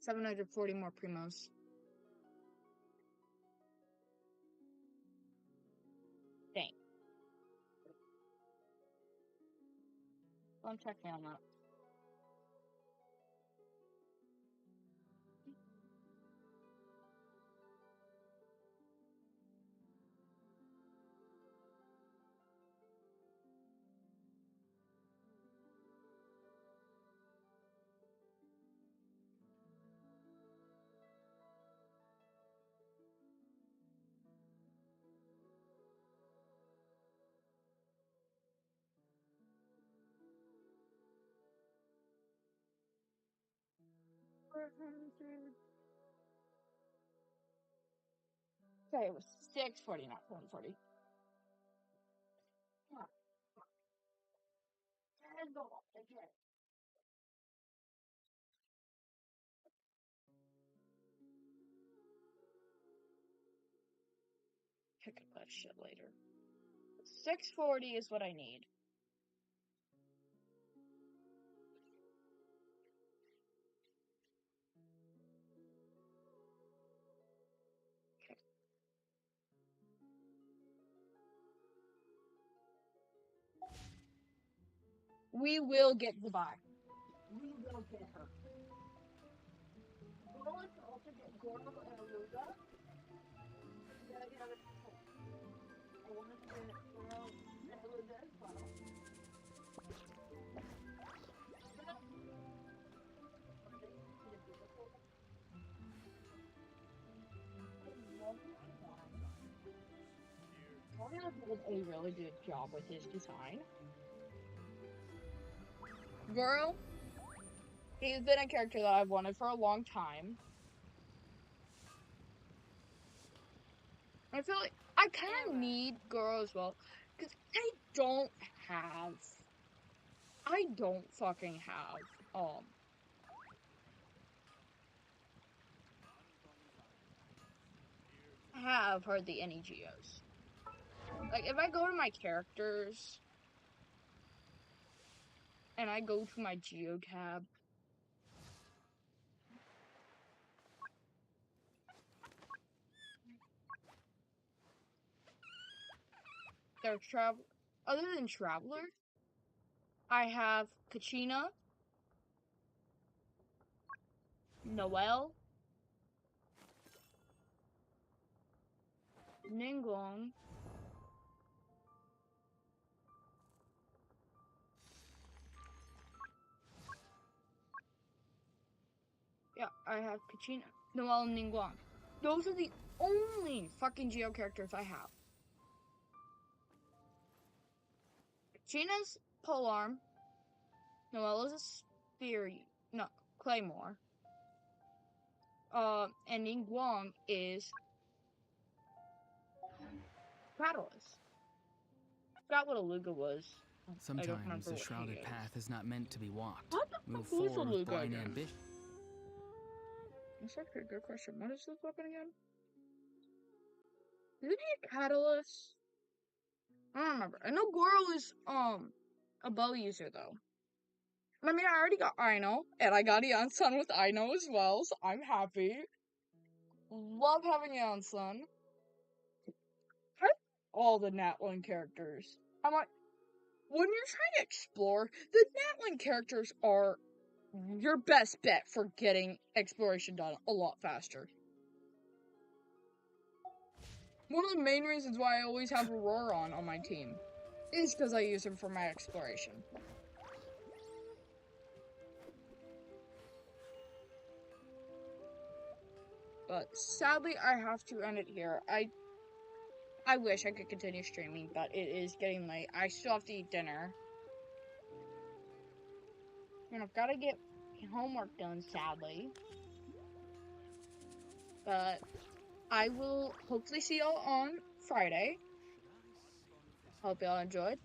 740 more primos. Dang. Don't check me on that. Okay, it was 640, not 740. Pick up that shit later. 640 is what I need. We will get the buy. We will get her. We're going to also get Goro and Aluga. We gotta get other people. I wanted to get Goro and Aluga as well. Mario did a really good job with his design. Goro, he's been a character that I've wanted for a long time. I feel like I kind of need Goro as well, because I don't fucking have hardly any Geos. Like, if I go to my characters, and I go to my Geo tab, there's other than Traveler, I have Kachina, Noelle, Ningguang, yeah, I have Kachina, Noelle, and Ningguang. Those are the only fucking Geo characters I have. Kachina's Polearm, Noelle is a Claymore. And Ningguang is Catalyst. Forgot what Aluga was. I don't remember Sometimes the what shrouded he is. path is not meant to be walked. What the Move fuck was forward with Aluga blind again? ambition. That's actually a good question. What is this weapon again? Isn't he a Catalyst? I don't remember. I know Goro is a bow user though. I mean, I already got Aino, and I got Sun with Aino as well, so I'm happy. Love having Sun. All the Natlan characters. I'm like, when you're trying to explore, the Natlan characters are your best bet for getting exploration done a lot faster. One of the main reasons why I always have Aurora on my team is because I use him for my exploration. But sadly, I have to end it here. I wish I could continue streaming, but it is getting late. I still have to eat dinner. And I've got to get homework done, sadly. But I will hopefully see y'all on Friday. Hope y'all enjoyed.